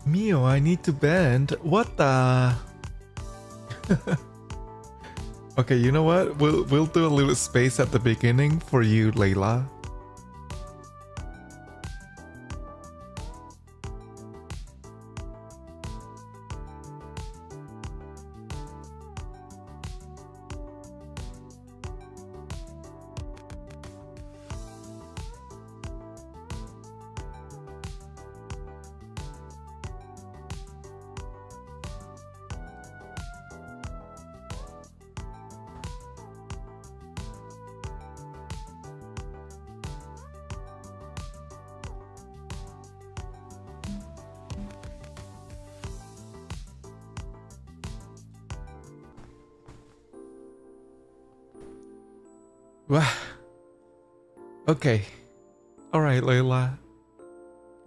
Mio, I need to bend. What the? Okay, you know what? We'll do a little space at the beginning for you, Layla. Wah. Okay. Alright, Layla.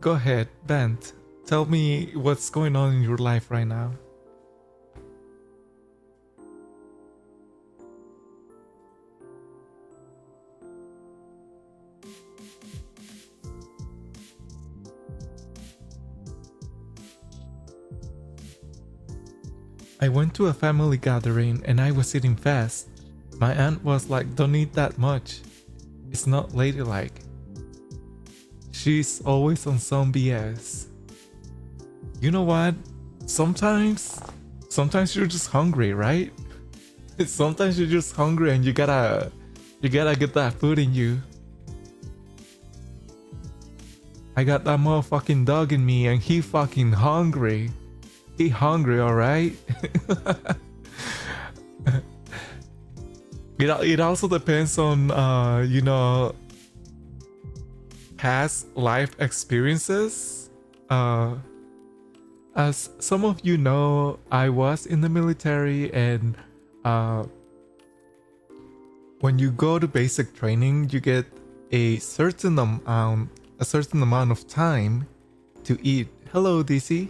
Go ahead, bend. Tell me what's going on in your life right now. I went to a family gathering and I was eating fast. My aunt was like, don't eat that much. It's not ladylike. She's always on some BS. You know what? Sometimes you're just hungry, right? Sometimes you're just hungry and you gotta get that food in you. I got that motherfucking dog in me and he fucking hungry. He hungry, alright? It also depends on, past life experiences. As some of you know, I was in the military and when you go to basic training, you get a certain amount of time to eat. Hello, DC.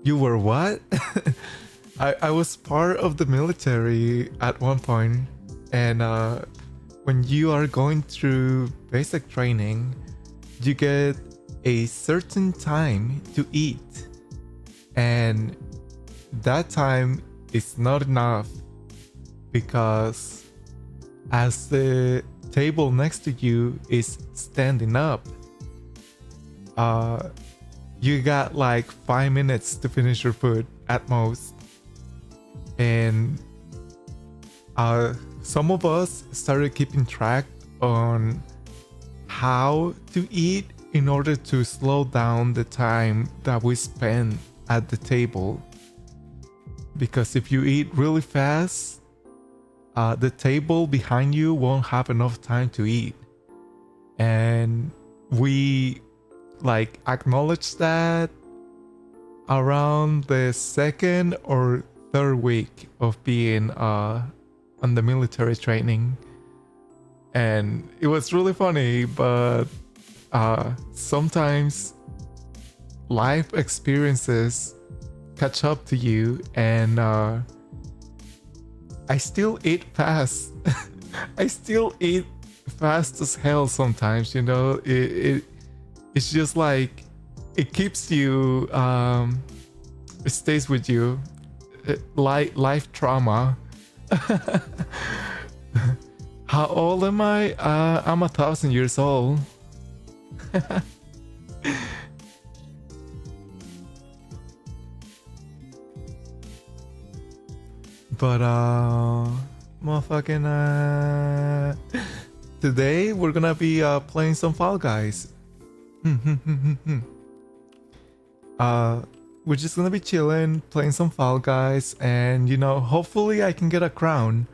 You were what? I was part of the military at one point, and when you are going through basic training, you get a certain time to eat, and that time is not enough because as the table next to you is standing up, you got like 5 minutes to finish your food at most. And some of us started keeping track on how to eat in order to slow down the time that we spend at the table. Because if you eat really fast, the table behind you won't have enough time to eat. And we like acknowledge that around the second or third week of being on the military training, and it was really funny, but sometimes life experiences catch up to you, and I still eat fast. I still eat fast as hell sometimes, you know. It's just like it keeps you it stays with you, life trauma. How old am I? I'm 1,000 years old. But motherfucking today we're gonna be playing some Fall Guys. We're just gonna be chilling, playing some Fall Guys, and you know, hopefully I can get a crown.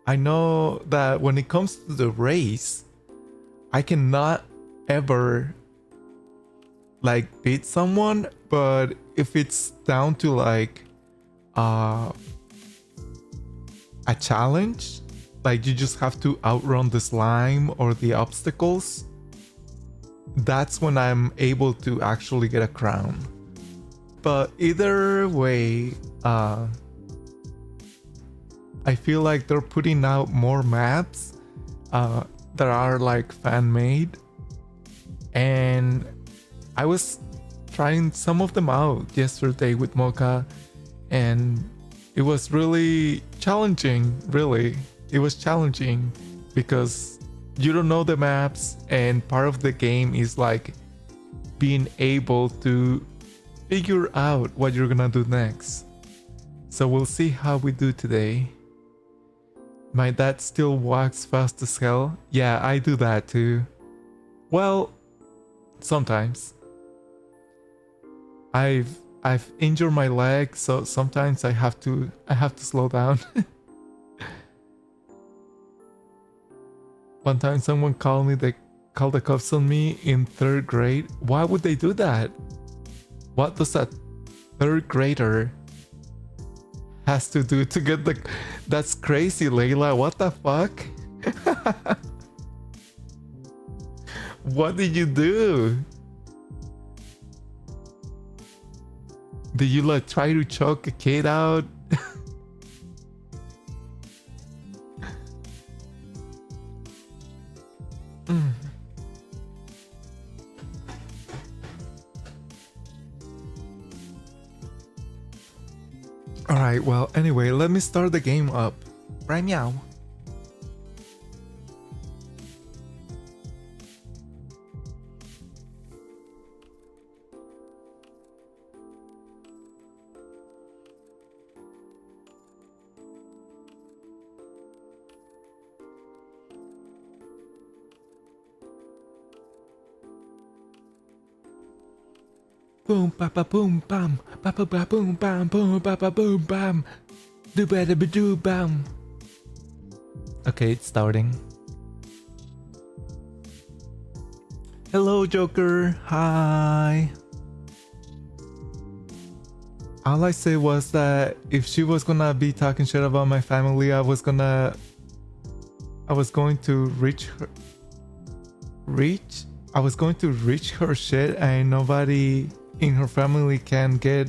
I know that when it comes to the race, I cannot ever like beat someone, but if it's down to like a challenge, like you just have to outrun the slime or the obstacles, that's when I'm able to actually get a crown. But either way, I feel like they're putting out more maps that are like fan made, and I was trying some of them out yesterday with Mocha, and it was really challenging. Really, it was challenging because you don't know the maps, and part of the game is like being able to figure out what you're gonna do next. So we'll see how we do today. My dad still walks fast as hell. Yeah, I do that too. Well, sometimes. I've injured my leg, so sometimes I have to slow down. One time someone called the cops on me in 3rd grade. Why would they do that? What does that 3rd grader has to do to get the... That's crazy, Layla. What the fuck? What did you do? Did you like try to choke a kid out? Alright, well, anyway, let me start the game up. Right now. Boom, ba ba boom, bam, ba ba ba boom, bam, boom, ba ba boom, bam, do ba da ba do bam. Okay, it's starting. Hello, Joker. Hi. All I said was that if she was gonna be talking shit about my family, I was going to reach her. I was going to reach her shit, and nobody in her family can get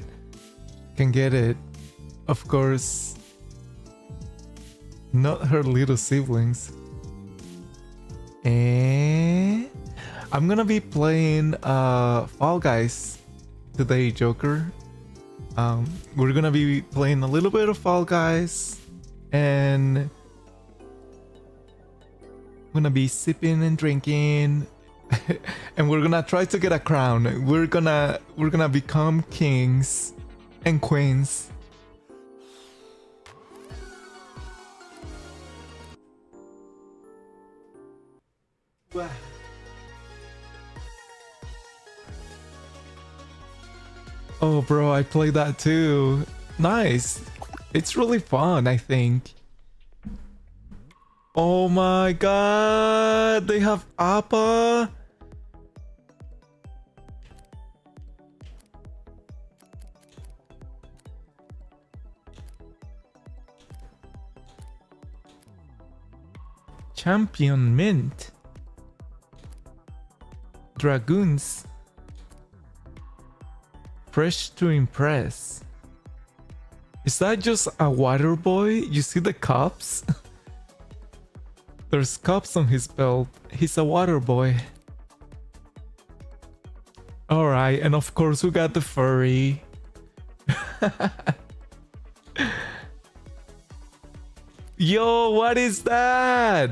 it. Of course, not her little siblings. And I'm gonna be playing Fall Guys today, Joker. We're gonna be playing a little bit of Fall Guys, and I'm gonna be sipping and drinking. And we're gonna try to get a crown. We're gonna become kings and queens. Oh bro, I played that too. Nice. It's really fun, I think. Oh my god, they have Appa. Champion Mint. Dragoons. Fresh to impress. Is that just a water boy? You see the cups? There's cups on his belt. He's a water boy. Alright, and of course we got the furry. Yo, what is that?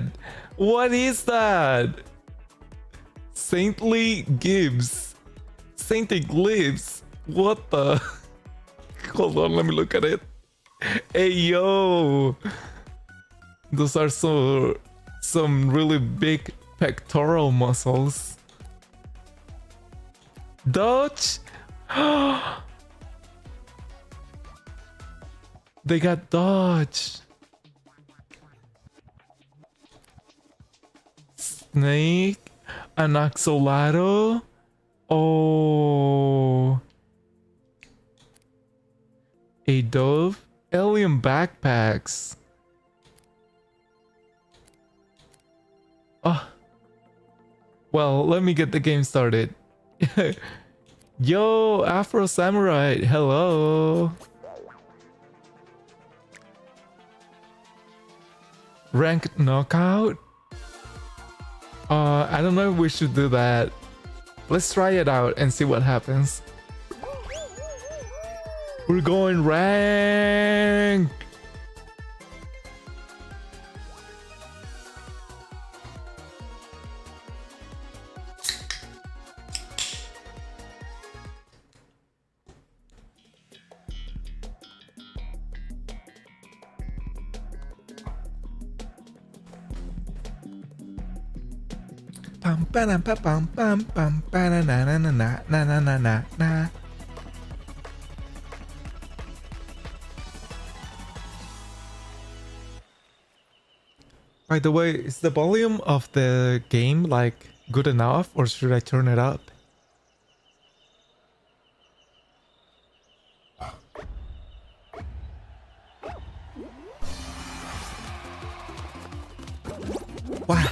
What is that? Saintly Gibbs. Saintly Gibbs. What the? Hold on, let me look at it. Hey, yo. Those are some really big pectoral muscles. Dodge? They got dodge. Snake, an axolotl. Oh, a dove, alien backpacks. Oh, well, let me get the game started. Yo, Afro Samurai, hello. Ranked knockout. I don't know if we should do that. Let's try it out and see what happens. We're going rank. Pam pam pam pam pam pam na na na na na na na na na. By the way, is the volume of the game like good enough, or should I turn it up? Wow.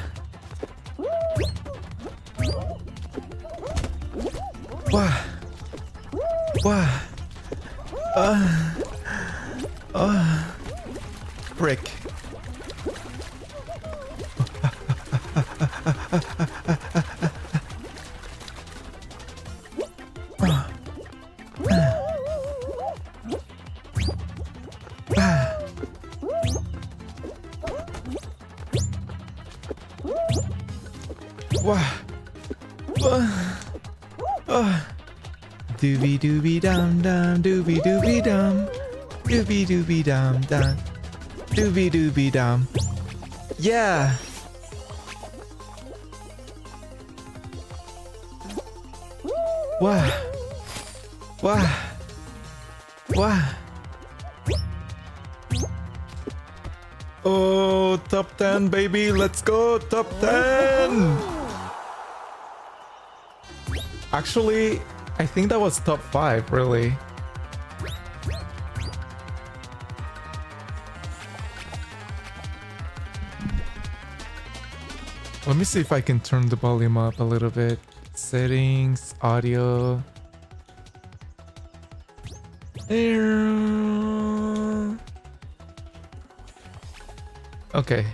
Wow. Wow. Brick. Doobie doobie dum dum, doobie doobie dum, doobie doobie dum dum, doobie doobie dum. Yeah. Wow. Wow. Wow. Oh, top 10, baby. Let's go. Top 10. Actually, I think that was top 5, really. Let me see if I can turn the volume up a little bit. Settings, audio. Okay.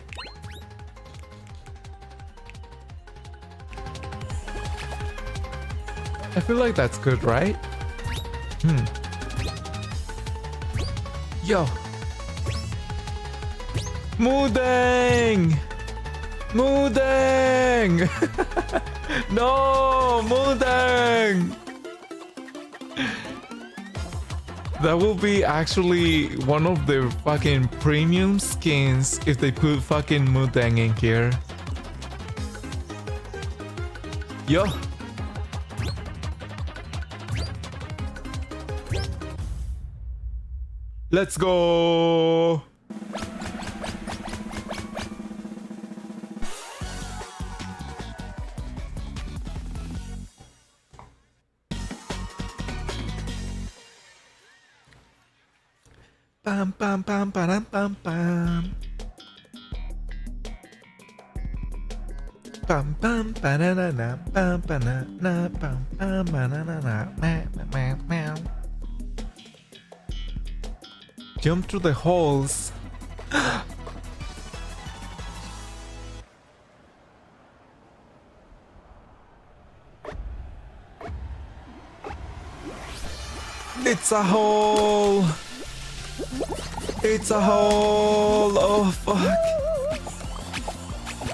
I feel like that's good, right? Yo. Moodang! Moodang! No, Moodang! That will be actually one of the fucking premium skins if they put fucking Moodang in here. Yo. Let's go. Pam pam pam pam pam pam. Pam pam banana pam banana pam pam banana meow. Jump through the holes. It's a hole. It's a hole. Oh fuck.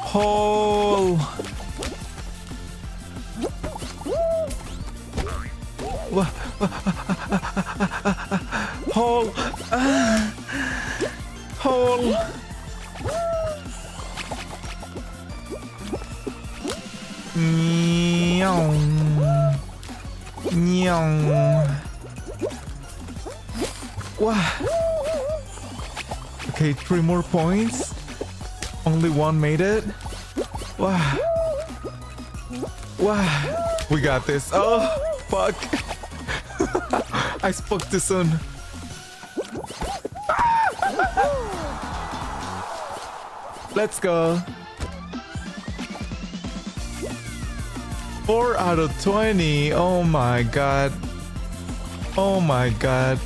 Hole. Hole. Hole. Nyong. Nyong. Wow. Okay, 3 more points. Only one made it. Wow. Wow. We got this. Oh, fuck. I spoke too soon. Let's go. 4 out of 20. Oh my god. Oh my god.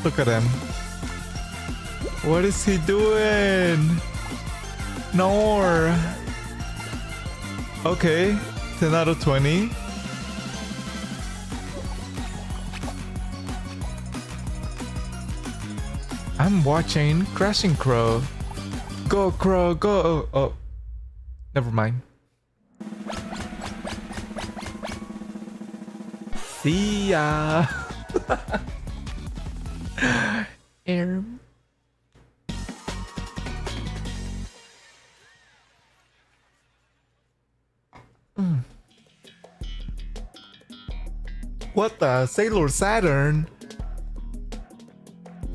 Look at him. What is he doing? No. Okay. 10 out of 20. I'm watching Crashing Crow. Go, Crow, go. Oh, never mind. See ya. Air. What the? Sailor Saturn?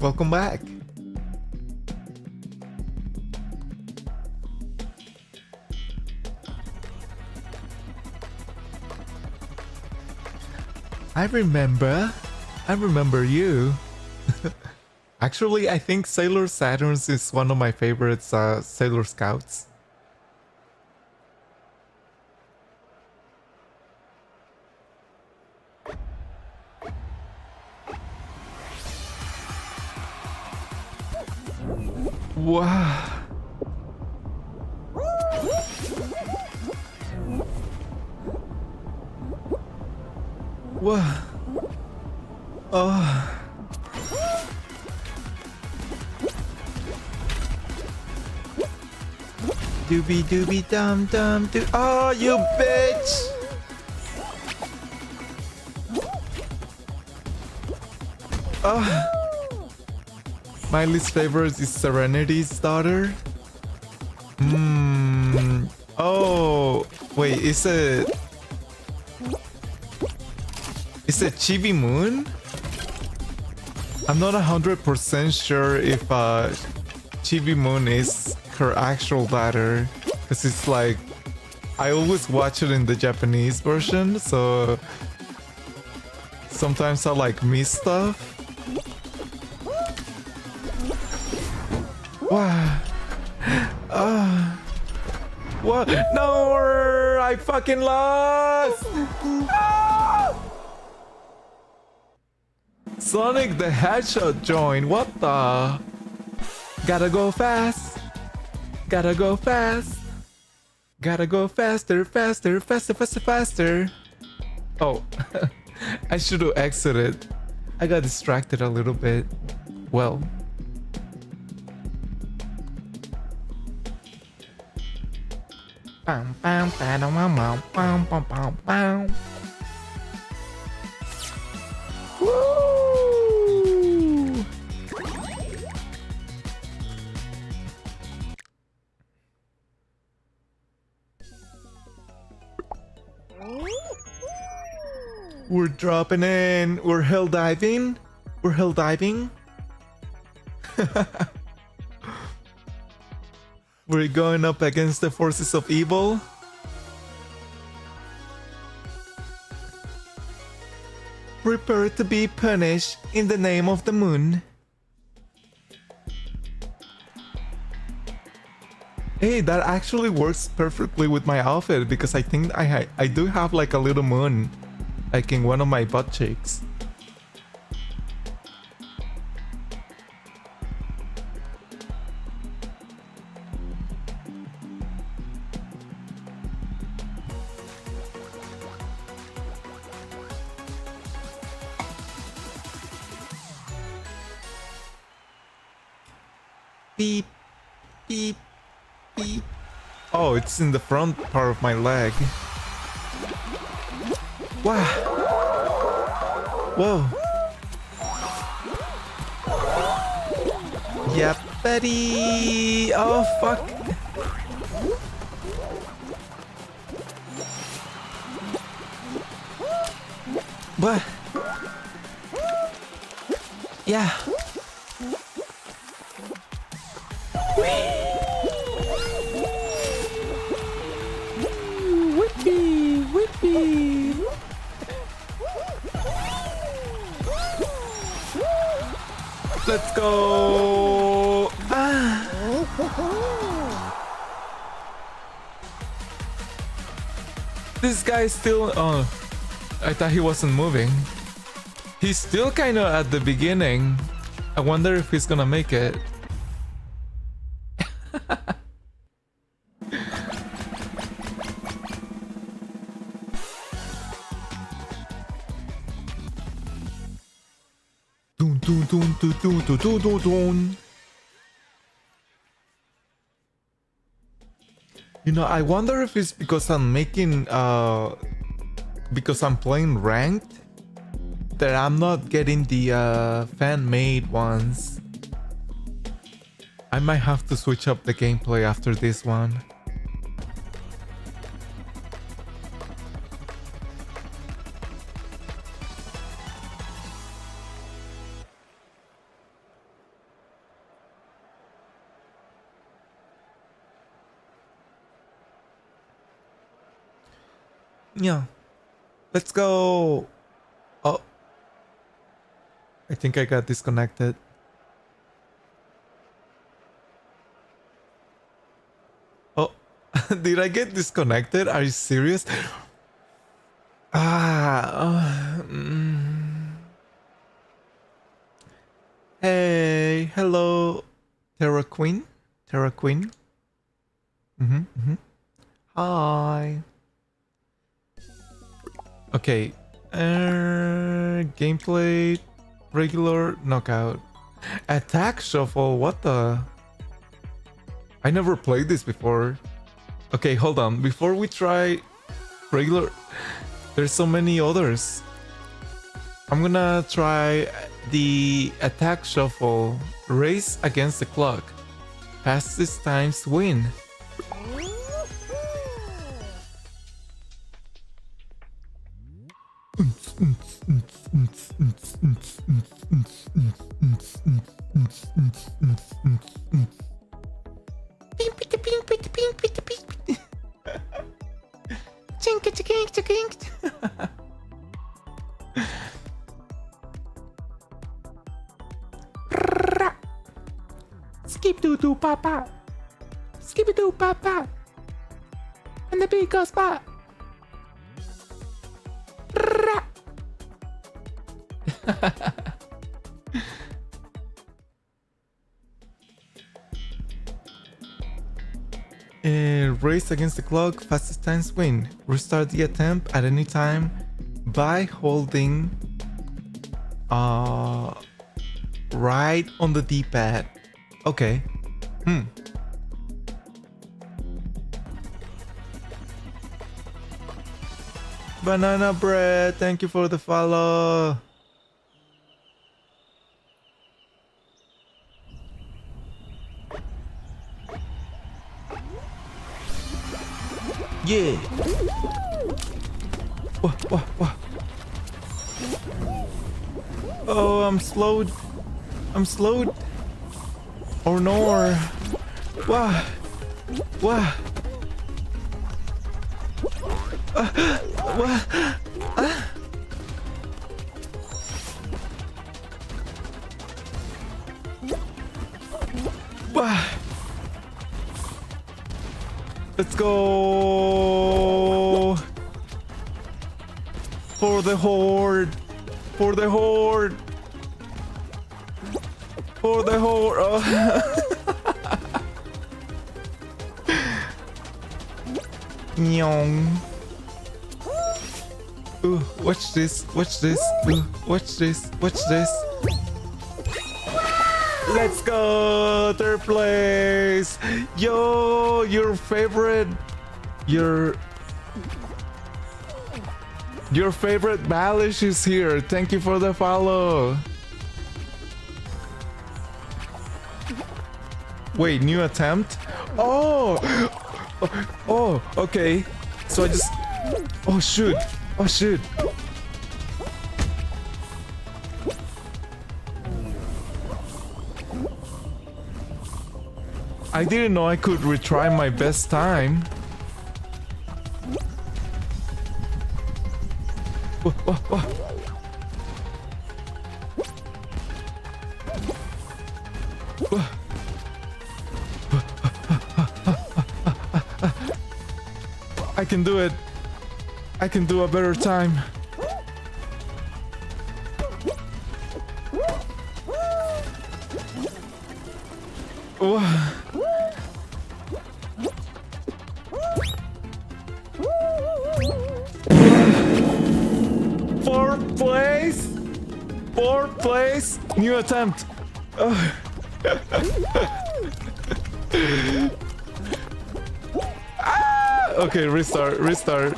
Welcome back. I remember you. Actually, I think Sailor Saturns is one of my favorites Sailor Scouts. Wow. Wow. Oh. Doobie doobie dum dum doo. Oh, you bitch! Oh. My least favorite is Serenity's daughter. Oh, wait, is it Chibi Moon? I'm not 100% sure if Chibi Moon is her actual daughter, because it's like I always watch it in the Japanese version, so sometimes I like miss stuff. Wow. What? No, I fucking lost. Sonic the Hedgehog joined. What the? Gotta go fast. Gotta go fast. Gotta go faster, faster, faster, faster, faster. Oh, I should have exited. I got distracted a little bit. Well. Bam, bam, bam, bam, bam, bam, bam, bam, bam. Woo! We're dropping in. We're hill diving. We're hill diving. We're going up against the forces of evil. Prepare to be punished in the name of the moon. Hey, that actually works perfectly with my outfit because I think I do have like a little moon, like in one of my butt cheeks. Beep, beep, beep. Oh, it's in the front part of my leg. Wow. Whoa. Yeah, buddy. Oh, fuck. What? Yeah. Whippy, whippy. Let's go. Ah. This guy's still. Oh, I thought he wasn't moving. He's still kind of at the beginning. I wonder if he's gonna make it. Dun, dun, dun, dun, dun, dun, dun, dun, dun. You know, I wonder if it's because I'm making because I'm playing ranked that I'm not getting the fan-made ones. I might have to switch up the gameplay after this one. Yeah. Let's go. Oh. I think I got disconnected. Oh. Did I get disconnected? Are you serious? Hey, hello, Terra Queen. Terra Queen. Hi. Okay. Gameplay, regular, knockout, attack shuffle. What the? I never played this before. Okay, hold on. Before we try regular, there's so many others. I'm gonna try the attack shuffle. Race against the clock. Fastest times win. Skip doo doo papa. Skip doo papa. And the big goes pop. Race against the clock, fastest times win. Restart the attempt at any time by holding right on the D-pad. Okay. Banana bread, thank you for the follow. Yeah. What? Oh, I'm slowed. I'm slowed. Or no. What? What? What? What? Let's go for the horde. For the horde. For the horde. Oh. Nyong. Ooh, watch this. Watch this. Ooh, watch this. Watch this. Let's go! Third place! Yo! Your favorite... Your favorite Balish is here. Thank you for the follow. Wait, new attempt? Oh! Oh, okay. So I just... Oh, shoot. Oh, shoot. I didn't know I could retry my best time. I can do it. I can do a better time. Fourth place. New attempt. Okay, restart, restart.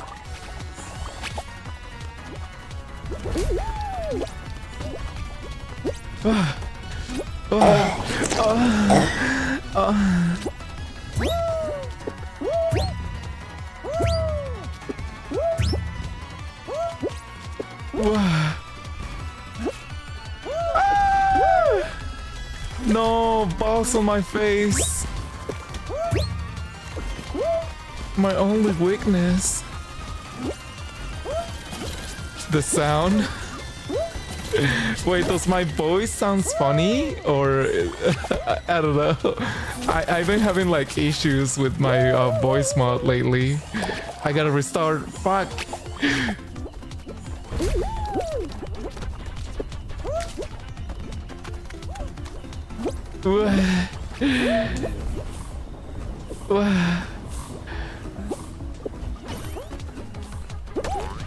No, balls on my face. My only weakness. The sound. Wait, does my voice sounds funny? Or I don't know. I've been having like issues with my voice mod lately. I gotta restart. Fuck.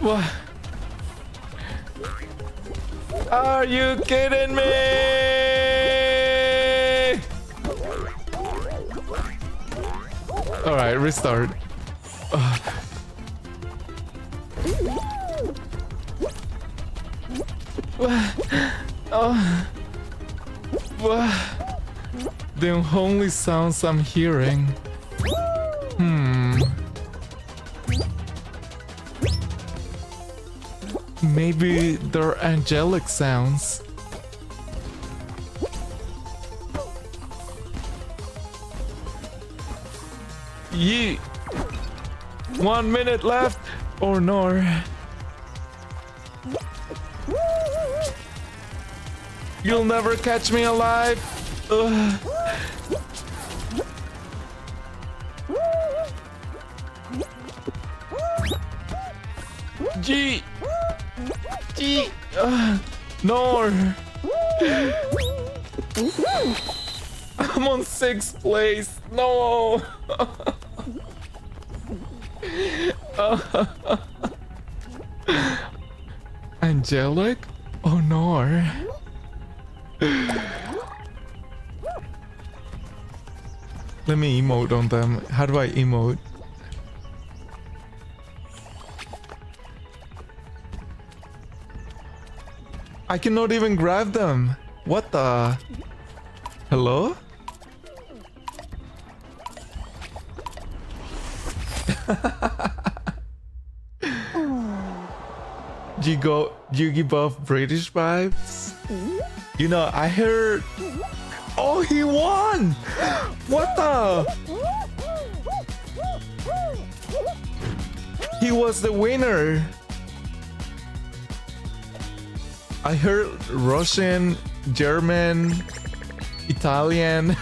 What? Are you kidding me? All right, restart. The only sounds I'm hearing. Maybe they're angelic sounds. Yeet. 1 minute left or no. You'll never catch me alive. Ugh. G. G. No. I'm on 6th place. No. Angelic? Oh no. Let me emote on them. How do I emote? I cannot even grab them. What the? Hello? You give off British vibes? You know, I heard... Oh, he won! What the? He was the winner. I heard Russian, German, Italian.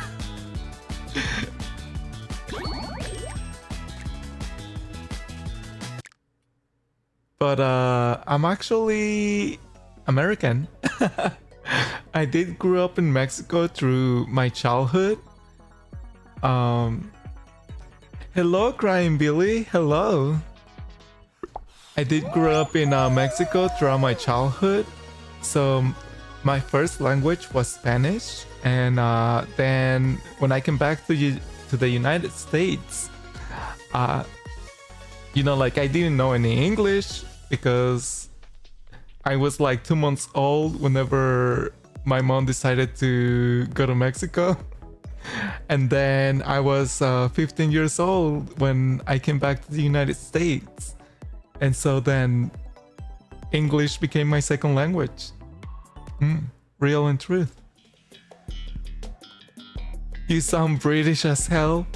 But I'm actually American. I did grow up in Mexico through my childhood. Hello, Crying Billy. Hello. I did grow up in Mexico throughout my childhood. So my first language was Spanish, and then when I came back to the United States, you know, like I didn't know any English because I was like 2 months old whenever my mom decided to go to Mexico. And then I was 15 years old when I came back to the United States. And so then English became my second language. Real and truth. You sound British as hell.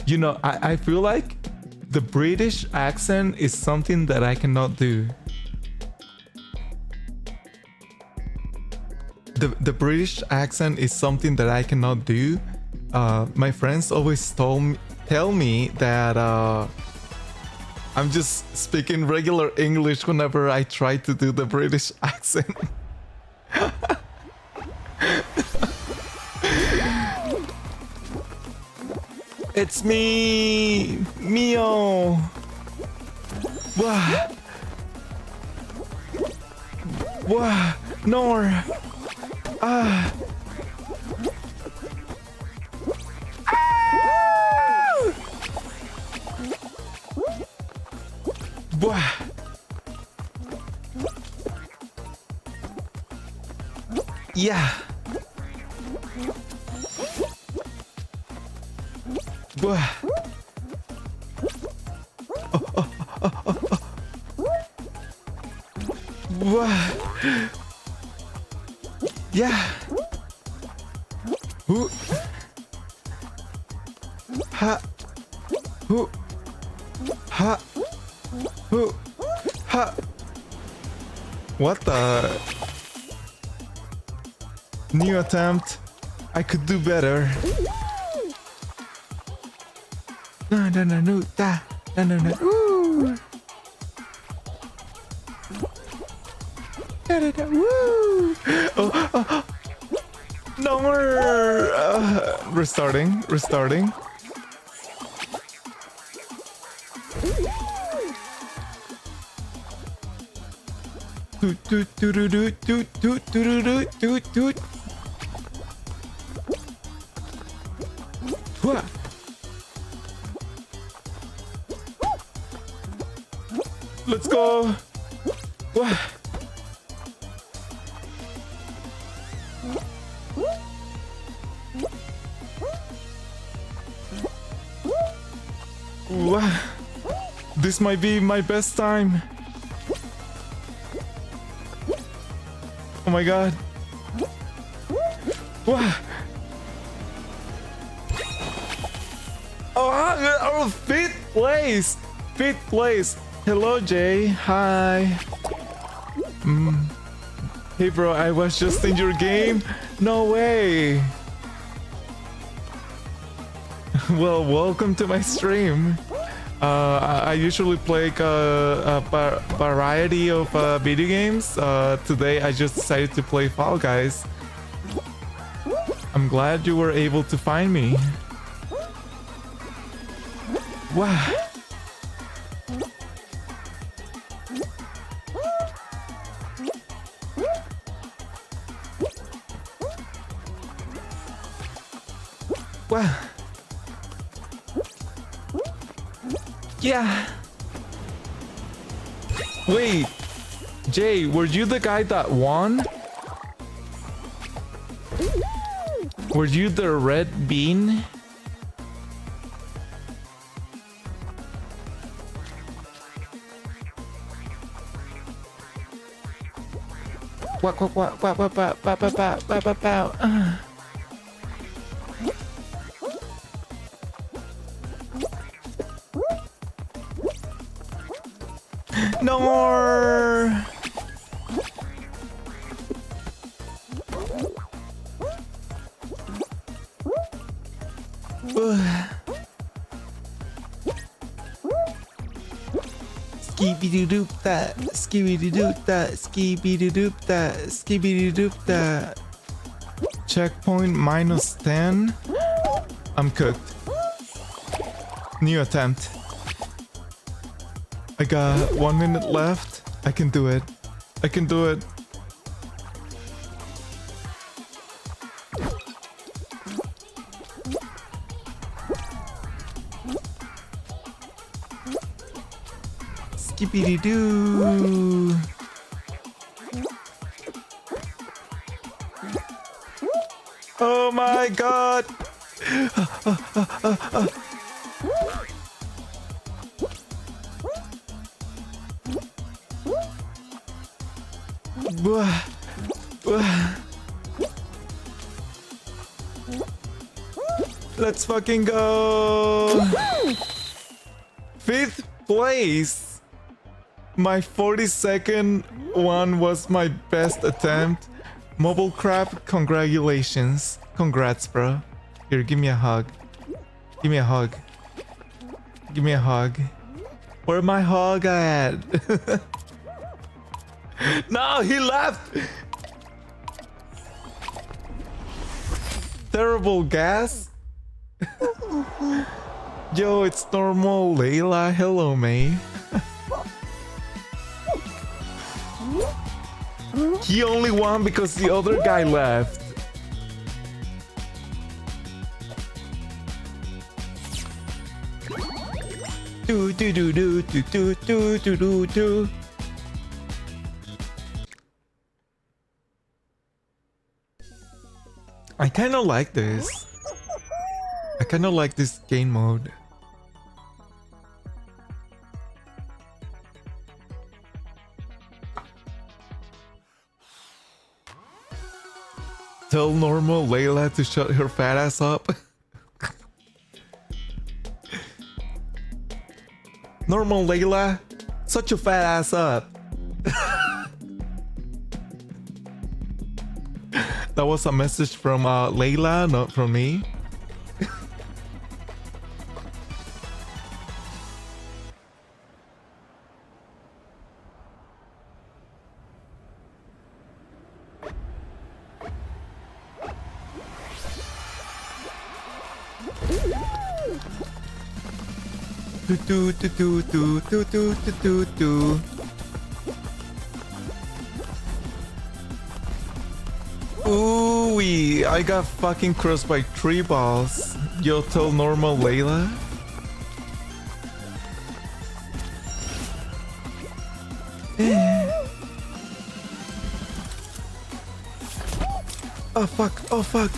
You know, I feel like the British accent is something that I cannot do. The British accent is something that I cannot do. My friends always tell me that I'm just speaking regular English whenever I try to do the British accent. It's me, Mio. Wah. Wah. Nor. Ah. Wah. Yeah. Wah. Wah. Yeah. Ooh. Ha. Ooh. Ha. Ooh. Ha. What the? New attempt. I could do better. No, no, no, no, da, no, no, no. Ooh. Da, da, da, woo. Oh, oh, oh. No more. Restarting, restarting. Toot, toot, toot, toot, toot, toot, toot, toot, toot. What? Let's go. What? What? This might be my best time. Oh my god. What? Oh, fifth place. Fifth place. Hello, Jay. Hi. Hey, bro. I was just in your game. No way. Well, welcome to my stream. I usually play a variety of video games. Today I just decided to play Fall Guys. I'm glad you were able to find me. Wow. Wow. Yeah. Wait, Jay, were you the guy that won? Were you the red bean? What? No more. Skibidi-doop that, skibidi-doop that, skibidi-doop that, skibidi-doop that. Checkpoint -10. I'm cooked. New attempt. I got 1 minute left. I can do it. I can do it. Skippity-doo. Oh my god. Let's fucking go. 5th place. My 42nd one was my best attempt. Mobile Crab, congratulations. Congrats, bro. Here, give me a hug. Give me a hug. Give me a hug. Where my hug at? No, he left. Terrible gas. Yo, it's normal, Layla. Hello, May. He only won because the other guy left. Do do do do do do do do do do. I kind of like this. I kind of like this game mode. Tell normal Layla to shut her fat ass up. Normal Layla, shut your fat ass up. That was a message from Layla, not from me. Do do do do do do do do do. Ooh wee! I got fucking crushed by 3 balls. Yo, tell normal Layla. Oh fuck! Oh fuck!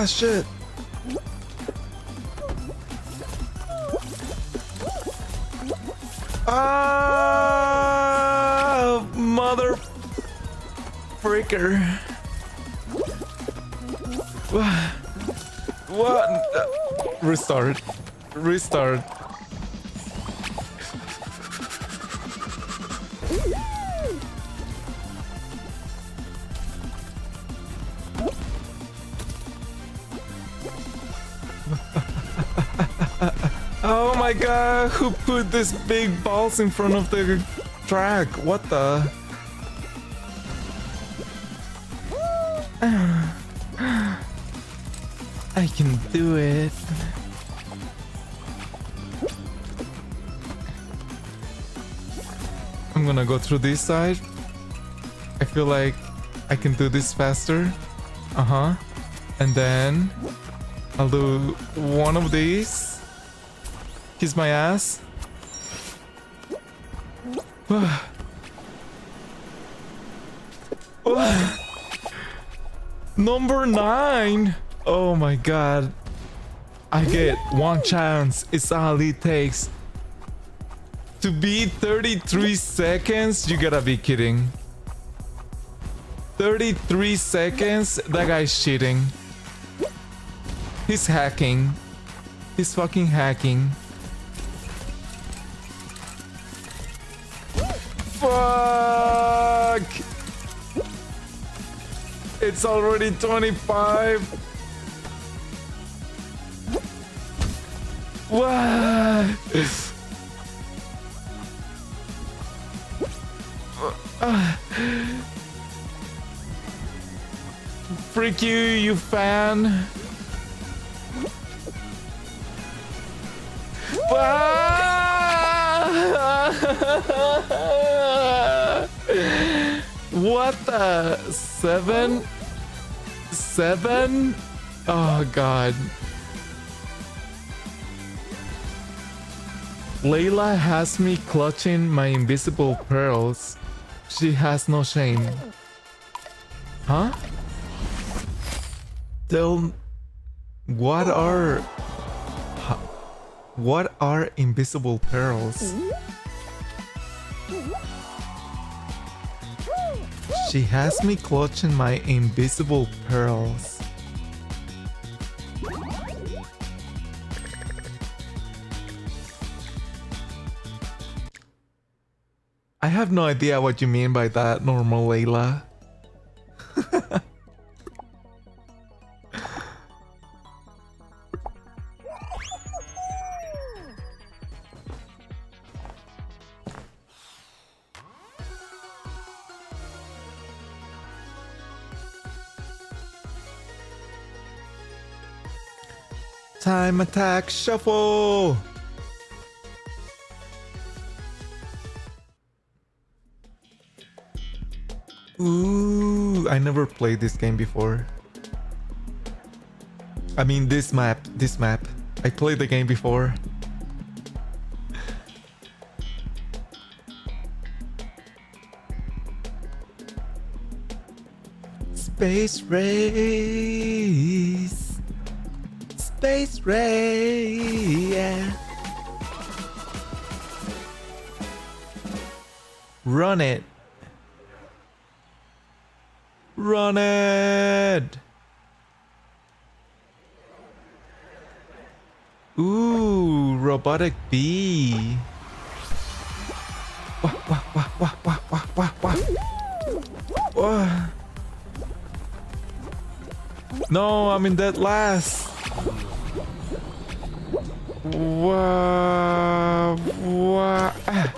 Shit! Mother freaker. What? Restart. Restart. Oh my god, who put this big balls in front of the track? What the? I can do it. I'm gonna go through this side. I feel like I can do this faster. And then I'll do one of these. Kiss my ass. Number 9. Oh my god. I get one chance. It's all it takes. To beat 33 seconds? You gotta be kidding. 33 seconds? That guy's cheating. He's hacking. He's fucking hacking. Fuck! It's already 25. What? Freak you, you fan. What the? 7? 7? Oh god. Layla has me clutching my invisible pearls. She has no shame. Huh? Tell what are invisible pearls? She has me clutching my invisible pearls. I have no idea what you mean by that, normal Layla. Time attack shuffle. Ooh, I never played this game before. I mean this map. I played the game before. Space race. Space race. Yeah. Run it. Run it. Ooh, robotic bee. Wah, wah, wah, wah, wah, wah, wah, wah. Wah. No, I'm in dead last. Wah, wah. Ah.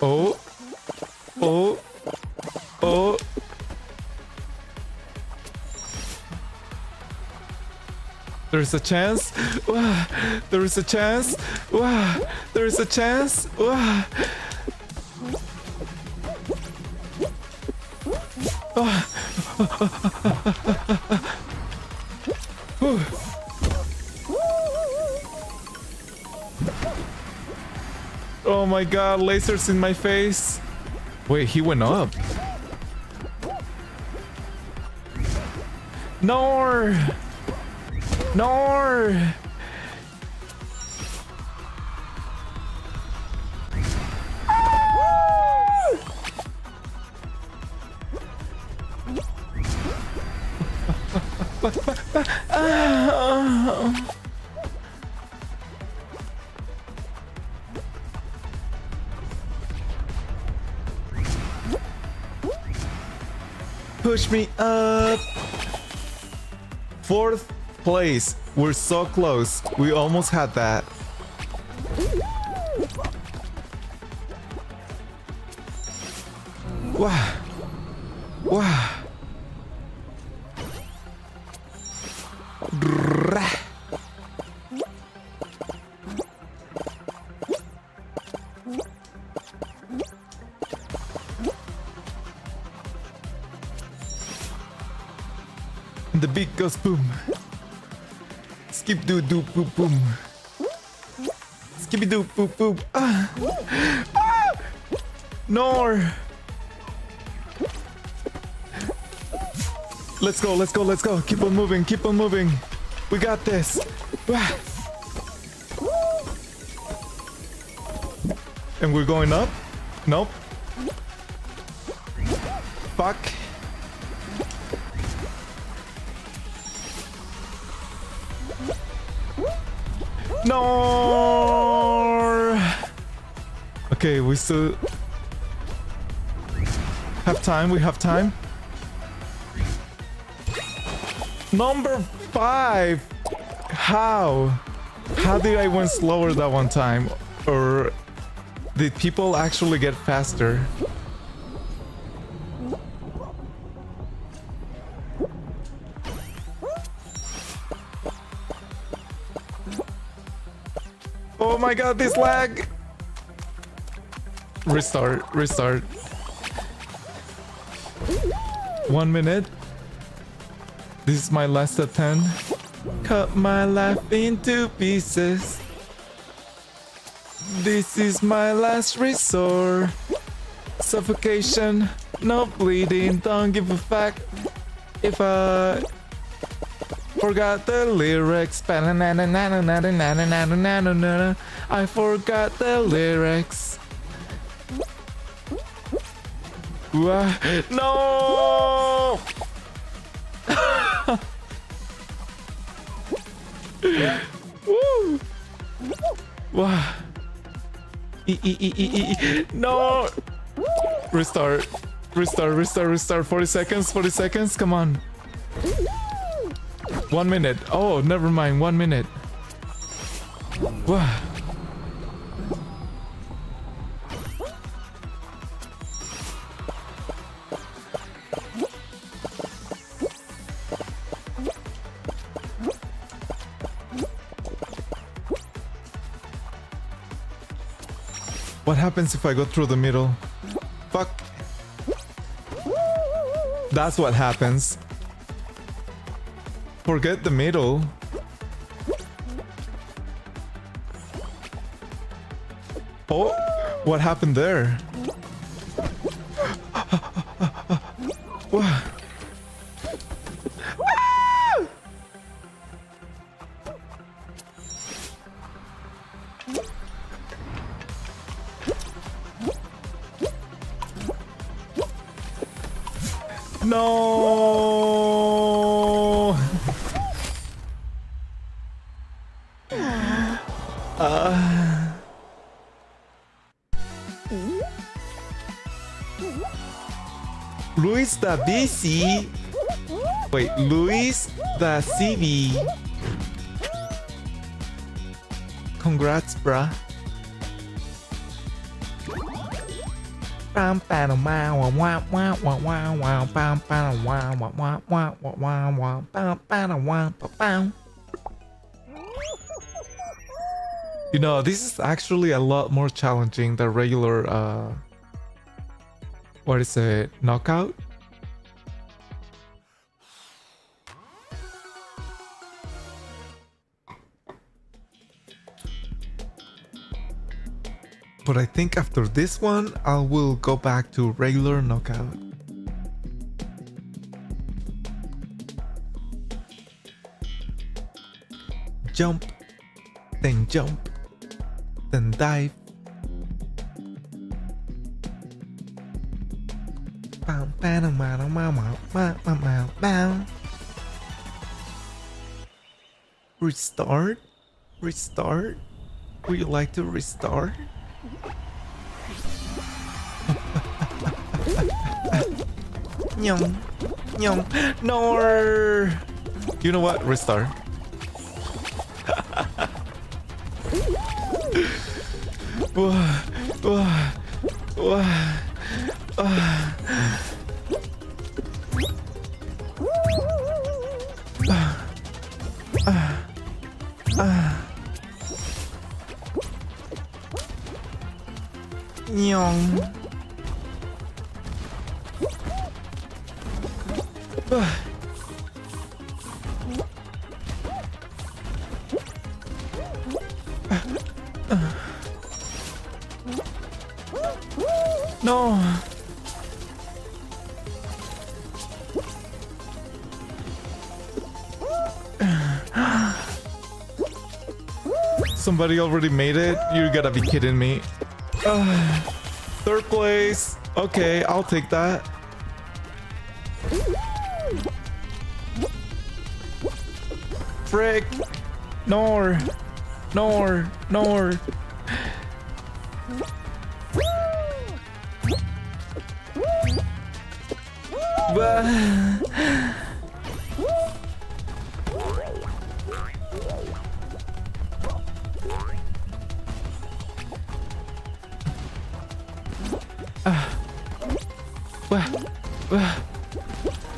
Oh. Oh. Oh. There's a chance. There is a chance. There is a chance. Oh my god, lasers in my face. Wait, he went up. No! No! Push me up. 4th place. We're so close. We almost had that. Wow. Wow. The beat goes boom. Skip doo doo boop boom. Skippy doo boop boop. Ah. Ah. Nor. Let's go, let's go, let's go. Keep on moving, keep on moving. We got this. Ah. And we're going up? Nope. Fuck. No. Okay, we still have time. We have time. Number 5. How? How did I went slower that one time? Or did people actually get faster? Oh my god, this lag! Restart, restart. 1 minute. This is my last attempt. Cut my life into pieces. This is my last resort. Suffocation, no bleeding, don't give a fuck if I forgot the lyrics. I forgot the lyrics. No! Woo! Wow. No! Restart. Restart, restart, restart. 40 seconds, 40 seconds. Come on. 1 minute. Oh, never mind. 1 minute. Wow. What happens if I go through the middle? Fuck. That's what happens. Forget the middle. Oh, what happened there? What? No. Luis da BC. Wait, Luis da CV. Congrats, bruh. Pam pam wow wow wow wow wow wow pam pam wow wow wow wow wow wow pam pam wow pam. You know, this is actually a lot more challenging than regular what is it, knockout? But I think after this one, I will go back to regular knockout. Jump, then dive. Restart? Restart? Would you like to restart? Nyong, nyong, no. You know what? Restart. Nyong. No. Somebody already made it? You gotta be kidding me. Third place. Okay, I'll take that. Frick. Nor.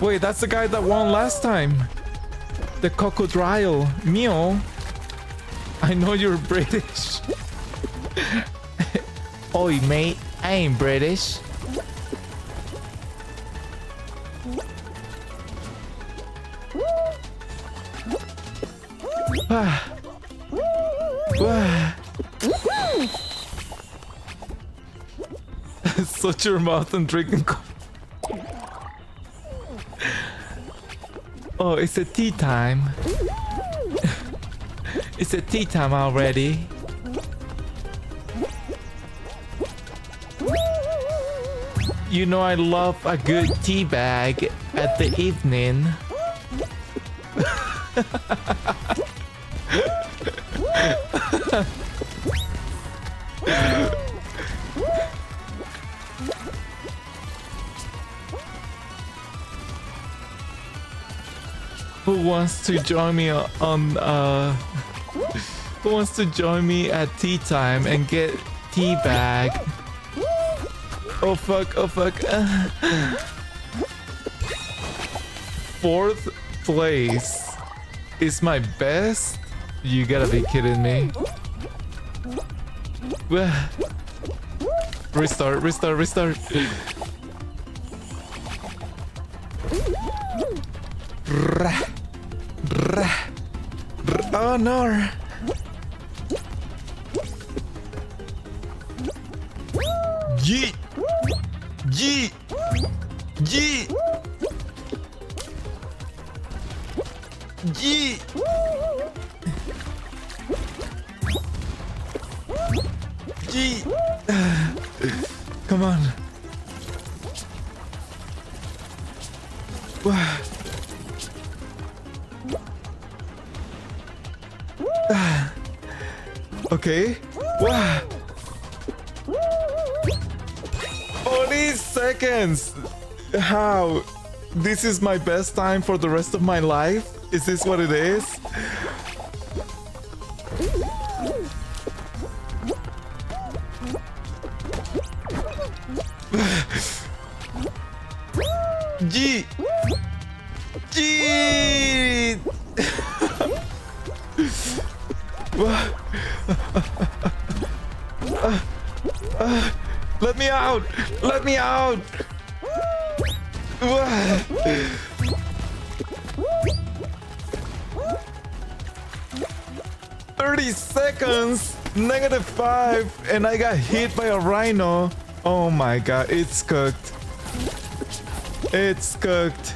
Wait, that's the guy that won last time. The crocodile. Mio. I know you're British. Oi, mate. I ain't British. Shut your mouth and drinking coffee. Oh, it's a tea time. It's a tea time already. You know I love a good tea bag at the evening. Who wants to join me on who wants to join me at tea time and get tea bag? Oh fuck, oh fuck. Fourth place is my best? You gotta be kidding me. Restart. Oh no. Yee! Yee! Come on. Okay. Wow. 40 seconds. How? This is my best time for the rest of my life? Is this what it is? Gee! Gee! Let me out! Let me out! 30 seconds! -5, and I got hit by a rhino. Oh my god, it's cooked. It's cooked.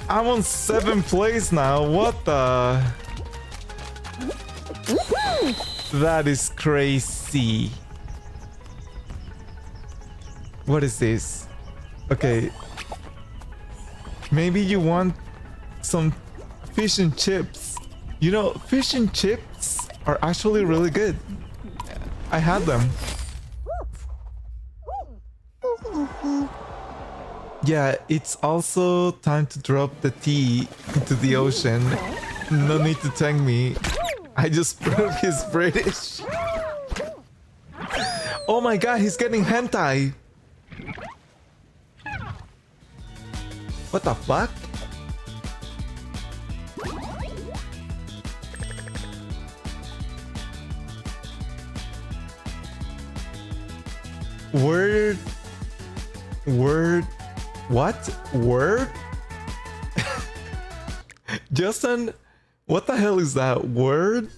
I'm on 7th place now. What the? That is crazy. What is this? Okay. Maybe you want some fish and chips. You know, fish and chips are actually really good. I had them. Yeah, it's also time to drop the tea into the ocean. No need to thank me. I just proved he's British. Oh my god, he's getting hentai. What the fuck? Word. What? Word? Justin, what the hell is that? Word?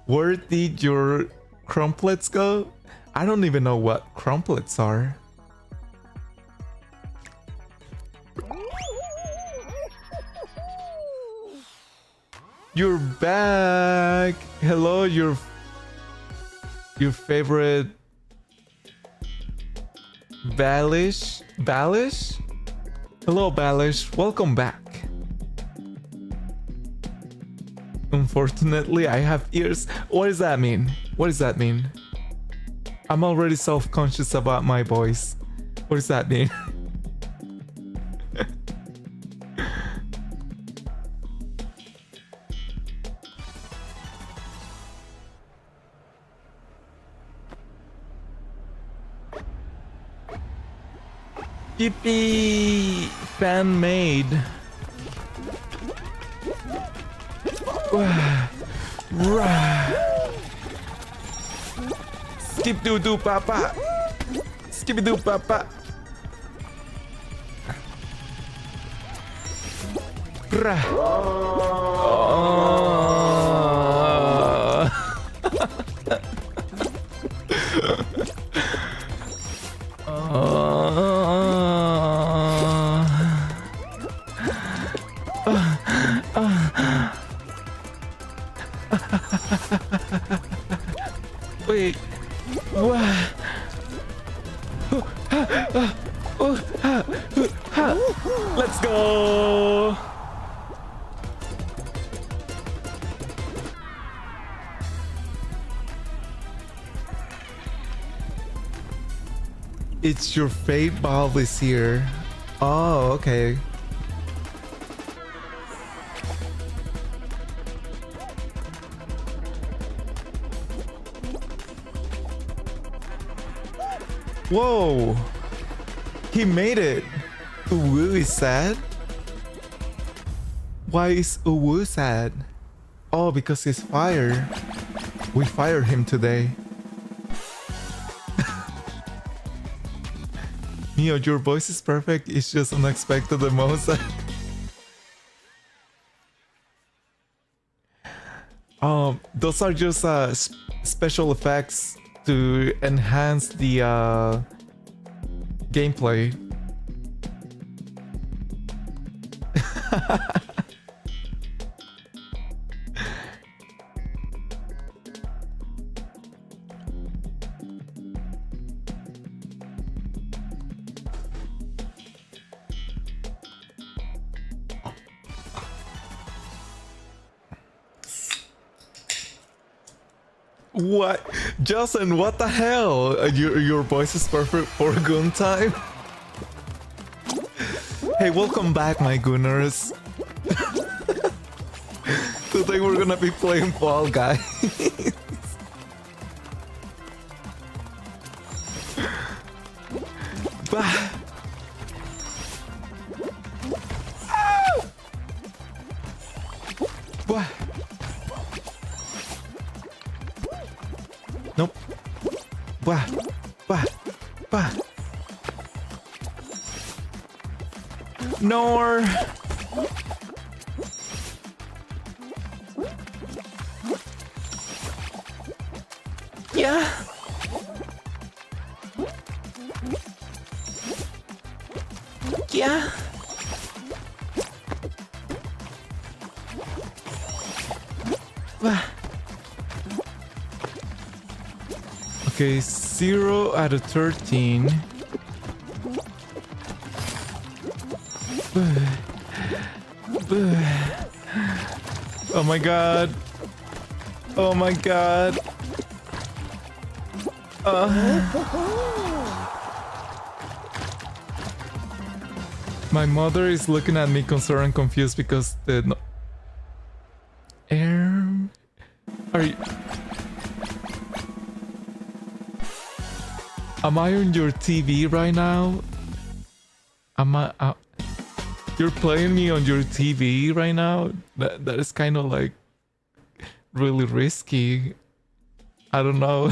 Where did your crumplets go? I don't even know what crumplets are. You're back. Hello, your favorite Balish? Hello, Balish. Welcome back. Unfortunately, I have ears. What does that mean? What does that mean? I'm already self-conscious about my voice. What does that mean? Yippee! Fan made. Skip doo doo papa. Skip doo papa. Wait. Let's go. It's your fate ball this year. Oh, okay. Whoa! He made it! Uwu is sad? Why is Uwu sad? Oh, because he's fired. We fired him today. Mio, your voice is perfect. It's just unexpected the most. Those are just special effects to enhance the gameplay. What? Justin, what the hell? Your voice is perfect for gun time? Hey, welcome back, my Gunners. Today we're gonna be playing Fall Guys. Bah. Bah. Nope. Bah. Bah. Bah. Nor. Yeah. Yeah. Bah. Okay, 0 out of 13. Oh my god. Oh my god. My mother is looking at me concerned and confused because the air. Are you? Am I on your TV right now? Am I? You're playing me on your TV right now? That is kind of like really risky. I don't know.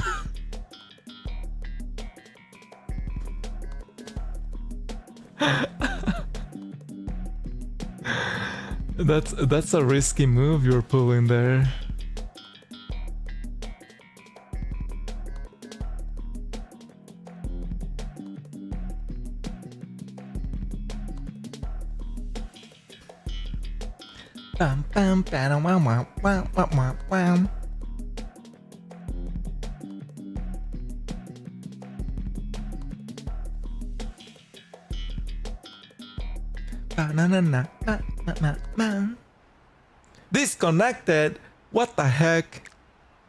That's a risky move you're pulling there. Bam bam bam wow wow wow wow wow. Disconnected? What the heck?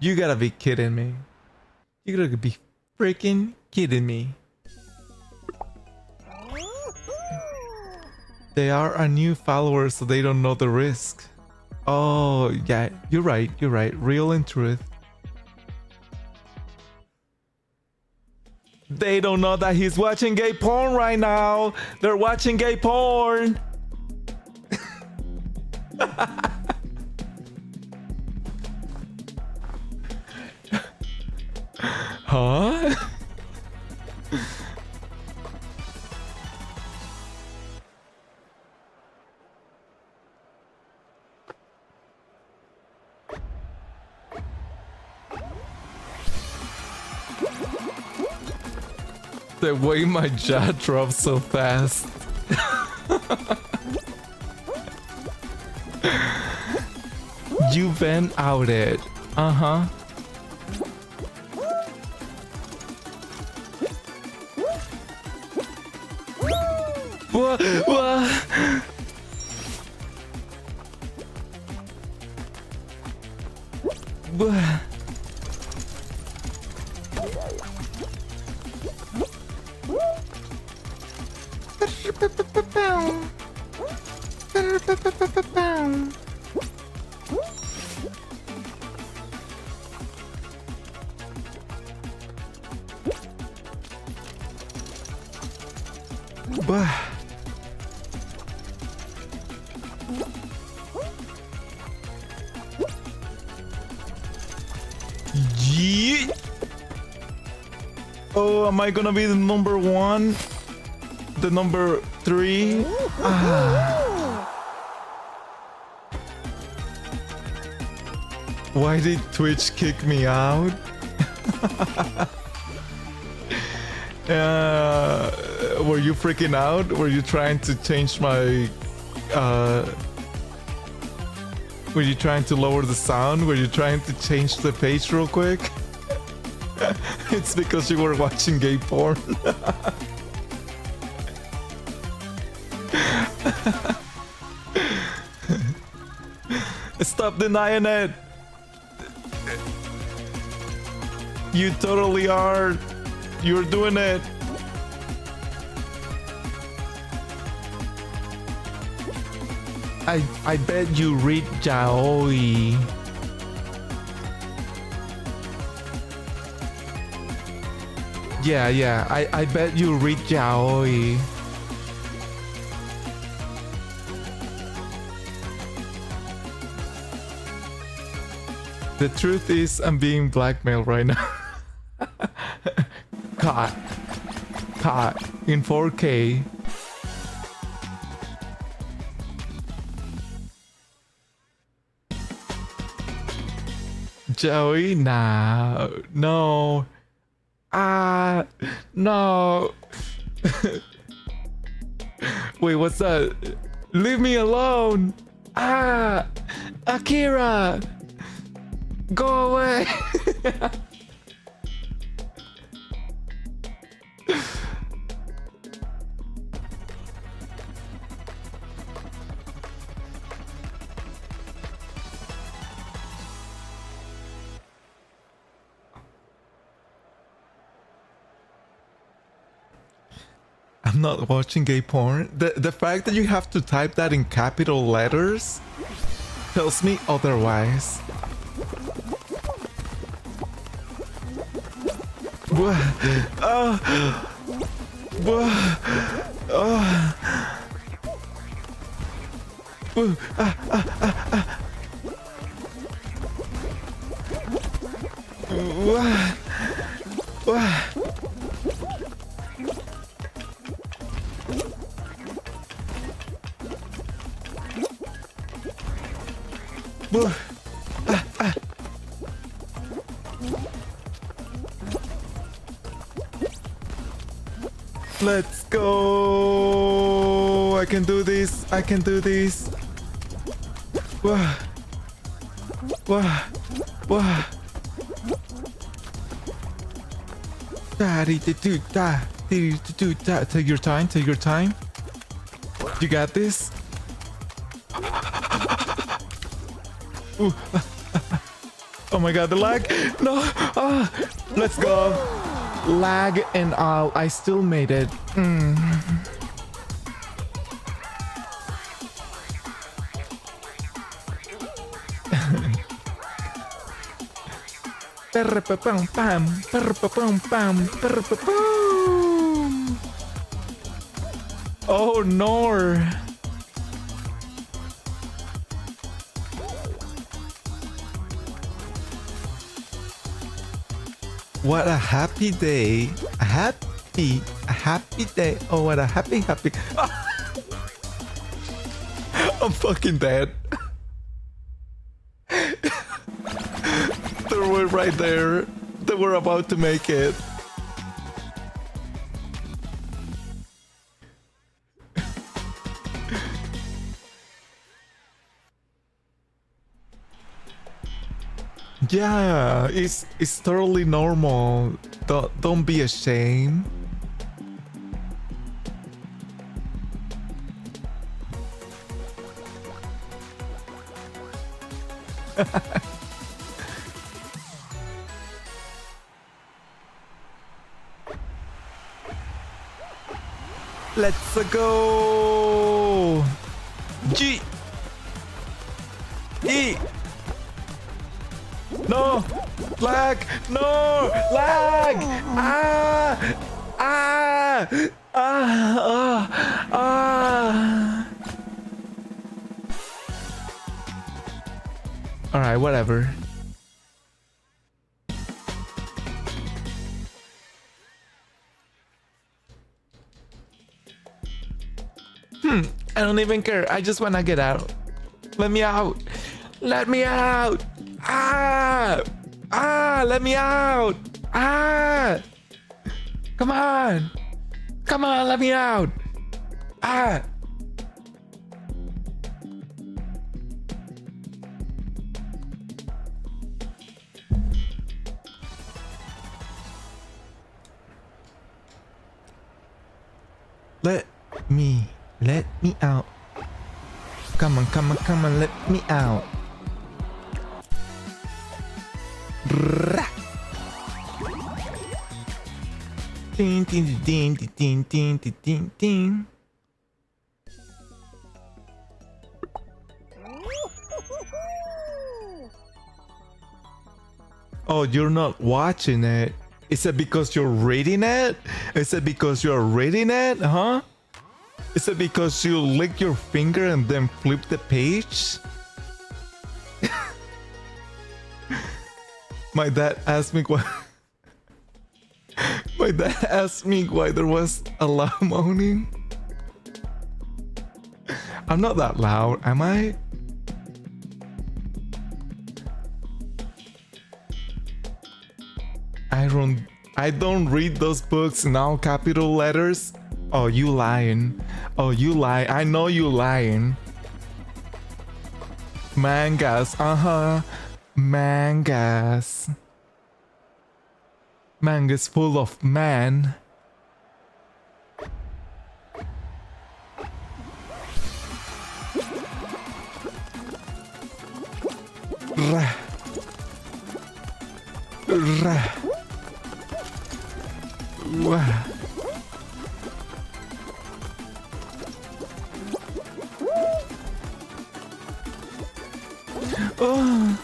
You gotta be kidding me. You gotta be freaking kidding me. They are a new follower, so they don't know the risk. Oh, yeah, you're right, you're right. Real and truth. They don't know that he's watching gay porn right now. They're watching gay porn. Huh? The way my jaw drops so fast. You've been outed. Uh-huh. What? What? Yeet. Oh, am I gonna be the number one? The number 3? Why did Twitch kick me out? Were you freaking out? Were you trying to change my Were you trying to lower the sound? Were you trying to change the page real quick? It's because you were watching gay porn. Stop denying it. You totally are. You're doing it. I bet you read yaoi. Yeah, I bet you read yaoi. The truth is, I'm being blackmailed right now. Caught in 4K. Joey, nah, no. No. Wait, what's that? Leave me alone. Akira, go away. I'm not watching gay porn. The fact that you have to type that in capital letters tells me otherwise. Let's go. I can do this. I can do this. Wah. Wah. Wah. Take your time. Take your time. You got this. Ooh. Oh my god, the lag. No. Let's go. Lag and all. I still made it. Oh no. What a happy day. A happy day. Oh, what a happy. I'm fucking dead. They were right there. They were about to make it. Yeah, it's totally normal. Don't be ashamed. Let's go. G E. No! Lag! No! Lag! Alright, whatever. I don't even care. I just wanna get out. Let me out. Let me out. Let me out. Come on. Come on, let me out. me. Let me out. Come on, come on, come on, let me out. Ding, ding, ding, ding, ding, ding, ding, ding, ding. Oh, you're not watching it. Is it because you're reading it? Is it because you're reading it, huh? Is it because you lick your finger and then flip the page? My dad asked me why. My dad asked me why there was a loud moaning. I'm not that loud, am I? I don't read those books in all capital letters. Oh, you lying. Oh, you lie. I know you lying. Mangas, mangas. Mangas full of man. Rah. Rah. Wah. Oh.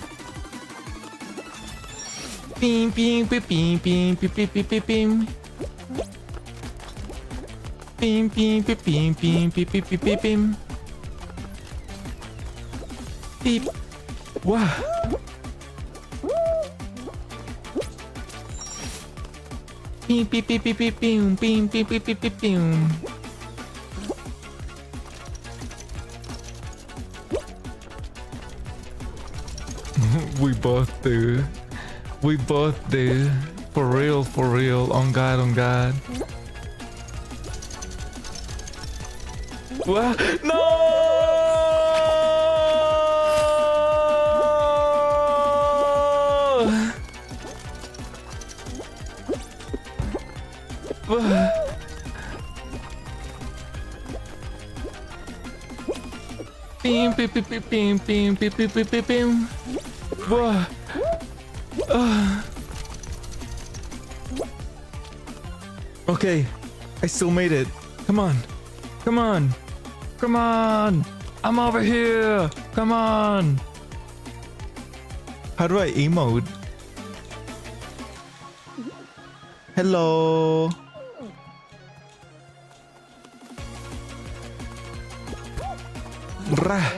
Bing, bing, bing, bing, bing, bing, bing, bing, bing, bing. Bing, bing, bing, bing, bing, bing, bing, bing, bing, bing. Beep. Wow. Bing, beep, beep, beep, beep, bing, bing, beep, beep, beep, beep, bing. We both do. We both do. For real, for real. On God, on God. What? No! Bing, bing, bing, bing, bing, bing, bing, bing, bing, bing. Whoa. Okay, I still made it. Come on. Come on. Come on. I'm over here. Come on. How do I emote? Hello. Rah.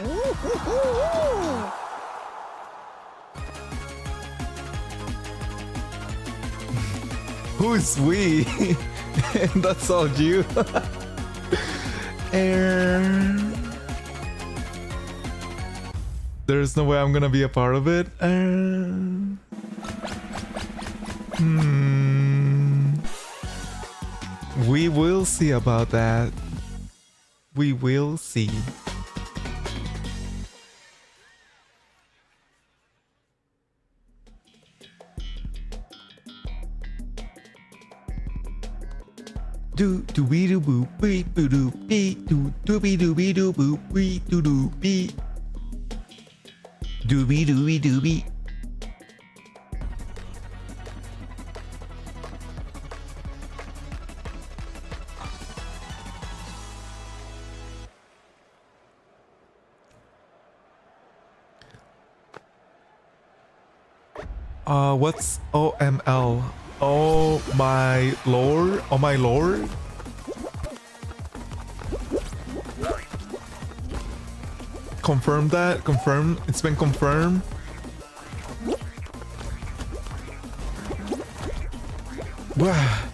Who's we? That's all you. There's no way I'm gonna be a part of it. We will see about that. We will see. Do do be do boo be boo do be do be do be do boo be do be do be do be do be. What's OML? Oh my lord! Oh my lord! Confirm that. Confirm. It's been confirmed. Wow.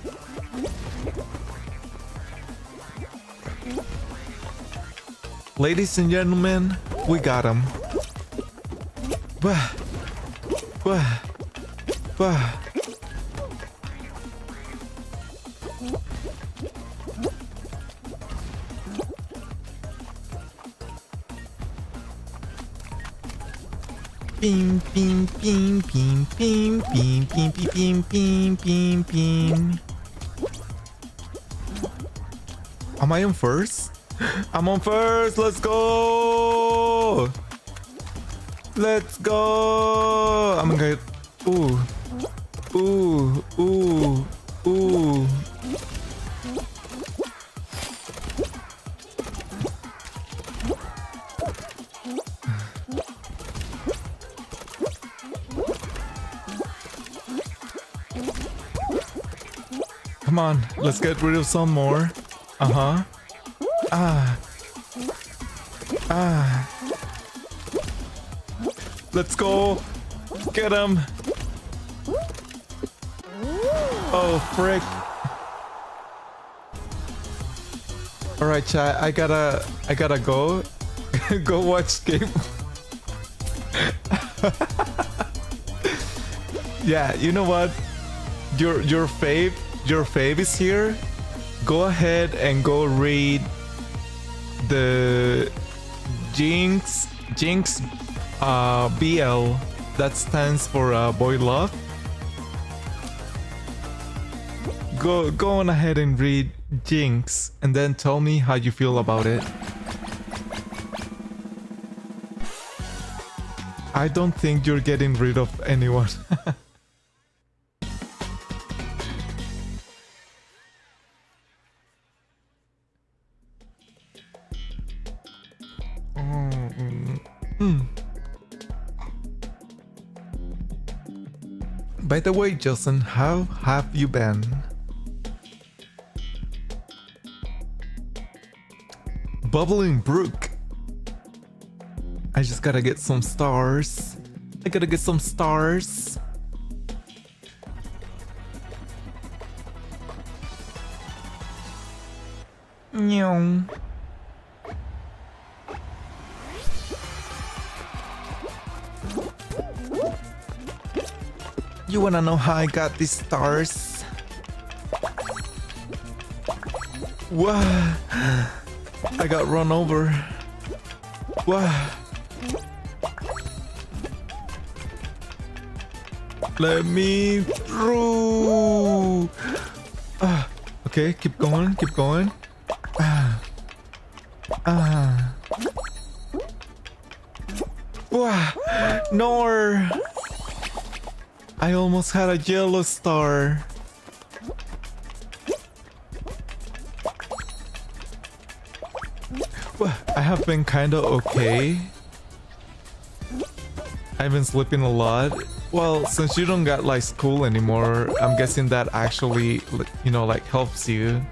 Ladies and gentlemen, we got him. Wow. Wow. Wow. Bing, bing, bing, bing, bing, bing, bing, bing, bing, bing, bing, bing. Am I on first? I'm on first. Let's go. Let's go. I'm gonna get. Ooh. Ooh. Ooh. Ooh. Come on, let's get rid of some more. Uh-huh. Ah. Ah. Let's go. Get him. Oh, frick. Alright, chat, I gotta go. Go watch game. Yeah, you know what? Your fave is here. Go ahead and go read the Jinx BL. That stands for Boy Love. Go on ahead and read Jinx and then tell me how you feel about it. I don't think you're getting rid of anyone. By the way, Justin, how have you been? Bubbling Brook. I just gotta get some stars. I gotta get some stars. Nyong. You wanna know how I got these stars? Wow. I got run over. Wow. Let me through. Okay, keep going, keep going. Wow. Nor. I almost had a yellow star. Well, I have been kinda okay. I've been sleeping a lot. Well, since you don't got like school anymore, I'm guessing that actually, you know, like helps you.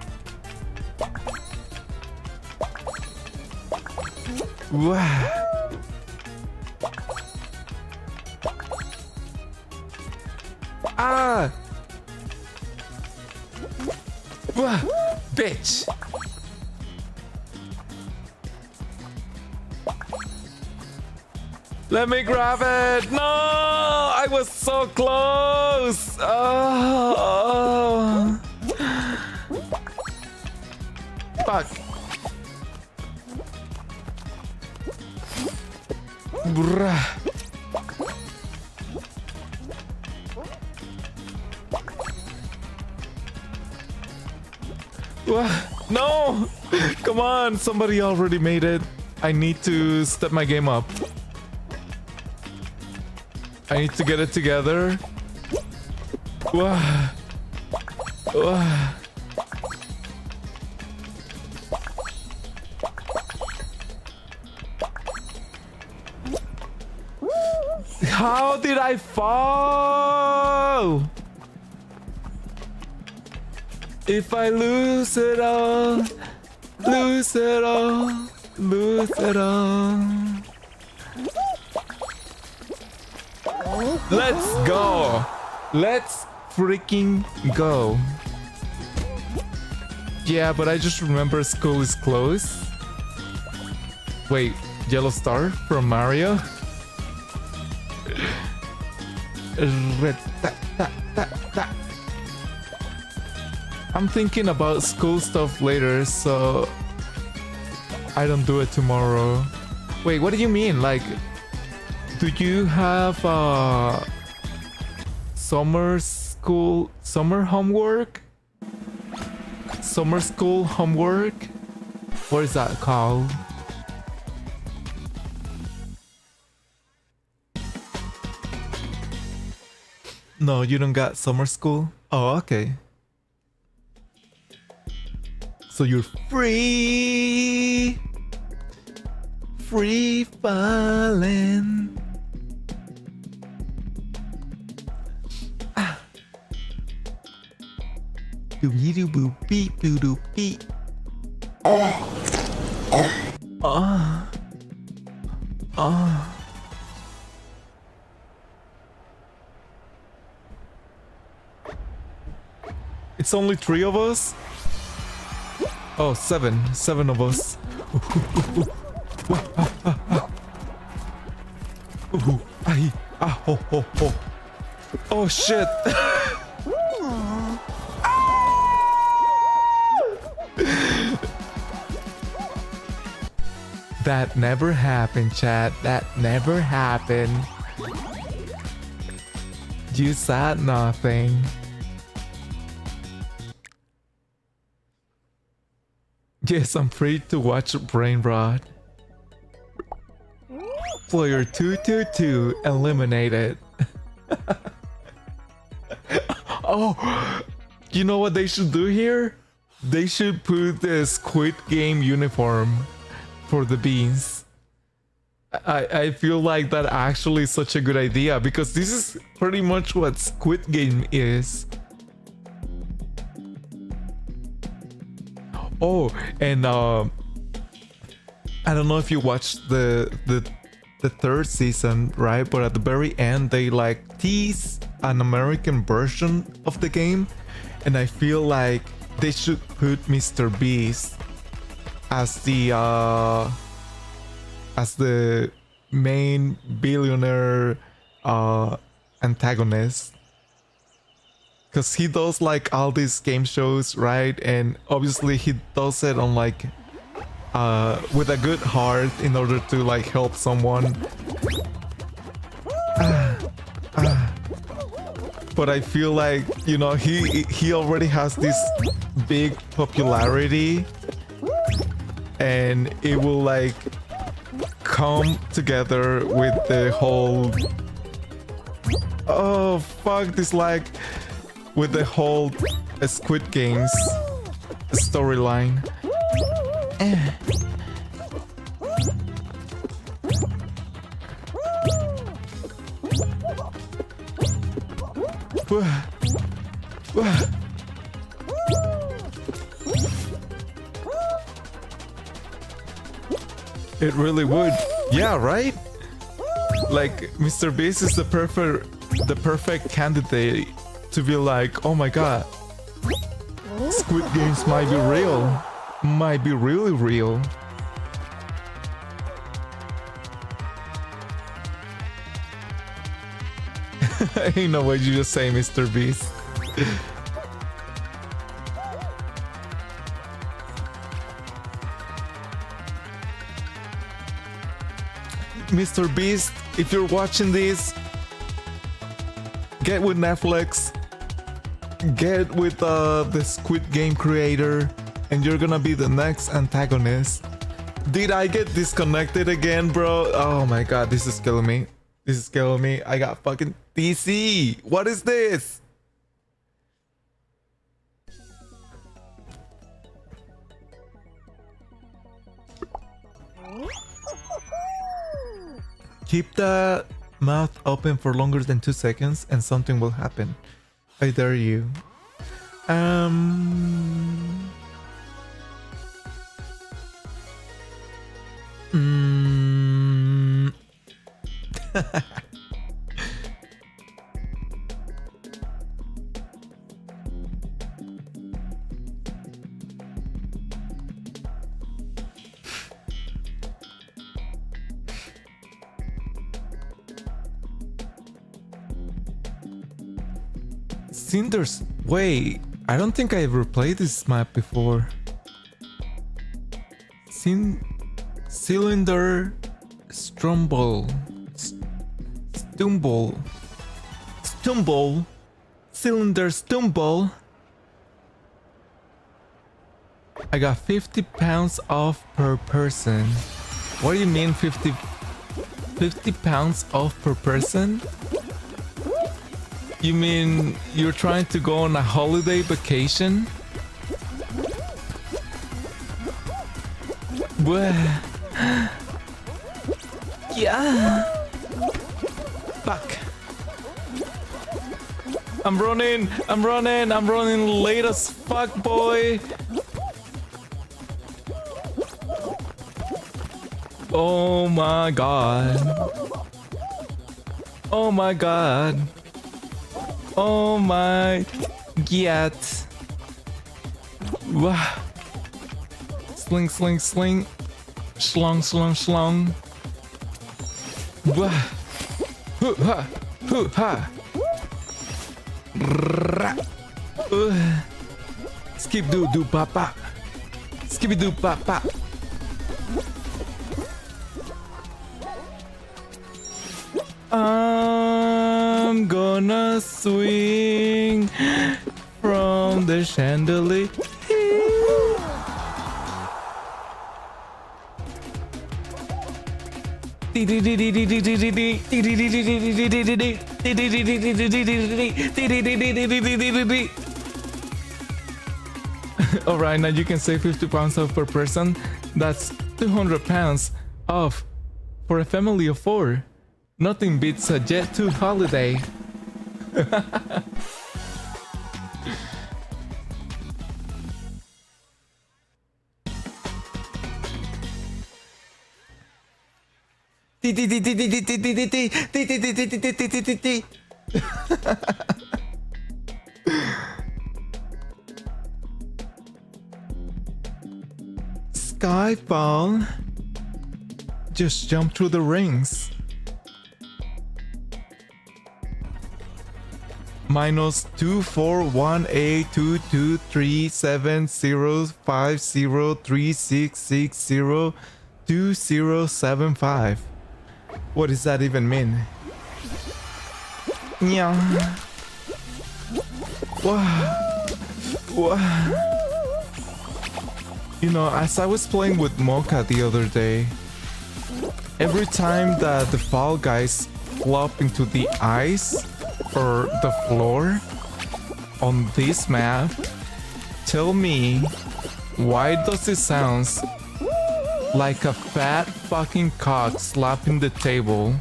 Wow. Ah! Wah, bitch! Let me grab it! No! I was so close! Oh. Fuck. Bruh. No! Come on, somebody already made it. I need to step my game up. I need to get it together. How did I fall? If I lose it all, lose it all, lose it all. Let's go. Let's freaking go. Yeah, but I just remember school is closed. Wait, yellow star from Mario? I'm thinking about school stuff later, so I don't do it tomorrow. Wait, what do you mean? Like, do you have summer school, summer homework? Summer school homework? What is that called? No, you don't got summer school? Oh, okay. So you're free. Free falling. Dooby doo boo beep doo doo beep. It's only 3 of us? Oh, 7. 7 of us. Oh shit. That never happened, chat. That never happened. You said nothing. Yes, I'm free to watch Brain Rot. Player 222 eliminated. Oh, you know what they should do here? They should put the Squid Game uniform for the beans. I feel like that actually is such a good idea because this is pretty much what Squid Game is. Oh, and I don't know if you watched the 3rd season, right? But at the very end, they like tease an American version of the game, and I feel like they should put Mr. Beast as the main billionaire antagonist. Because he does like all these game shows, right? And obviously he does it on like with a good heart in order to like help someone. But I feel like, you know, he already has this big popularity, and it will like come together with the whole, oh fuck this, like with the whole Squid Games storyline. It really would. Yeah, right? Like Mr. Beast is the perfect candidate to be like, oh my god, Squid Games might be real. Might be really real. Ain't no way you just say Mr. Beast. Mr. Beast, if you're watching this, get with Netflix, get with the Squid Game creator, and you're gonna be the next antagonist. Did I get disconnected again, bro? Oh my god, this is killing me. This is killing me. I got fucking DC. What is this? Keep the mouth open for longer than 2 seconds and something will happen. I dare you. Cinders. Wait, I don't think I ever played this map before. Cylinder Stumble. Cylinder Stumble. I got 50 pounds off per person. What do you mean 50 pounds off per person? You mean you're trying to go on a holiday vacation? Well, yeah. Fuck. I'm running late as fuck, boy. Oh my god. Oh my god. Oh my god. Wah. Sling, sling, sling. Schlong, schlong, schlong. Wah. Hoo ha. Hoo ha. Skip do do papa. Skip do papa. I'm gonna swing from the chandelier. Alright, now you can save 50 pounds off per person. That's 200 pounds off for a family of 4. Nothing beats a Jet 2 holiday. Skyfall. Just jump through the rings. Minus 2418223705036602075. What does that even mean? Yeah. Wow. You know, as I was playing with Mocha the other day, every time that the Fall Guys flop into the ice or the floor on this map, tell me, why does it sound like a fat fucking cock slapping the table?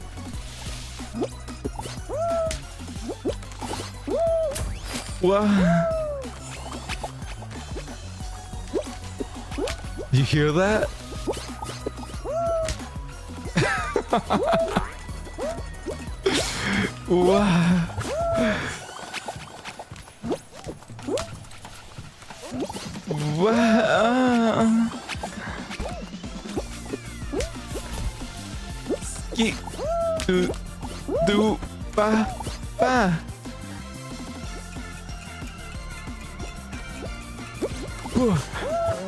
What? You hear that? Wow. Wow. Ski do ba ba.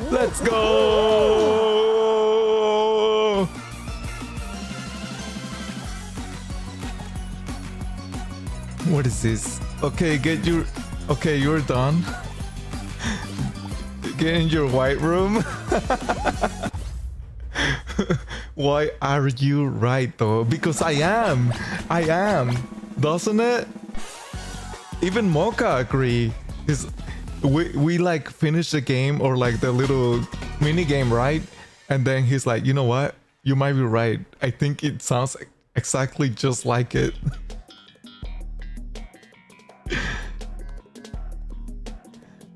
Let's go. What is this? Okay, okay, you're done. Get in your white room. Why are you right though? Because I am. Doesn't it? Even Mocha agree. Cause we like finish the game or like the little mini game, right? And then he's like, you know what? You might be right. I think it sounds exactly just like it.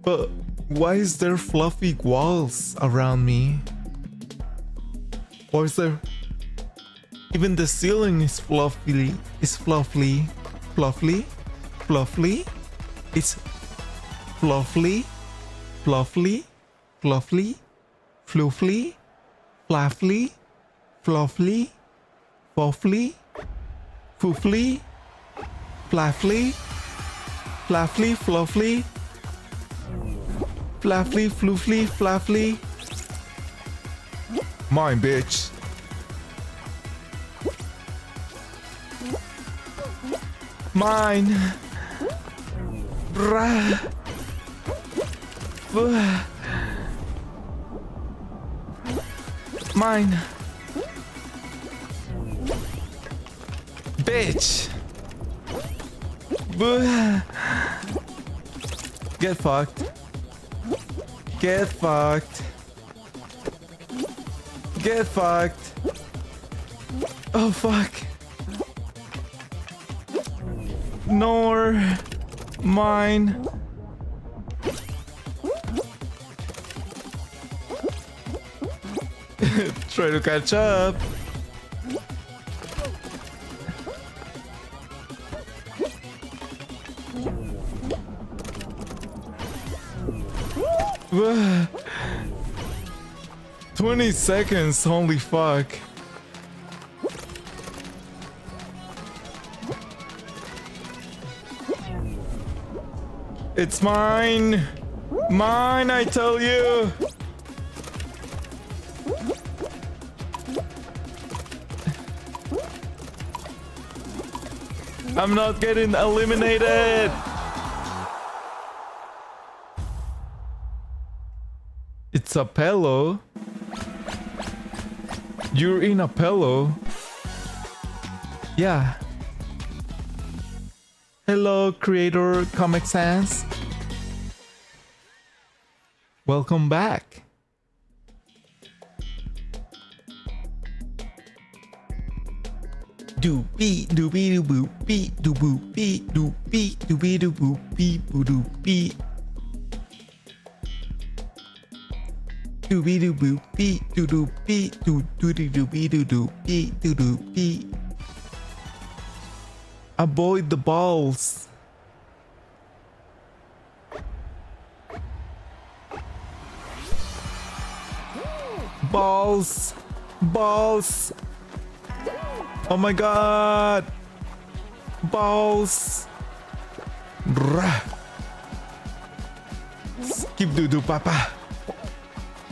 But why is there fluffy walls around me? Or is there... Even the ceiling is fluffy. It's fluffy. Fluffy? Fluffy? It's fluffy? Fluffy? Fluffy? Fluffy? Fluffy? Fluffy? Fluffy? Fluffy? Fluffy? Fluffy? Fluffy? Fluffy, fluffy, fluffy. Mine, bitch. Mine. Bruh. Mine. Bitch. Get fucked. Get fucked. Get fucked. Oh fuck. Nor mine. Try to catch up. Whoa. 20 seconds, holy fuck. It's mine. Mine, I tell you. I'm not getting eliminated. It's a pillow. You're in a pillow. Yeah. Hello, creator Comic Sans. Welcome back. Doopy doopy doo boop beep doo boop beep doopy doopy doo boop beep boo doo beep. Doobie doo boop beep doo doo beep doo doo doo doo beep doo doo beep doo doo beep. Avoid the balls. Balls. Balls. Oh my god. Balls. Skip doo doo papa.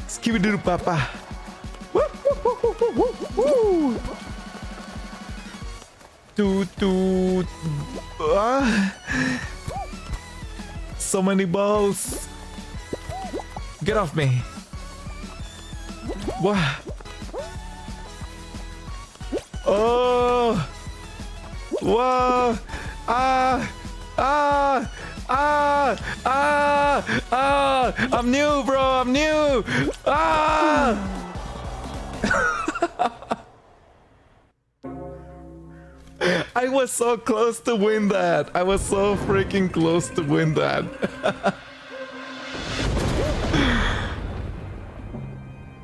Skip doo doo papa. Woo, woo, woo, woo, woo, woo. Toot toot. So many balls. Get off me. What? Oh. Whoa. Ah. Ah. Ah. Ah. Ah. I'm new, bro. I'm new. Ah. I was so close to win that. I was so freaking close to win that.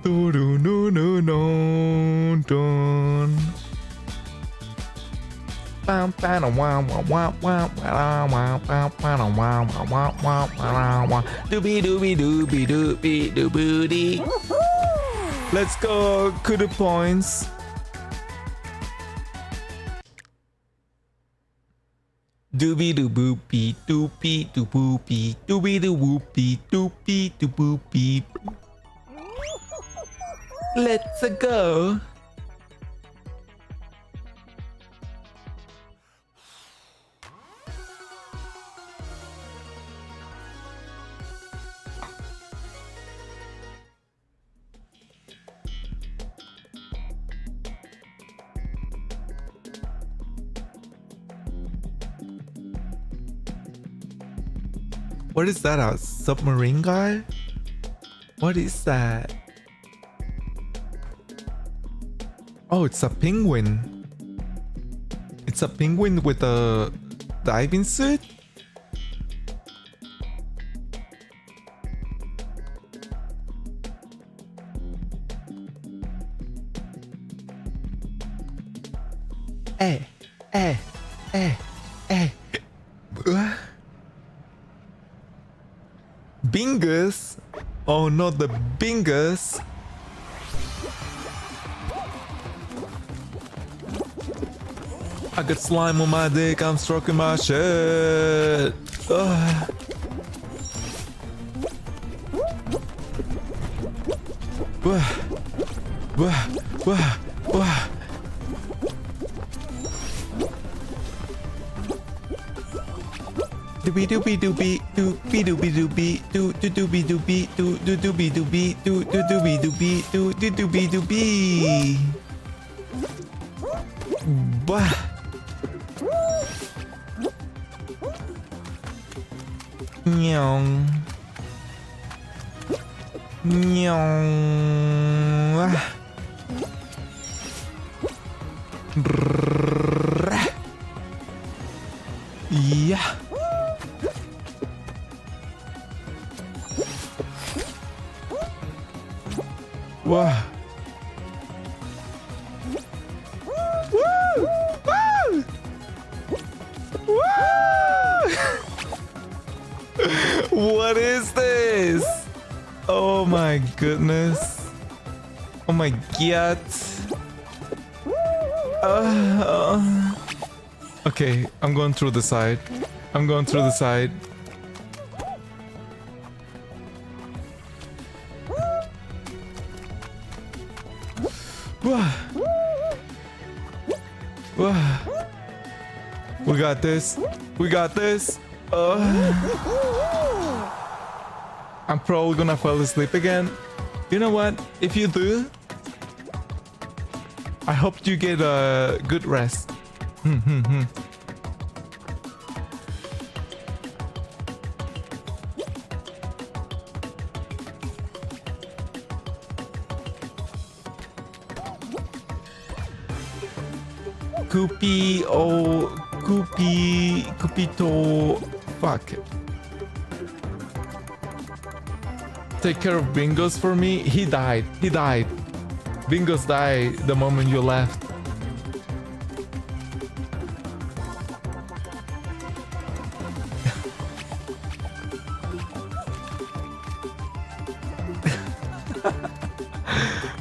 Do do no no no don. Bam bam wow wow wow wow wow wow wow wow wow wow wow. Doobie doobie doobie doobie doobie. Let's go to the points. Doobie doo boopy doopy doo boopy doobie doo boopy doopy doo boopy. Let's go. What is that? A submarine guy? What is that? Oh, it's a penguin. It's a penguin with a diving suit? Eh, eh, eh, eh. Bingus? Oh, not the Bingus. I got slime on my dick, I'm stroking my shit. Ugh. Wah. Wah. Wah. Wah. doobie doobie doobie doobie doobie doobie doo doobie doobie doo doobie doobie doo doobie doobie doo doobie doobie. Bah. Nyong. Nyong. Yeah. Wow. Woo! Woo! Woo! What is this? Oh my goodness. Oh my god. Okay, I'm going through the side. I'm going through the side. We got this. We got this. I'm probably gonna fall asleep again. You know what? If you do, I hope you get a good rest. Kupito, fuck. Take care of Bingos for me. He died. Bingos died the moment you left.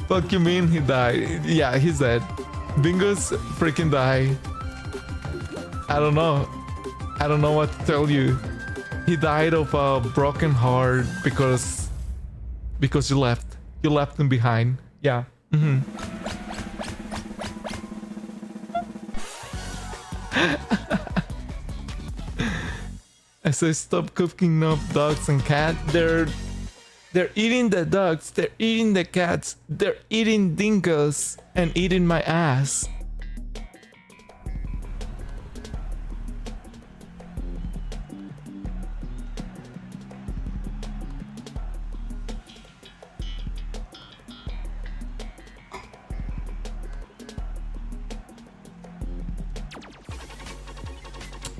Fuck you mean he died? Yeah, he's dead. Bingos freaking died. I don't know what to tell you. He died of a broken heart because you left him behind. Yeah. I say stop cooking up dogs and cats. They're eating the dogs, they're eating the cats, they're eating dingoes and eating my ass.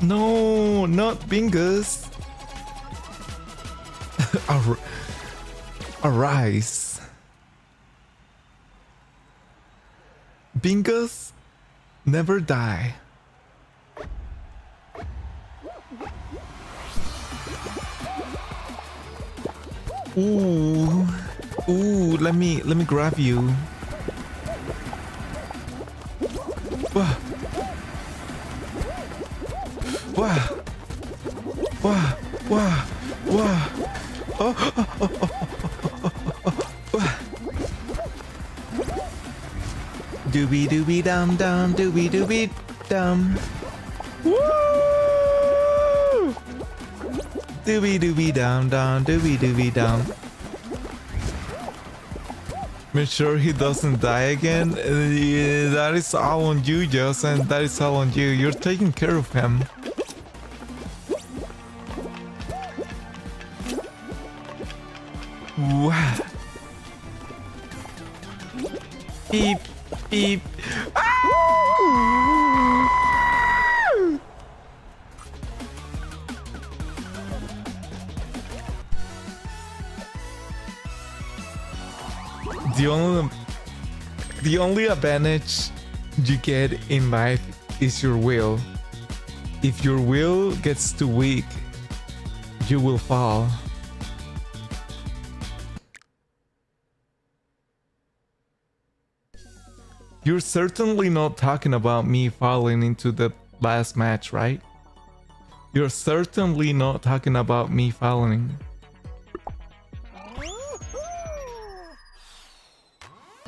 No, not Bingus. Arise. Bingus never die. Ooh, let me grab you. Wah. Wah. Wah. Wah. Wah. Oh. Doobie doobie dum dum, doobie doobie dum. Woo! Doobie doobie dum dum, doobie doobie dum. Make sure he doesn't die again. Yeah, that is all on you, Justin. That is all on you. You're taking care of him. Wow. Beep, beep. The only advantage you get in life is your will. If your will gets too weak, you will fall. You're certainly not talking about me falling into the last match, right? You're certainly not talking about me falling.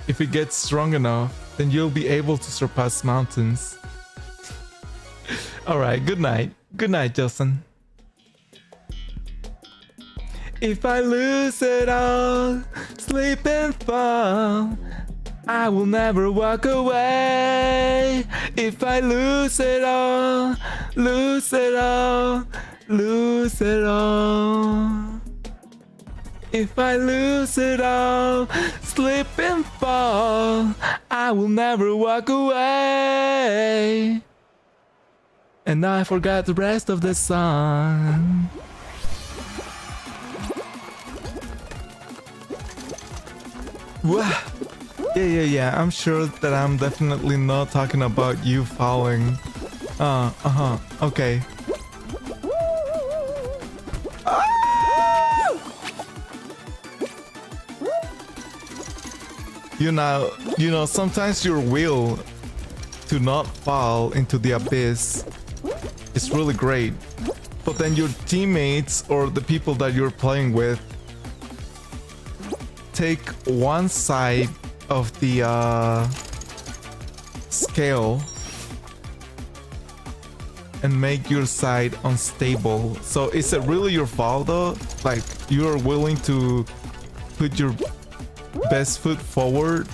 If it gets strong enough, then you'll be able to surpass mountains. Alright, good night. Good night, Justin. If I lose it all, slip and fall, I will never walk away. If I lose it all, lose it all, lose it all. If I lose it all, slip and fall, I will never walk away. And I forgot the rest of the song. Wow. Yeah. I'm sure that I'm definitely not talking about you falling. Okay. You know, sometimes your will to not fall into the abyss is really great. But then your teammates or the people that you're playing with take one side of the scale and make your side unstable. So is it really your fault though? Like you're willing to put your best foot forward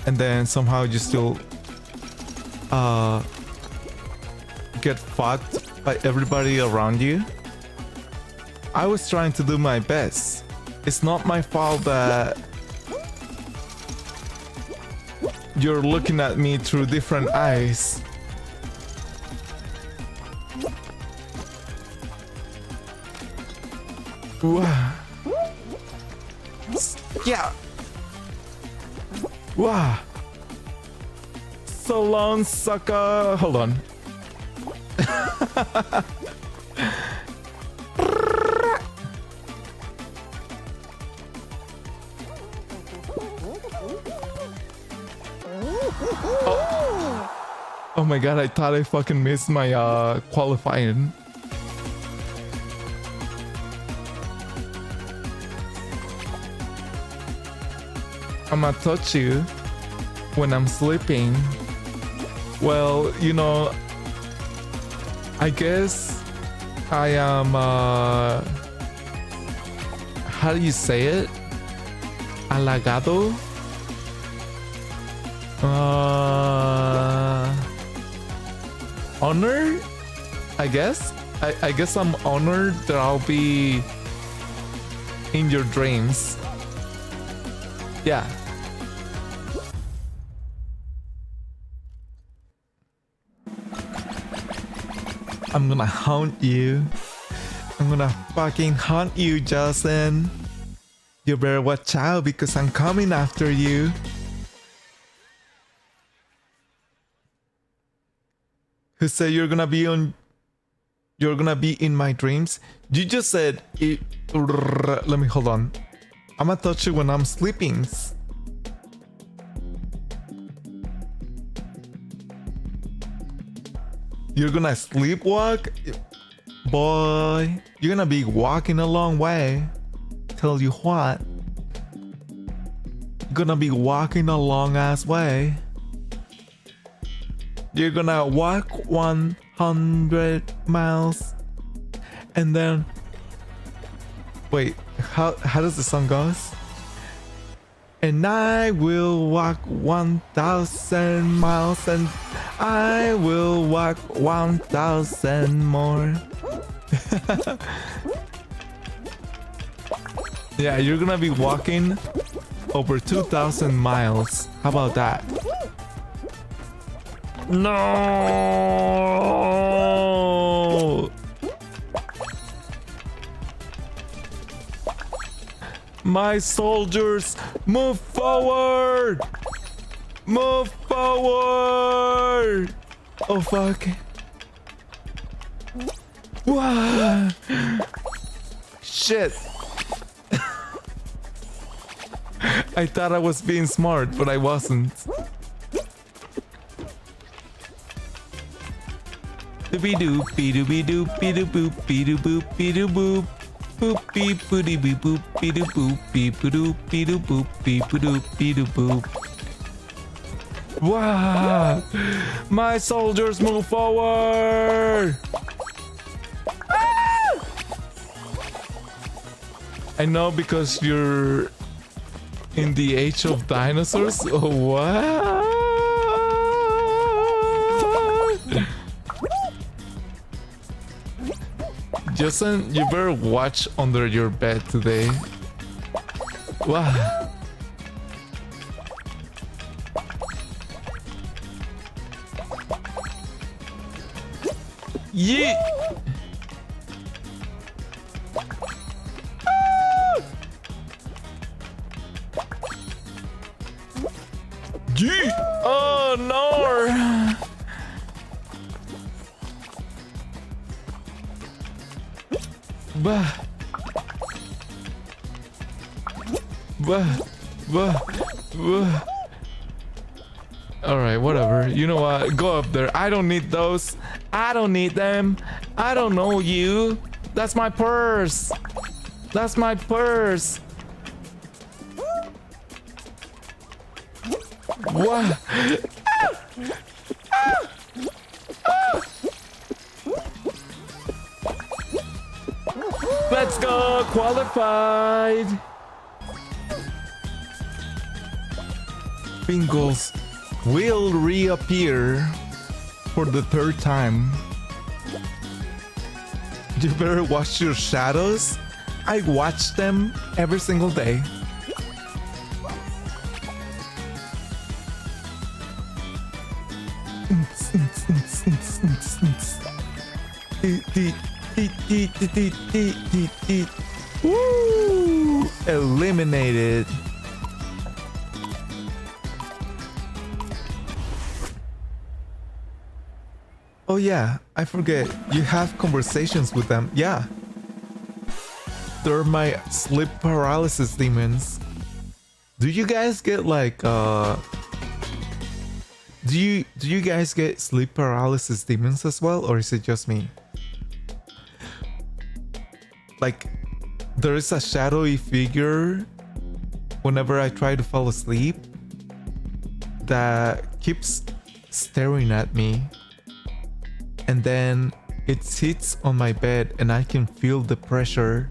and then somehow you still get fought by everybody around you? I was trying to do my best. It's not my fault that you're looking at me through different eyes. Wow. Yeah. Wow. So long, sucker. Hold on. Oh my god, I thought I fucking missed my qualifying. I'ma touch you when I'm sleeping. Well, you know, I guess I am how do you say it? Halagado? Honored? I guess? I guess I'm honored that I'll be in your dreams. Yeah. I'm gonna haunt you. I'm gonna fucking haunt you, Justin. You better watch out because I'm coming after you. Who said you're gonna be in my dreams? You just said it. Let me hold on. I'm gonna touch you when I'm sleeping. You're gonna sleepwalk? Boy, you're gonna be walking a long way. Tell you what. You're gonna be walking a long ass way. You're gonna walk 100 miles and then wait, how does the song goes? And I will walk 1,000 miles and I will walk 1,000 more. Yeah, you're gonna be walking over 2,000 miles. How about that? No! My soldiers, move forward! Move forward! Oh fuck. Wow. Shit. I thought I was being smart, but I wasn't. Doobie-doo, be-doo-be-doo, be-doo-boop, be-doo-boop, be-doo-boop. Boop beep boopy beep boop beep boop beep boop beep boop beep boop beep boop. Wow! My soldiers move forward! Ah! I I know because you're in the age of dinosaurs. Oh, what? Justin, you better watch under your bed today. Wow. Yeet! Yeet! Oh no! Bah! Bah! Bah! Bah! Alright, whatever. You know what? Go up there. I don't need those. I don't need them. I don't know you. That's my purse. That's my purse. What? Let's go. Qualified. Bingos will reappear for the third time. You better watch your shadows. I watch them every single day. Woo! Eliminated. Oh yeah, I forget. You have conversations with them. Yeah. They're my sleep paralysis demons. Do you guys get like do you guys get sleep paralysis demons as well, or is it just me? Like there is a shadowy figure whenever I try to fall asleep that keeps staring at me. And then it sits on my bed and I can feel the pressure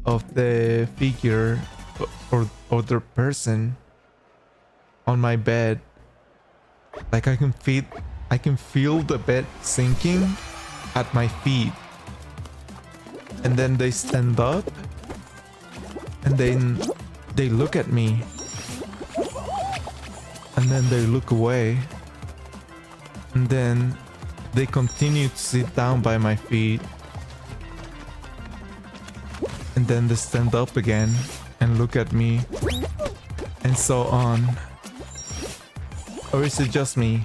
of the figure or other person on my bed. Like I can feel the bed sinking at my feet. And then they stand up and then they look at me. And then they look away. And then they continue to sit down by my feet. And then they stand up again and look at me. And so on. Or is it just me?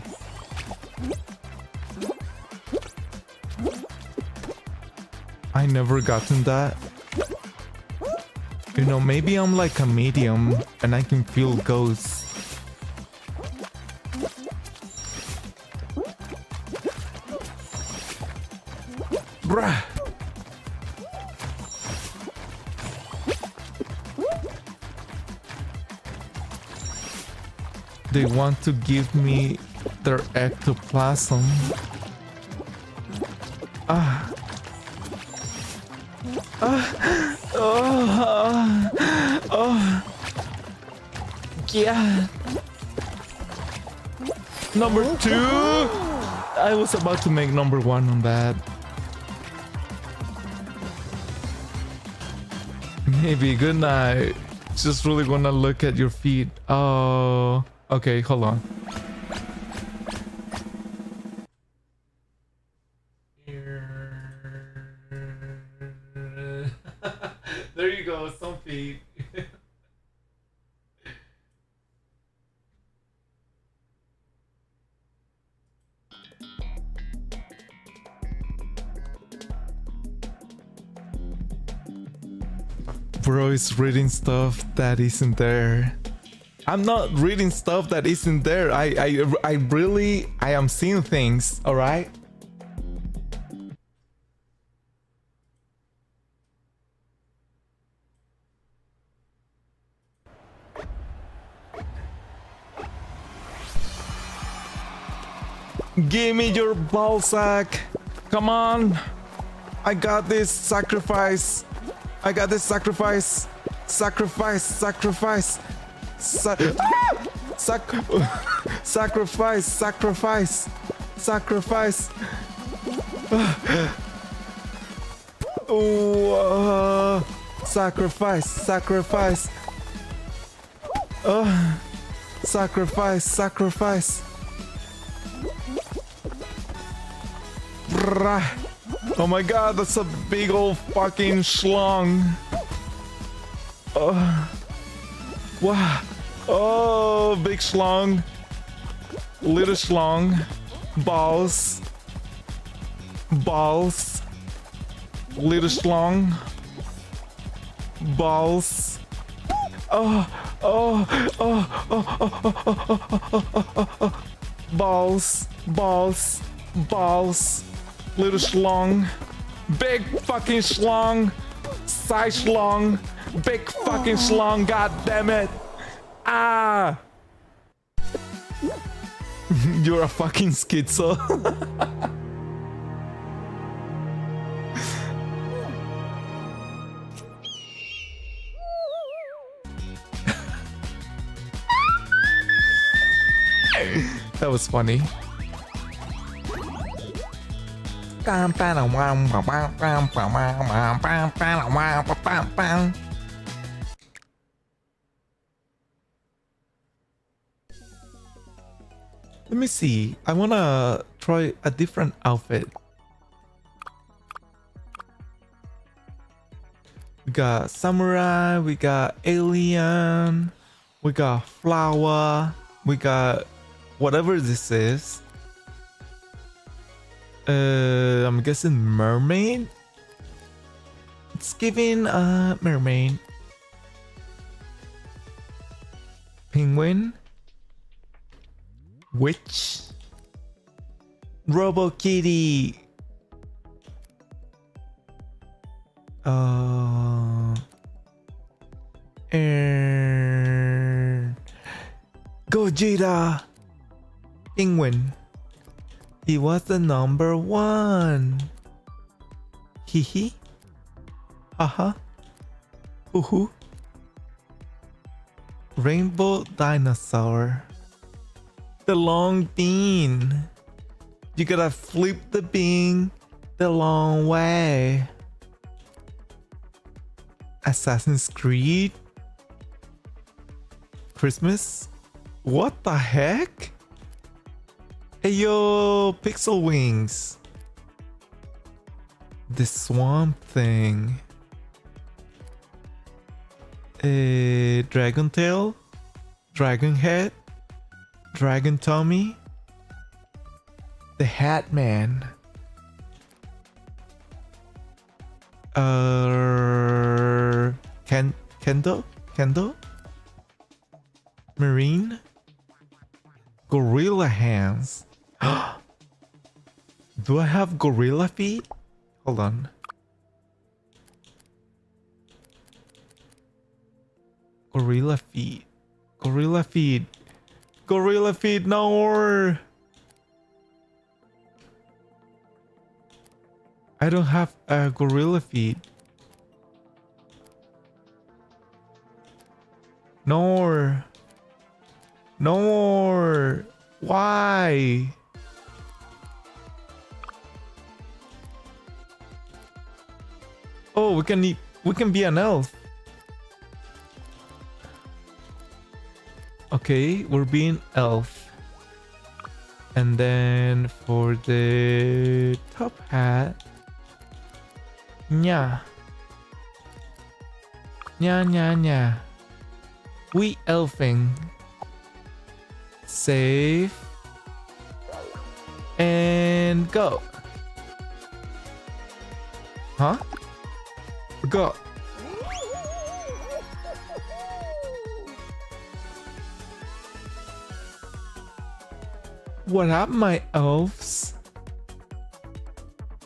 I never gotten that. You know, maybe I'm like a medium and I can feel ghosts. Bruh. They want to give me their ectoplasm. Ah. Oh. Yeah. Number 2. I was about to make number 1 on that. Maybe. Good night. Just really wanna look at your feet. Oh. Okay, hold on. There you go, some feet. Bro is reading stuff that isn't there. I'm not reading stuff that isn't there. I am seeing things, all right? Give me your ball sack. Come on. I got this. Sacrifice. I got this sacrifice. Sacrifice. Sacrifice. Sacrifice. Sacrifice. Sacrifice. Oh, sacrifice. Sacrifice. Sacrifice. Sacrifice. Oh my god, that's a big old fucking schlong. Wow. Oh, big schlong. Little schlong. Balls. Balls. Little schlong. Balls. Balls. Balls. Balls. Little schlong. Big fucking schlong. Side schlong. Big fucking schlong. God damn it. Ah. You're a fucking schizo. That was funny. Let me see. I wanna try a different outfit. We got samurai, we got alien, we got flower, we got whatever this is. I'm guessing mermaid. It's giving mermaid. Penguin. Witch. Robo Kitty. And Gogeta. Penguin. He was the number one. Hee. Haha. Hoo. Rainbow dinosaur. The long bean. You gotta flip the bean the long way. Assassin's Creed. Christmas. What the heck? Hey yo, Pixel Wings. The Swamp Thing. Dragon Tail. Dragon Head. Dragon Tommy. The Hat Man. Kendo? Marine. Gorilla Hands. Do I have gorilla feet? Hold on. Gorilla feet. Gorilla feet. Gorilla feet, no! I don't have a gorilla feet. No. No. Why? Oh, we can be an elf. Okay, we're being elf. And then for the top hat, nya. We elfing. Save. And go. Huh? Go. What up, my elves?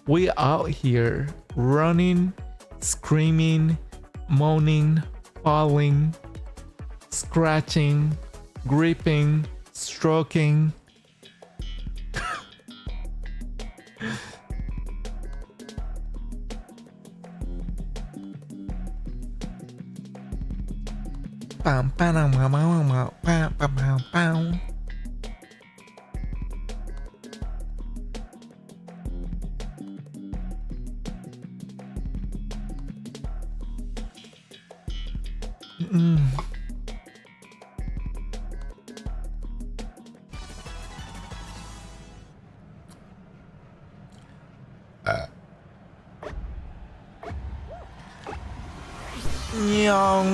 We out here running, screaming, moaning, falling, scratching, gripping, stroking. Pam, pam, pam, pam, pam, pam, pam, pam. Nyong.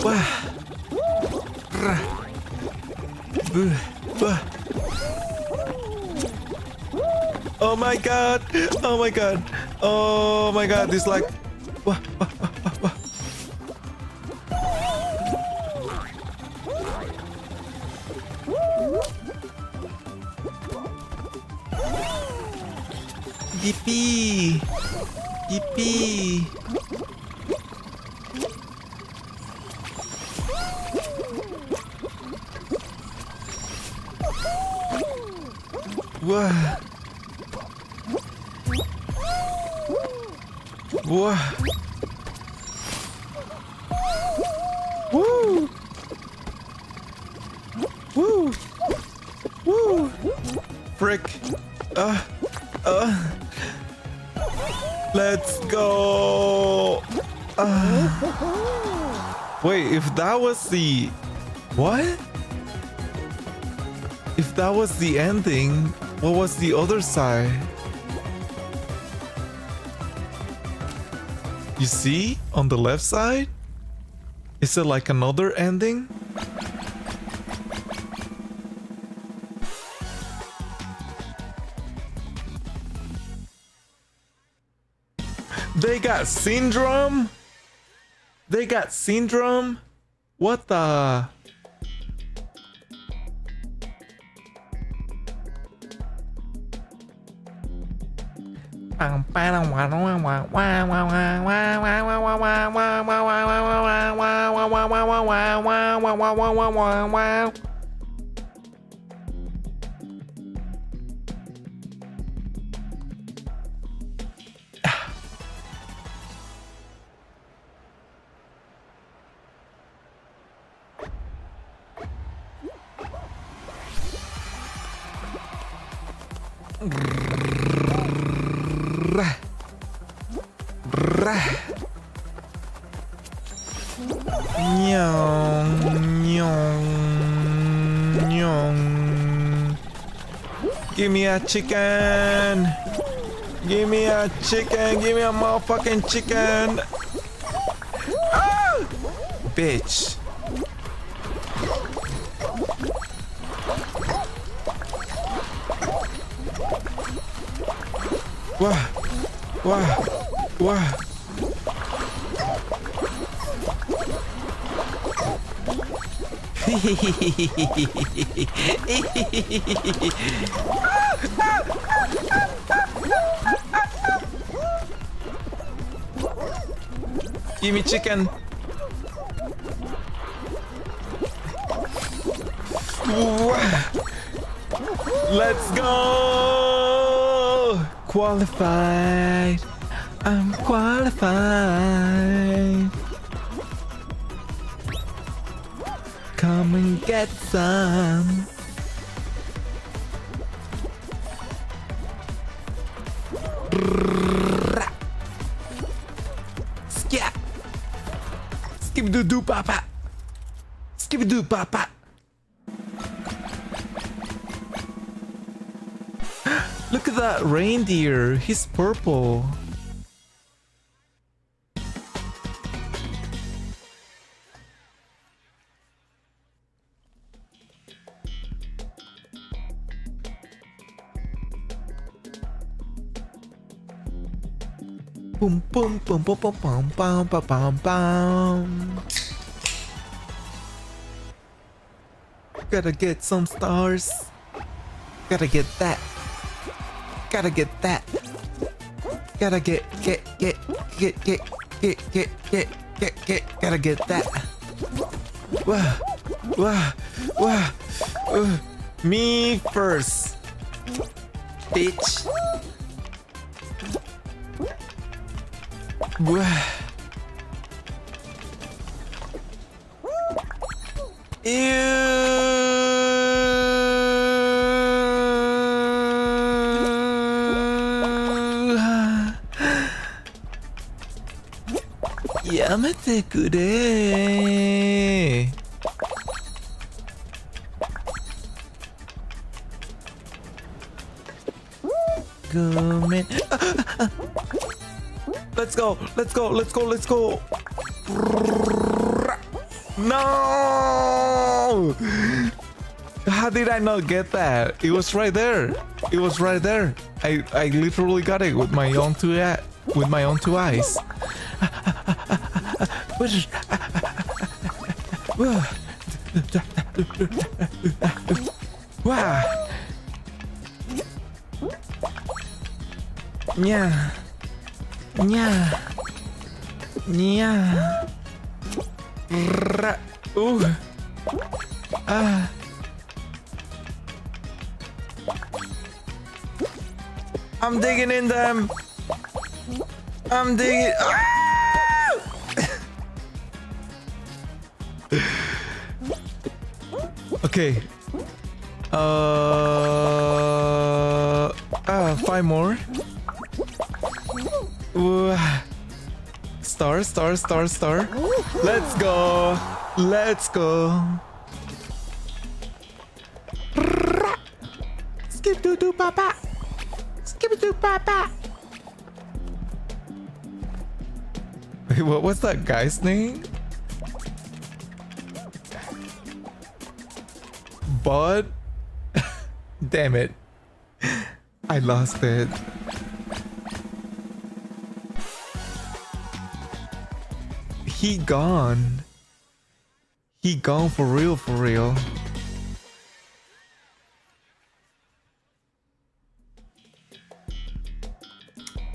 Wah. Rah. Buh. Wah. Oh my god. Oh my god. Oh my god. It's like. Wah. Wah. Wah. Wah. Wah. Yippee. Yippee. Wah. Wah. Woo. Woo. Woo. Frick. Let's go. Wait, if that was the... What? If that was the ending, what was the other side? You see? On the left side? Is it like another ending? They got syndrome? They got syndrome? What the... Give me a chicken. Give me a chicken. Give me a motherfucking chicken. Ah! Bitch. Wah. Wah. Wah. Give me chicken. Let's go. Qualified. I'm qualified. Come and get some. Skip. Skip-doo-doo papa. Skip-doo papa. Look at that reindeer. He's purple. Boom boom boom boom boom boom boom boom boom boom. Gotta get some stars. Gotta get that. Gotta get that. Gotta get. Gotta get that. Wah. Me first, bitch. やめてくれ。ごめん。Let's go, let's go, let's go, let's go. No! How did I not get that? It was right there. It was right there. I literally got it with my own two eyes. Wow. Yeah. Yeah. Yeah. Ooh. Ah. I'm digging in them. I'm digging. Ah! Okay. 5 more. Ooh. Star. Let's go. Let's go. Skip doo doo papa. Skip doo papa. Wait, what was that guy's name? Bud? Damn it. I lost it. He gone. He gone for real, for real.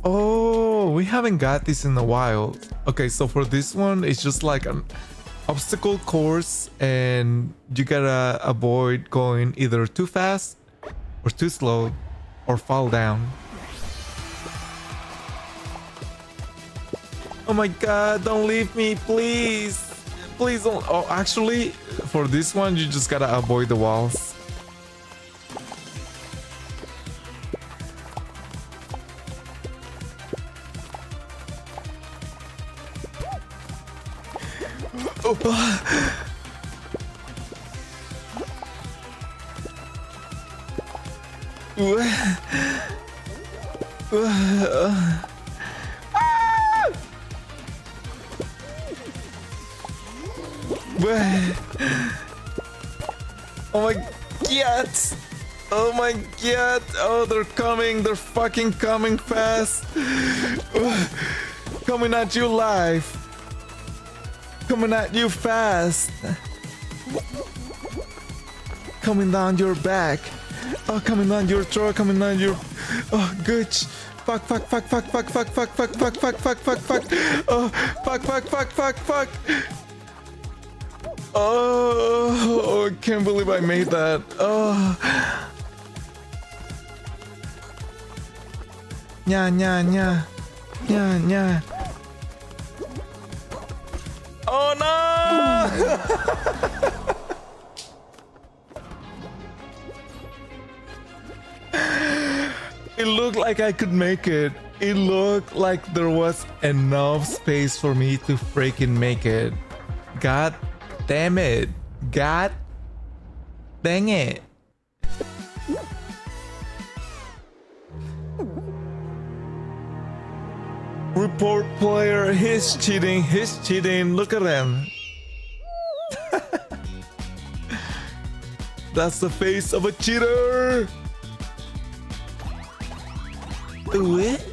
Oh, we haven't got this in a while. Okay, so for this one, it's just like an obstacle course and you gotta avoid going either too fast or too slow or fall down. Oh my god, don't leave me, please. Please don't. Oh, actually, for this one, you just gotta avoid the walls. Oh. Oh my god! Oh my god! Oh, they're coming! They're fucking coming fast! Coming at you live! Coming at you fast! Coming down your back! Oh, coming down your throat! Coming down your... Oh, good! Fuck! Oh, fuck! Oh, I can't believe I made that. Oh. Nya. Oh no! It looked like I could make it. It looked like there was enough space for me to freaking make it. God damn it. God dang it. Report player, he's cheating, look at him. That's the face of a cheater. Do it.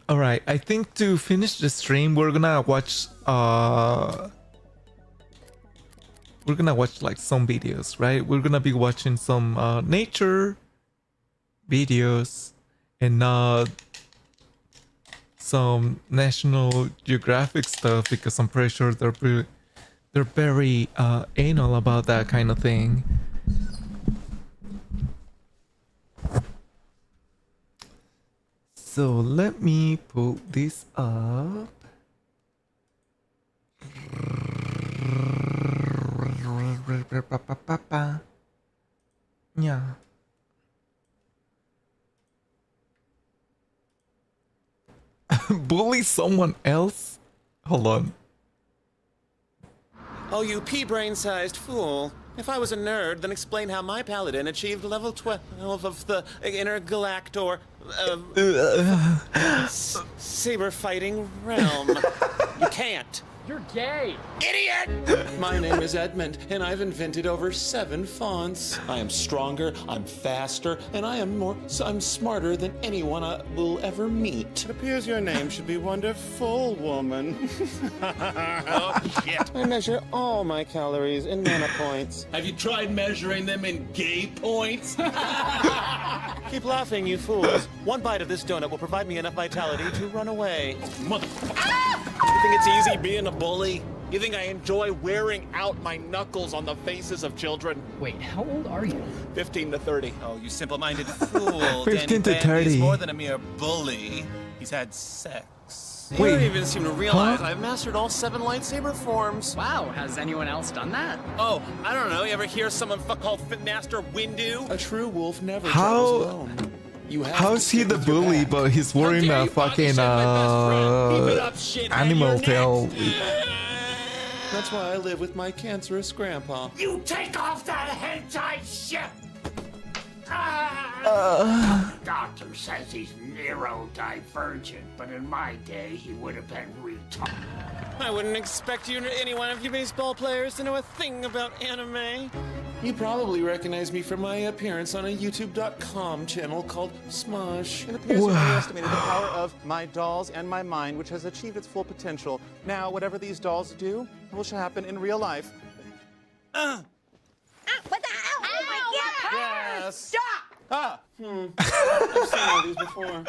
Alright, I think to finish the stream we're gonna watch like some videos, right? We're gonna be watching some nature videos and not some National Geographic stuff, because I'm pretty sure they're very anal about that kind of thing. So let me pull this up. Yeah. Bully someone else? Hold on. Oh, you pea-brain-sized fool. If I was a nerd, then explain how my paladin achieved level 12 of the intergalactor saber fighting realm. You can't. You're gay! Idiot! My name is Edmund, and I've invented over 7 fonts. I am stronger, I'm faster, and I'm smarter than anyone I will ever meet. It appears your name should be Wonderful Woman. Oh, shit. I measure all my calories in mana points. Have you tried measuring them in gay points? Keep laughing, you fools. One bite of this donut will provide me enough vitality to run away. Mother... You think it's easy being a bully? You think I enjoy wearing out my knuckles on the faces of children? Wait, how old are you? 15 to 30. Oh, you simple-minded fool. 15 to Danny 30. He's more than a mere bully. He's had sex. You Wait, don't even seem to realize huh? I've mastered all 7 lightsaber forms. Wow, has anyone else done that? Oh, I don't know. You ever hear someone called Master Windu? A true wolf never How- travels alone. You have How's to he stick the with your bully, pack. but he's wearing dare a you body fucking shame my best friend? Keep it up, shithead, animal you're tail? That's why I live with my cancerous grandpa. You take off that hentai shit! Doctor says he's neurodivergent, but in my day he would have been retarded. I wouldn't expect any one of you baseball players to know a thing about anime. You probably recognize me from my appearance on a YouTube.com channel called Smosh. It appears you underestimated the power of my dolls and my mind, which has achieved its full potential. Now, whatever these dolls do, will happen in real life. What the hell? Oh my God! Yes. Stop! I've seen all these before.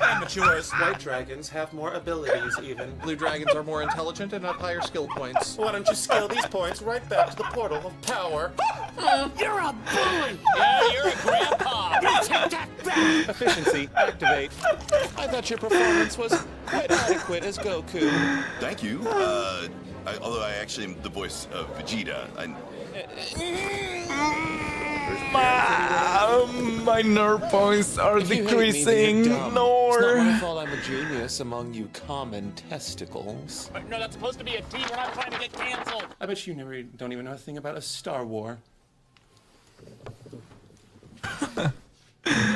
Amateurs. White dragons have more abilities, even. Blue dragons are more intelligent and have higher skill points. Why don't you scale these points right back to the portal of power? You're a bully! Yeah, you're a grandpa. You take that back! Efficiency, activate. I thought your performance was quite adequate as Goku. Thank you. Although I actually am the voice of Vegeta. My nerve points are If you hate me, then decreasing. you're dumb. It's not my No. fault I'm a genius among you common testicles. No, that's supposed to be a T. We're not trying to get canceled. I bet you don't even know a thing about a Star War.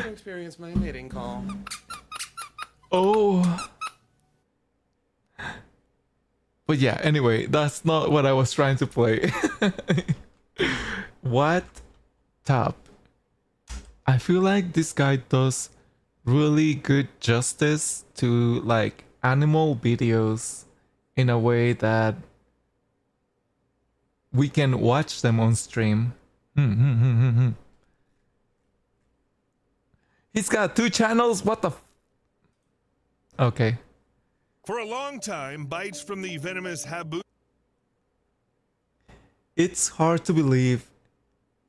Experience my mating call. Oh. But yeah, anyway, that's not what I was trying to play. What? Top. I feel like this guy does really good justice to like animal videos in a way that we can watch them on stream. He's got 2 channels. What the okay. For a long time, bites from the venomous Habu. It's hard to believe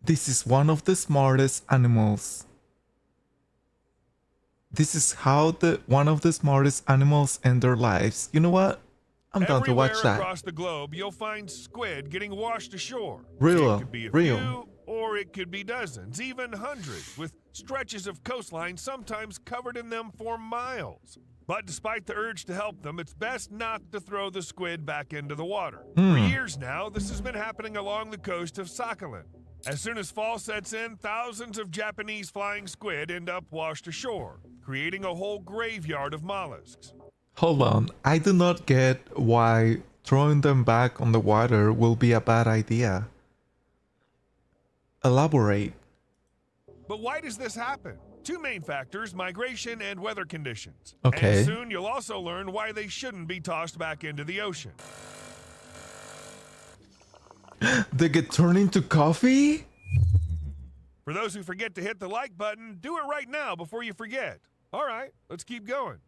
this is one of the smartest animals. This is how one of the smartest animals end their lives. You know what? I'm down to watch Everywhere that. across the globe, you'll find squid getting washed ashore. Real, It could be a real. few, or it could be dozens, even hundreds, with stretches of coastline sometimes covered in them for miles. But despite the urge to help them, it's best not to throw the squid back into the water. For years now, this has been happening along the coast of Sakhalin. As soon as fall sets in, thousands of Japanese flying squid end up washed ashore, creating a whole graveyard of mollusks. Hold on. I do not get why throwing them back on the water will be a bad idea. Elaborate. But why does this happen? 2 main factors, migration and weather conditions. Okay. And soon you'll also learn why they shouldn't be tossed back into the ocean. They get turned into coffee? For those who forget to hit the like button, do it right now before you forget. All right, let's keep going.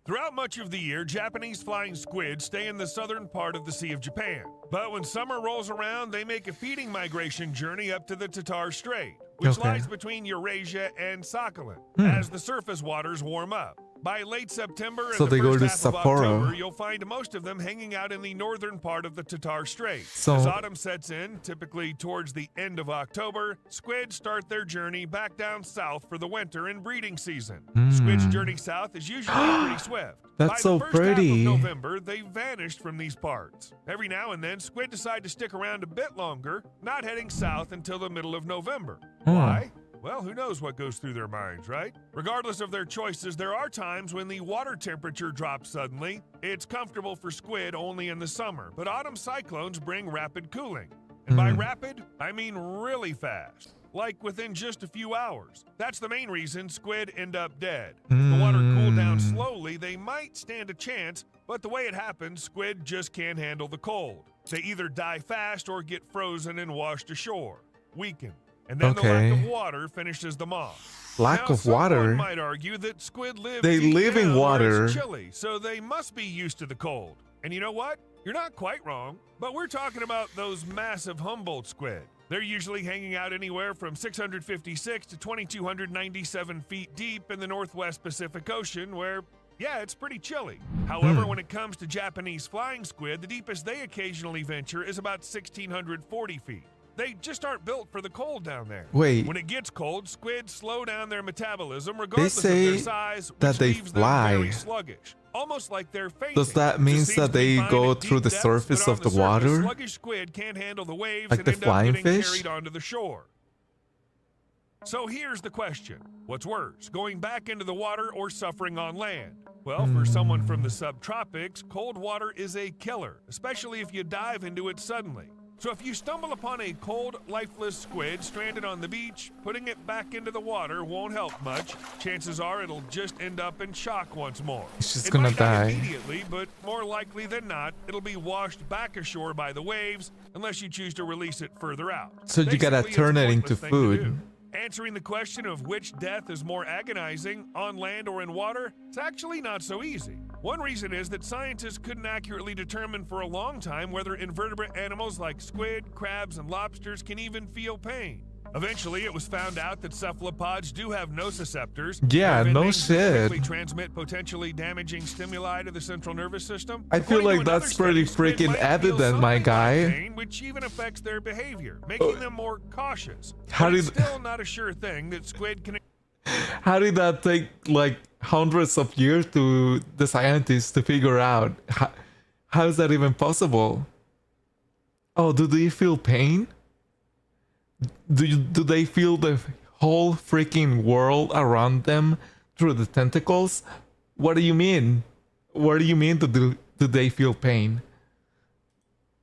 Throughout much of the year, Japanese flying squid stay in the southern part of the Sea of Japan. But when summer rolls around, they make a feeding migration journey up to the Tatar Strait, which Okay. lies between Eurasia and Sakhalin, as the surface waters warm up. By late September and So the they go first to half of Sapporo. October, you'll find most of them hanging out in the northern part of the Tatar Strait. So- As autumn sets in, typically towards the end of October, squid start their journey back down south for the winter and breeding season. Squid's journey south is usually pretty swift. That's By so the first pretty. half of November, they vanished from these parts. Every now and then, squid decide to stick around a bit longer, not heading south until the middle of November. Why? Well, who knows what goes through their minds, right? Regardless of their choices, there are times when the water temperature drops suddenly. It's comfortable for squid only in the summer, but autumn cyclones bring rapid cooling. And by rapid, I mean really fast, like within just a few hours. That's the main reason squid end up dead. If the water cooled down slowly, they might stand a chance, but the way it happens, squid just can't handle the cold. They either die fast or get frozen and washed ashore, weakened. And then the lack of water finishes them off. Lack Now, of water. someone might argue that squid live They deep live in down where water. it's chilly, so they must be used to the cold. And you know what? You're not quite wrong, but we're talking about those massive Humboldt squid. They're usually hanging out anywhere from 656 to 2,297 feet deep in the Northwest Pacific Ocean, where, yeah, it's pretty chilly. However, when it comes to Japanese flying squid, the deepest they occasionally venture is about 1,640 feet. They just aren't built for the cold down there. Wait. When it gets cold, squid slow down their metabolism regardless of say their size, which that they leaves them fly. very sluggish, almost like they're fainting. Does that It mean seems that to be they fine go at through deep the depths, surface but on of the surface, water? Sluggish squid can't handle the waves Like and the end up flying getting fish? carried onto the shore. So here's the question. What's worse, going back into the water or suffering on land? Well, for someone from the subtropics, cold water is a killer, especially if you dive into it suddenly. So if you stumble upon a cold, lifeless squid stranded on the beach, putting it back into the water won't help much. Chances are it'll just end up in shock once more. It's just It gonna might die die. immediately, but more likely than not, it'll be washed back ashore by the waves unless you choose to release it further out. So you gotta Basically, it's turn a it pointless into thing to food. do. Answering the question of which death is more agonizing, on land or in water, it's actually not so easy. One reason is that scientists couldn't accurately determine for a long time whether invertebrate animals like squid, crabs, and lobsters can even feel pain. Eventually, it was found out that cephalopods do have nociceptors. Yeah, their no endings that shit. quickly transmit potentially damaging stimuli to the central nervous system. I feel According like to another that's pretty study, squid freaking might feel evident, my something like guy. pain, which even affects their behavior, making them more cautious. How But it's did- still not a sure thing that squid can How did that take like hundreds of years to the scientists to figure out? How is that even possible? Oh, do they feel pain? Do they feel the whole freaking world around them through the tentacles? What do you mean? What do you mean do they feel pain?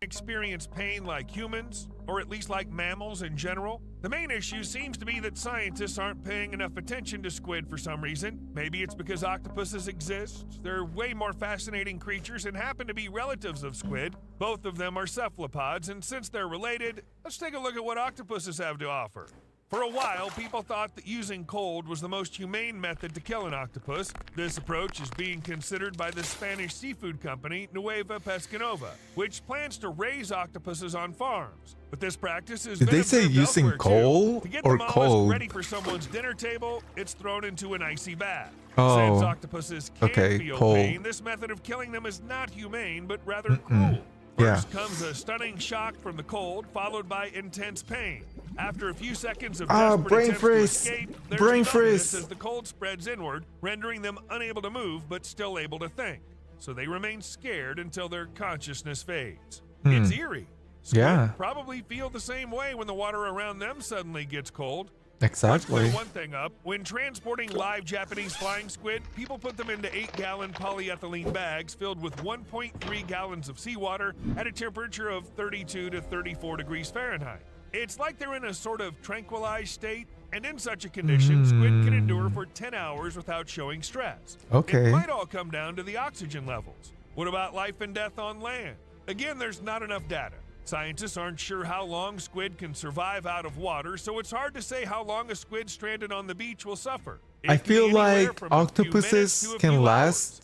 experience pain like humans, or at least like mammals in general? The main issue seems to be that scientists aren't paying enough attention to squid for some reason. Maybe it's because octopuses exist. They're way more fascinating creatures and happen to be relatives of squid. Both of them are cephalopods, and since they're related, let's take a look at what octopuses have to offer. For a while, people thought that using cold was the most humane method to kill an octopus. This approach is being considered by the Spanish seafood company Nueva Pescanova, which plans to raise octopuses on farms. But this practice is Did they say using elsewhere, too. coal To get or the mollusk cold? ready for someone's dinner table, it's thrown into an icy bath. Oh, Since octopuses can okay, feel cold. pain, this method of killing them is not humane, but rather cruel. Yeah. First comes a stunning shock from the cold, followed by intense pain. After a few seconds of Ah, desperate brain attempts freeze. to escape, there's Brain numbness freeze. as the cold spreads inward, rendering them unable to move but still able to think. So they remain scared until their consciousness fades. It's eerie. Squid Yeah. probably feel the same way when the water around them suddenly gets cold. Let's Exactly. clear one thing up. When transporting live Japanese flying squid, people put them into 8-gallon polyethylene bags filled with 1.3 gallons of seawater at a temperature of 32 to 34 degrees Fahrenheit. It's like they're in a sort of tranquilized state, and in such a condition, squid can endure for 10 hours without showing stress. Okay. It might all come down to the oxygen levels. What about life and death on land? Again, there's not enough data. Scientists aren't sure how long squid can survive out of water, so it's hard to say how long a squid stranded on the beach will suffer. It I can be feel anywhere like from a few minutes octopuses to a can few last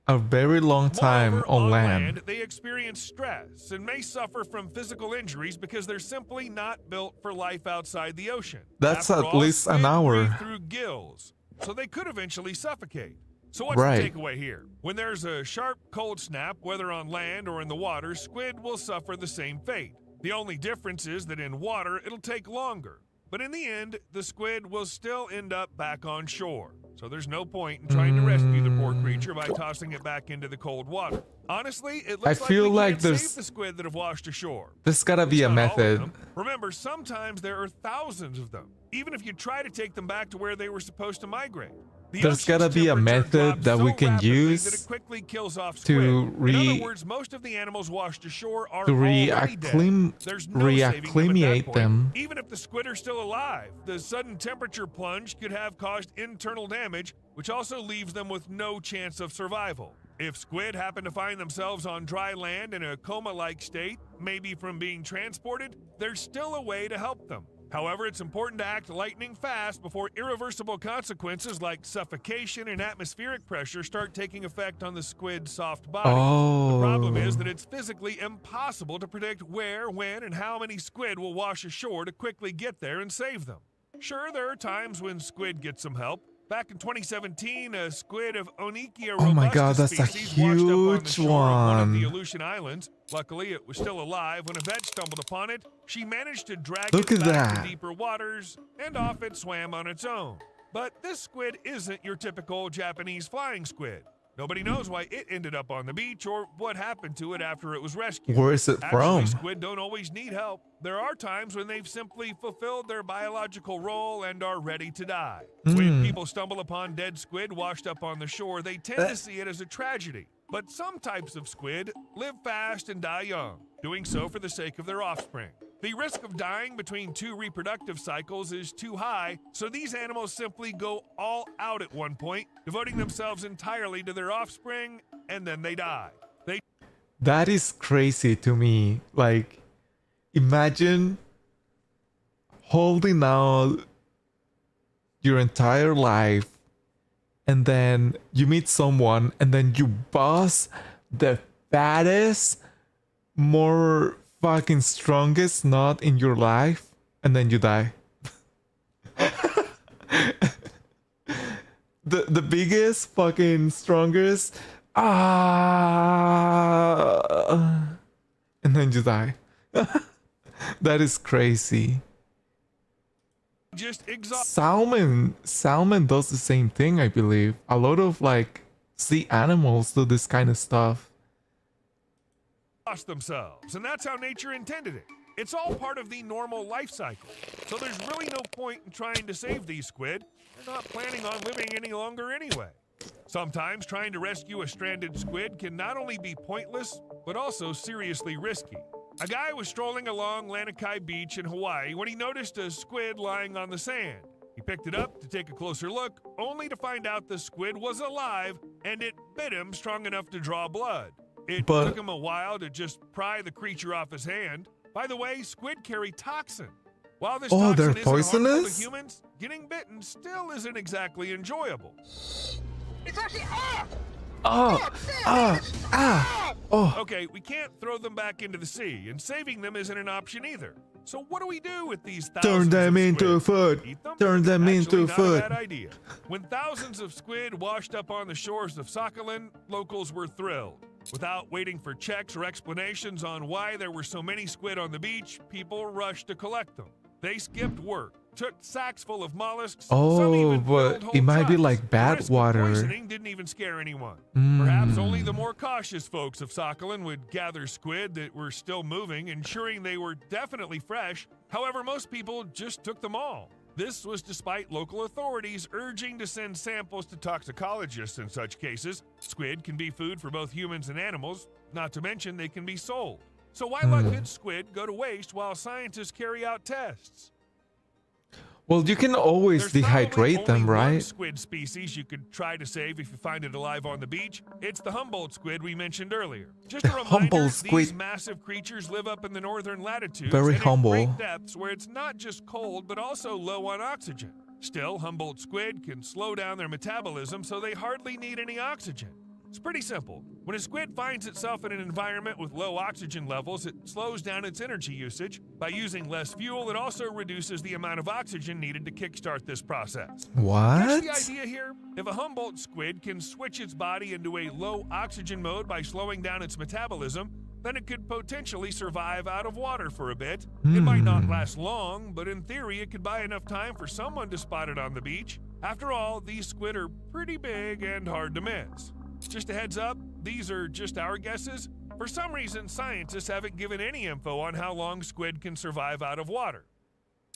hours. a very long time Moreover, on land. they experience stress and may suffer from physical injuries because they're simply not built for life outside the ocean. That's After at all, least an squid hour. breathe through gills, so they could eventually suffocate. So what's Right. the takeaway here? When there's a sharp cold snap, whether on land or in the water, squid will suffer the same fate. The only difference is that in water, it'll take longer. But in the end, the squid will still end up back on shore. So there's no point in trying to rescue the poor creature by tossing it back into the cold water. Honestly, it looks feel like we like can't there's- save the squid that have washed ashore. There's gotta be a Not all of method. them. Remember, sometimes there are thousands of them, even if you try to take them back to where they were supposed to migrate. The There's ocean's gotta be a temperature method drops that we so can rapidly use that it quickly kills off to squid. In re- other words, most of the animals washed ashore are to already dead. reacclim- There's no saving them at that reacclimate point. them. Even if the squid are still alive, the sudden temperature plunge could have caused internal damage, which also leaves them with no chance of survival. If squid happen to find themselves on dry land in a coma-like state, maybe from being transported, there's still a way to help them. However, it's important to act lightning fast before irreversible consequences like suffocation and atmospheric pressure start taking effect on the squid's soft body. Oh. The problem is that it's physically impossible to predict where, when, and how many squid will wash ashore to quickly get there and save them. Sure, there are times when squid get some help. Back in 2017, a squid of Onychia Oh my robusta God, that's a species washed up on the huge shore of one of the one. Aleutian Islands. Luckily, it was still alive. When a vet stumbled upon it, she managed to drag Look it at back that. to deeper waters, and off it swam on its own. But this squid isn't your typical Japanese flying squid. Nobody knows why it ended up on the beach or what happened to it after it was rescued. Where is it Actually, from? squid don't always need help. There are times when they've simply fulfilled their biological role and are ready to die. When people stumble upon dead squid washed up on the shore, they tend to see it as a tragedy. But some types of squid live fast and die young, doing so for the sake of their offspring. The risk of dying between two reproductive cycles is too high, so these animals simply go all out at one point, devoting themselves entirely to their offspring, and then they die. They That is crazy to me. Like, imagine holding out your entire life and then you meet someone and then you bust the fattest, more fucking strongest nut in your life and then you die. the biggest fucking strongest and then you die. That is crazy. just exhaust Salmon does the same thing, I believe. A lot of like sea animals do this kind of stuff. themselves, and that's how nature intended it. It's all part of the normal life cycle. So there's really no point in trying to save these squid. They're not planning on living any longer anyway. Sometimes trying to rescue a stranded squid can not only be pointless, but also seriously risky. A guy was strolling along Lanikai Beach in Hawaii when he noticed a squid lying on the sand. He picked it up to take a closer look, only to find out the squid was alive and it bit him strong enough to draw blood. It But- took him a while to just pry the creature off his hand. By the way, squid carry toxin. While this Oh, toxin they're isn't harmful to poisonous? humans, getting bitten still isn't exactly enjoyable. It's actually Okay, we can't throw them back into the sea, and saving them isn't an option either. So what do we do with these thousands Turn them of into squid? food. Eat them? Turn them Actually, into not food. a bad idea. When thousands of squid washed up on the shores of Sakhalin, locals were thrilled. Without waiting for checks or explanations on why there were so many squid on the beach, people rushed to collect them. They skipped work, took sacks full of mollusks. some Oh, even but filled whole it might be trucks. like The bad risk of water. poisoning didn't even scare anyone. Perhaps only the more cautious folks of Sakhalin would gather squid that were still moving, ensuring they were definitely fresh. However, most people just took them all. This was despite local authorities urging to send samples to toxicologists in such cases. Squid can be food for both humans and animals, not to mention they can be sold. So why let good squid go to waste while scientists carry out tests? Well, you can always There's probably dehydrate them, only one right? squid species you could try to save if you find it alive on the beach. It's the Humboldt squid we mentioned earlier. Just a reminder, Humboldt these squid. massive creatures live up in the northern latitudes Very and humble. at great depths where it's not just cold but also low on oxygen. Still, Humboldt squid can slow down their metabolism so they hardly need any oxygen. It's pretty simple. When a squid finds itself in an environment with low oxygen levels, it slows down its energy usage. By using less fuel, it also reduces the amount of oxygen needed to kickstart this process. What? Catch the idea here? If a Humboldt squid can switch its body into a low oxygen mode by slowing down its metabolism, then it could potentially survive out of water for a bit. It might not last long, but in theory, it could buy enough time for someone to spot it on the beach. After all, these squid are pretty big and hard to miss. Just a heads up, these are just our guesses. For some reason, scientists haven't given any info on how long squid can survive out of water.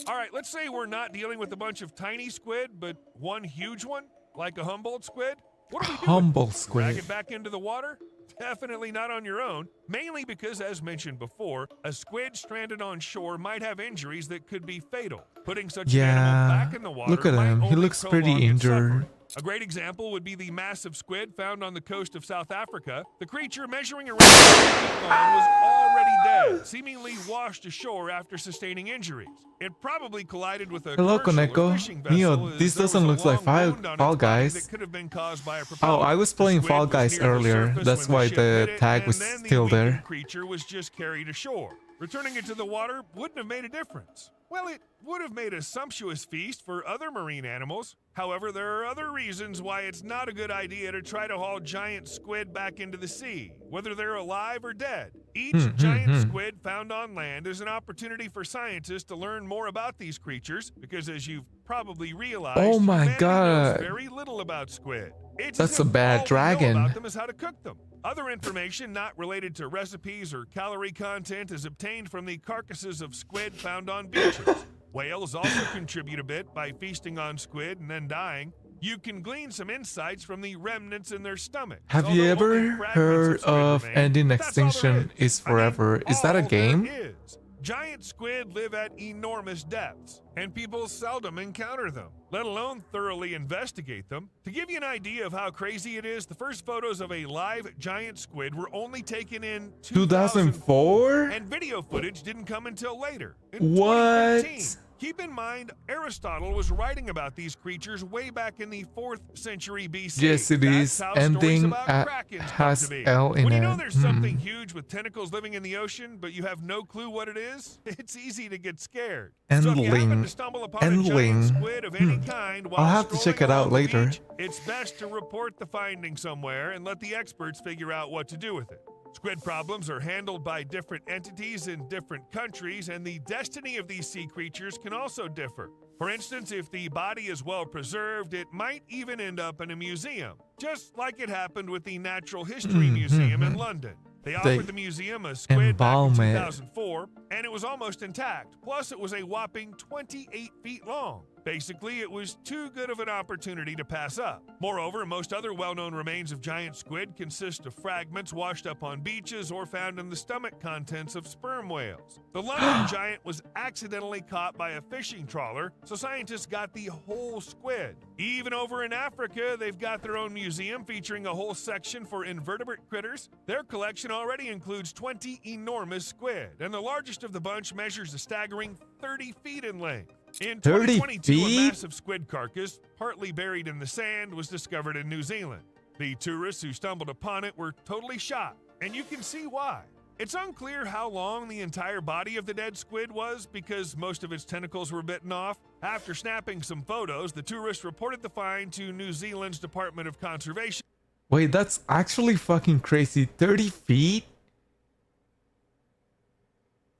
All right, let's say we're not dealing with a bunch of tiny squid, but one huge one, like a Humboldt squid. What do we do? Humboldt Drag squid. it back into the water? Definitely not on your own, mainly because, as mentioned before, a squid stranded on shore might have injuries that could be fatal. Putting such an animal back in the water Look at might him. He only looks pretty prolong its injured. suffering. A great example would be the massive squid found on the coast of South Africa. The creature, measuring around 8 feet long, was already dead, seemingly washed ashore after sustaining injuries. It probably collided with a Hello, commercial or Koneko. fishing vessel, Neo, as this there was doesn't a look like long wound on Fall its body Guys. that could have been caused by a Oh, propeller. I was The playing squid Fall was Guys near the earlier. surface That's when why ship the hit it, tag and was then the still weakened there. creature was just carried ashore. Returning it to the water wouldn't have made a difference. Well, it would have made a sumptuous feast for other marine animals. However, there are other reasons why it's not a good idea to try to haul giant squid back into the sea, whether they're alive or dead. Each giant squid found on land is an opportunity for scientists to learn more about these creatures, because as you've probably realized, Oh my humanity God. knows very little about squid. It's That's as a if bad all we dragon. know about them is how to cook them. Other information not related to recipes or calorie content is obtained from the carcasses of squid found on beaches. Whales also contribute a bit by feasting on squid and then dying. You can glean some insights from the remnants in their stomachs. Have you Although only ever fragments heard squid of remain, Ending that's all there Extinction is I mean, Forever? Is that a all game? there is. Giant squid live at enormous depths, and people seldom encounter them, let alone thoroughly investigate them. To give you an idea of how crazy it is, the first photos of a live giant squid were only taken in 2004? and video footage didn't come until later, in What? 2015. Keep in mind, Aristotle was writing about these creatures way back in the 4th century BC. Yes, it That's is. how stories Ending about at krakens come has to be. L in When you it. know there's something huge with tentacles living in the ocean, but you have no clue what it is, it's easy to get scared. So if you happen Endling. to stumble upon a giant Endling. squid of any kind while I'll have to check strolling it out along the later. beach, it's best to report the finding somewhere and let the experts figure out what to do with it. Squid problems are handled by different entities in different countries, and the destiny of these sea creatures can also differ. For instance, if the body is well preserved, it might even end up in a museum, just like it happened with the Natural History Museum in London. They offered the museum a squid back in embalm it. 2004, and it was almost intact. Plus, it was a whopping 28 feet long. Basically, it was too good of an opportunity to pass up. Moreover, most other well-known remains of giant squid consist of fragments washed up on beaches or found in the stomach contents of sperm whales. The London giant was accidentally caught by a fishing trawler, so scientists got the whole squid. Even over in Africa, they've got their own museum featuring a whole section for invertebrate critters. Their collection already includes 20 enormous squid, and the largest of the bunch measures a staggering 30 feet in length. In 30 2022, a feet? massive squid carcass, partly buried in the sand, was discovered in New Zealand. The tourists who stumbled upon it were totally shocked, and you can see why. It's unclear how long the entire body of the dead squid was because most of its tentacles were bitten off. After snapping some photos, the tourists reported the find to New Zealand's Department of Conservation. Wait, that's actually fucking crazy. 30 feet?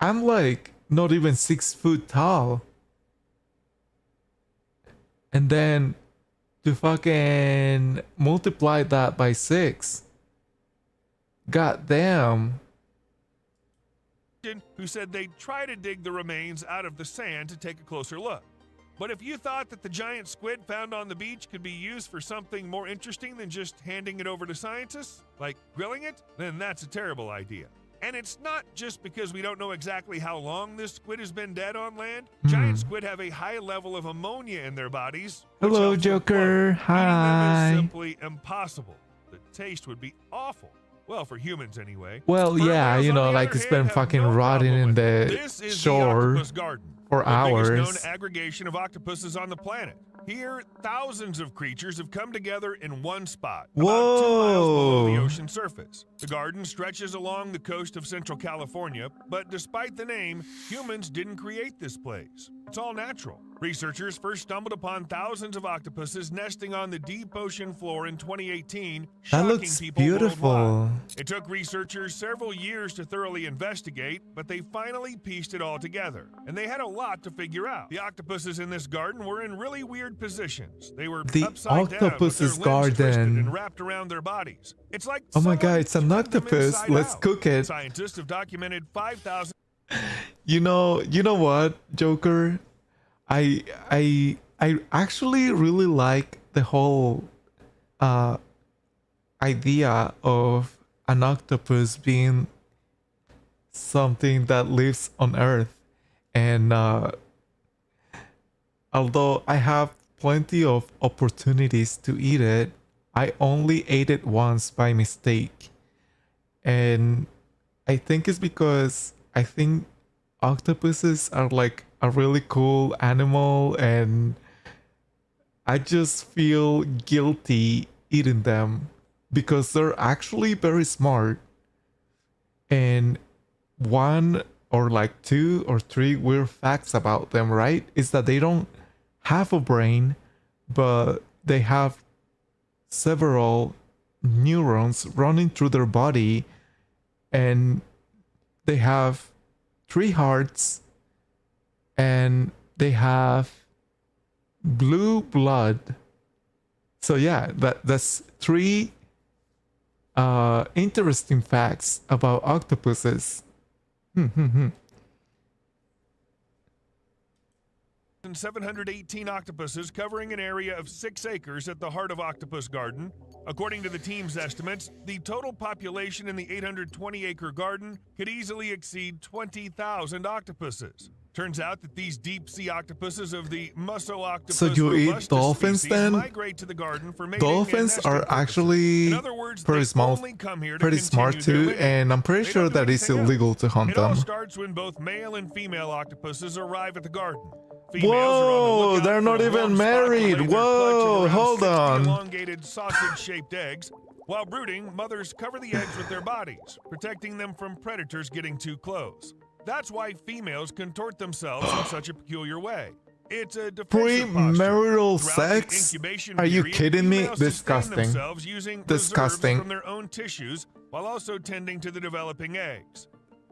I'm like not even 6 foot tall. And then to fucking multiply that by 6. God damn. Who said they'd try to dig the remains out of the sand to take a closer look. But if you thought that the giant squid found on the beach could be used for something more interesting than just handing it over to scientists, like grilling it, then that's a terrible idea. And it's not just because we don't know exactly how long this squid has been dead on land. Giant squid have a high level of ammonia in their bodies. which Hello, helps with Joker. bloat. Eating them Hi. is simply impossible. The taste would be awful. Well, for humans anyway. Well, Sperm yeah, whales, you on know, the like other it's hand, been have fucking no rotting problem in with it. the This is shore the octopus garden, for the biggest hours. known aggregation of octopuses on the planet. Here, thousands of creatures have come together in one spot, about 2 miles below the Whoa. ocean surface. The garden stretches along the coast of Central California, but despite the name, humans didn't create this place. It's all natural. Researchers first stumbled upon thousands of octopuses nesting on the deep ocean floor in 2018, That shocking looks people beautiful. worldwide. It took researchers several years to thoroughly investigate, but they finally pieced it all together. And they had a lot to figure out. The octopuses in this garden were in really weird positions. They were The upside down, with octopus's their limbs twisted garden. and wrapped around their bodies. It's like Oh my someone god, it's an turned them octopus. inside Let's out. cook it. Scientists have documented 5,000 You know what, Joker? I actually really like the whole idea of an octopus being something that lives on Earth. And although I have plenty of opportunities to eat it, I only ate it once by mistake. And I think it's because I think octopuses are like a really cool animal, and I just feel guilty eating them because they're actually very smart. And one or like 2 or 3 weird facts about them, right, is that they don't have a brain, but they have several neurons running through their body, and they have 3 hearts, and they have blue blood. So yeah, that's 3 interesting facts about octopuses. 718 octopuses covering an area of 6 acres at the heart of Octopus Garden. According to the team's estimates, the total population in the 820-acre garden could easily exceed 20,000 octopuses. Turns out that these deep-sea octopuses of the Mussooctopus So you eat robustus dolphins species then? migrate to the garden for mating and Dolphins nesting are purposes. actually In other words, pretty they small, only come here to pretty smart continue too, their living. and I'm pretty They sure don't do that it's anything else. illegal to hunt It all them. starts when both male and female octopuses arrive at the garden. Females are on the Whoa, lookout they're for not a even warm spot to lay married. their Whoa, clutch around hold 60 on. elongated sausage-shaped eggs. While brooding, mothers cover the eggs with their bodies, protecting them from predators getting too close. That's why females contort themselves in such a peculiar way. It's a defensive posture. Premarital Throughout the sex? incubation Are you period, kidding me? females sustain Disgusting. themselves using Disgusting. preserves from their own tissues while also tending to the developing eggs.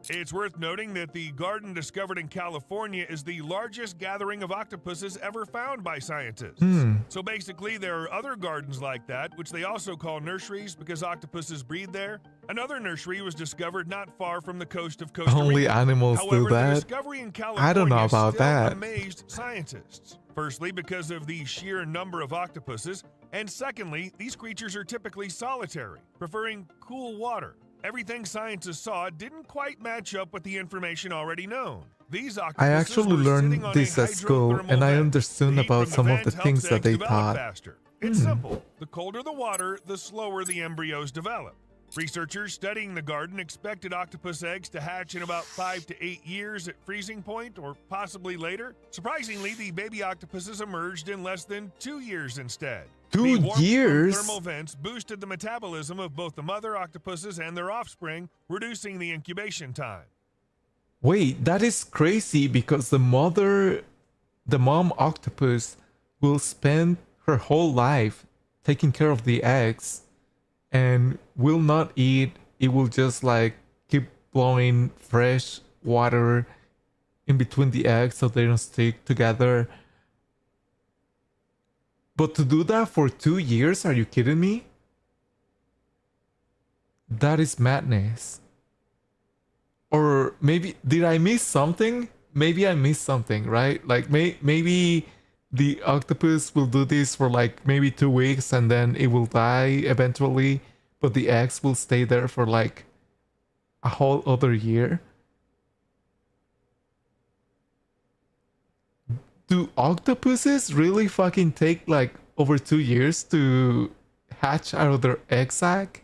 It's worth noting that the garden discovered in California is the largest gathering of octopuses ever found by scientists. So basically, there are other gardens like that, which they also call nurseries because octopuses breed there. Another nursery was discovered not far from the coast of Costa Rica. Only animals However, do the that. discovery in California I don't know about still that. amazed scientists. Firstly, because of the sheer number of octopuses, and secondly, these creatures are typically solitary, preferring cool water. Everything scientists saw didn't quite match up with the information already known. These octopuses I actually were learned sitting on this a at school, hydrothermal and I vent. understood The heat about from some of the vent things helps that eggs they develop taught. faster. It's simple. The colder the water, the slower the embryos develop. Researchers studying the garden expected octopus eggs to hatch in about 5 to 8 years at freezing point, or possibly later. Surprisingly, the baby octopuses emerged in less than 2 years instead. 2 The warmth from years? thermal vents boosted the metabolism of both the mother octopuses and their offspring, reducing the incubation time. Wait, that is crazy because the mom octopus will spend her whole life taking care of the eggs and will not eat. It will just like keep blowing fresh water in between the eggs so they don't stick together. But to do that for 2 years, are you kidding me? That is madness. Or maybe, did I miss something? Maybe I missed something, right? Like maybe the octopus will do this for like maybe 2 weeks and then it will die eventually, but the eggs will stay there for like a whole other year. Do octopuses really fucking take like over 2 years to hatch out of their egg sac?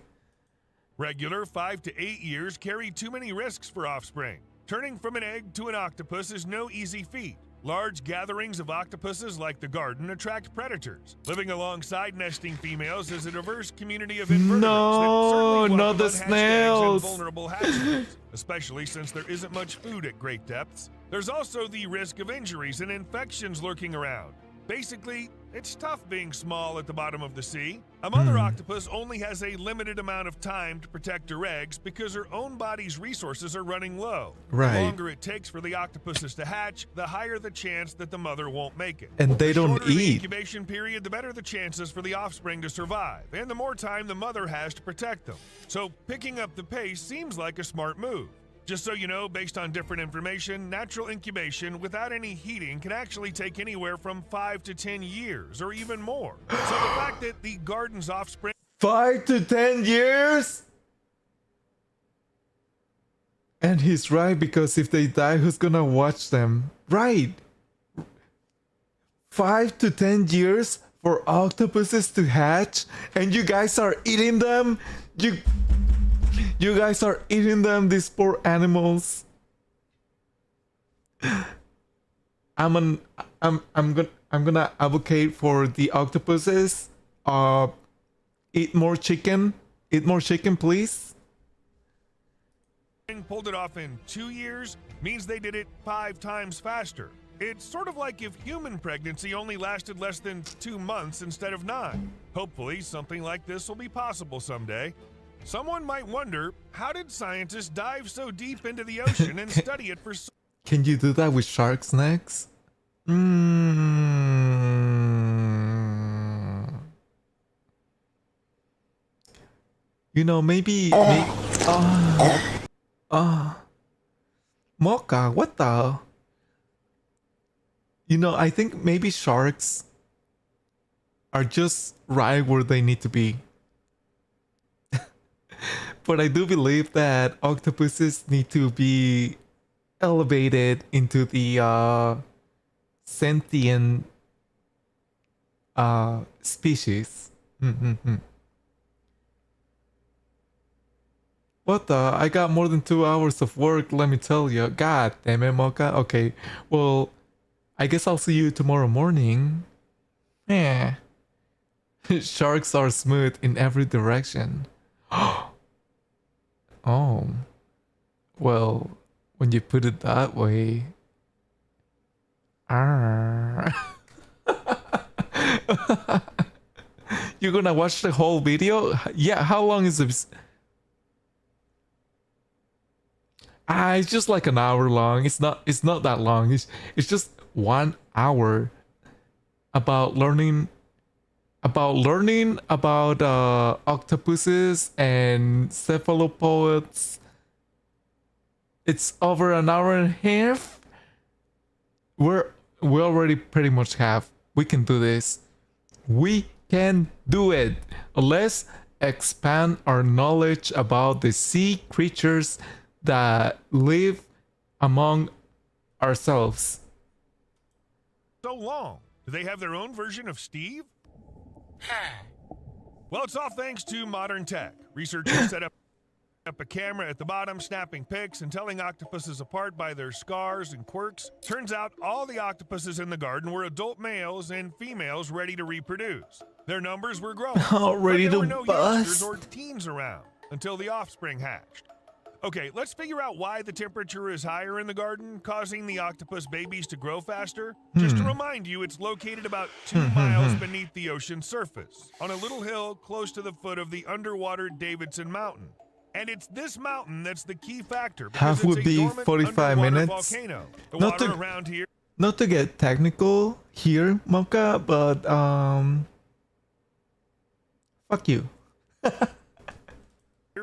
Regular 5 to 8 years carry too many risks for offspring. Turning from an egg to an octopus is no easy feat. Large gatherings of octopuses like the garden attract predators. Living alongside nesting females is a diverse community of invertebrates that certainly not welcome the unhatched eggs and snails. vulnerable hatchlings, especially since there isn't much food at great depths. There's also the risk of injuries and infections lurking around. Basically, it's tough being small at the bottom of the sea. A mother octopus only has a limited amount of time to protect her eggs because her own body's resources are running low. Right. The longer it takes for the octopuses to hatch, the higher the chance that the mother won't make it. And they The don't shorter the eat. incubation period, the better the chances for the offspring to survive, and the more time the mother has to protect them. So picking up the pace seems like a smart move. Just so you know, based on different information, natural incubation without any heating can actually take anywhere from 5 to 10 years, or even more. So the fact that the garden's offspring 5 to 10 years? And he's right, because if they die, who's gonna watch them? Right. 5 to 10 years for octopuses to hatch, and you guys are eating them? You guys are eating them, these poor animals. I'm gonna advocate for the octopuses. Eat more chicken. Eat more chicken, please. pulled it off in 2 years means they did it 5 times faster. It's sort of like if human pregnancy only lasted less than 2 months instead of 9. Hopefully, something like this will be possible someday. Someone might wonder, how did scientists dive so deep into the ocean and study it for so Can you do that with sharks next? You know, maybe Mocha, what the? You know, I think maybe sharks are just right where they need to be. But I do believe that octopuses need to be elevated into the sentient species. What the? I got more than 2 hours of work, let me tell you. God damn it, Mocha. Okay, well, I guess I'll see you tomorrow morning. Yeah. Sharks are smooth in every direction. Oh. Well, when you put it that way. You're gonna watch the whole video? Yeah, how long is this? It's just like an hour long. It's not that long. It's just 1 hour about learning about octopuses and cephalopods. It's over an hour and a half. We already pretty much have. We can do this. We can do it. Let's expand our knowledge about the sea creatures that live among ourselves. so long? Do they have their own version of Steve? Well, it's all thanks to modern tech. Researchers set up a camera at the bottom, snapping pics and telling octopuses apart by their scars and quirks. Turns out all the octopuses in the garden were adult males and females ready to reproduce. Their numbers were growing, Ready but there to were no bust. youngsters or teens around until the offspring hatched. Okay, let's figure out why the temperature is higher in the garden, causing the octopus babies to grow faster. Just to remind you, it's located about 2 miles beneath the ocean's surface, on a little hill close to the foot of the underwater Davidson Mountain. And it's this mountain that's the key factor, because Half would it's a be dormant 45 underwater minutes. volcano. The Not water to- around here Not to get technical here, Mocha, but fuck you.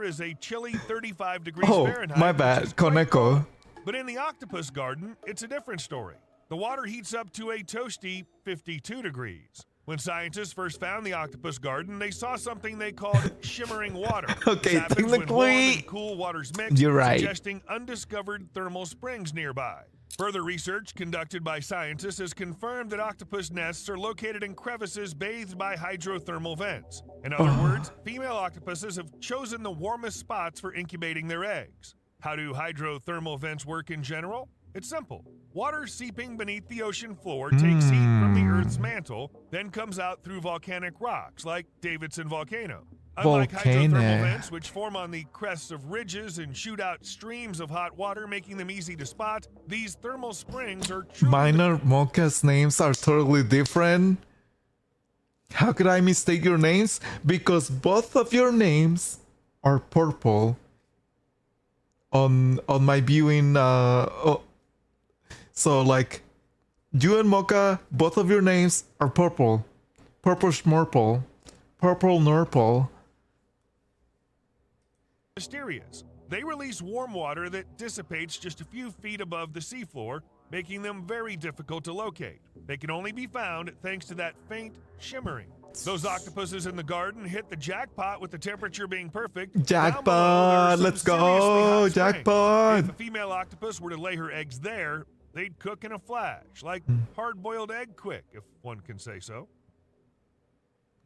is a chilly 35 degrees Oh, Fahrenheit. my which bad, is quite Koneko. cold. But in the octopus garden, it's a different story. The water heats up to a toasty 52 degrees. When scientists first found the octopus garden, they saw something they called shimmering water. Okay, This happens when warm technically, and cool waters mix, you're right. suggesting undiscovered thermal springs nearby. Further research conducted by scientists has confirmed that octopus nests are located in crevices bathed by hydrothermal vents. In other words, female octopuses have chosen the warmest spots for incubating their eggs. How do hydrothermal vents work in general? It's simple. Water seeping beneath the ocean floor takes heat from the Earth's mantle, then comes out through volcanic rocks like Davidson Volcano. Unlike hydrothermal vents, which form on the crests of ridges and shoot out streams of hot water, making them easy to spot, these thermal springs are truly Minor Mocha's names are totally different. How could I mistake your names? Because both of your names are purple on my viewing. So like, you and Mocha, both of your names are purple. Purple Schmurple. Purple Nurple. mysterious. They release warm water that dissipates just a few feet above the seafloor, making them very difficult to locate. They can only be found thanks to that faint shimmering. Those octopuses in the garden hit the jackpot with the temperature being perfect. Jackpot! Let's go! Jackpot! If a female octopus were to lay her eggs there, they'd cook in a flash, like hard-boiled egg quick, if one can say so.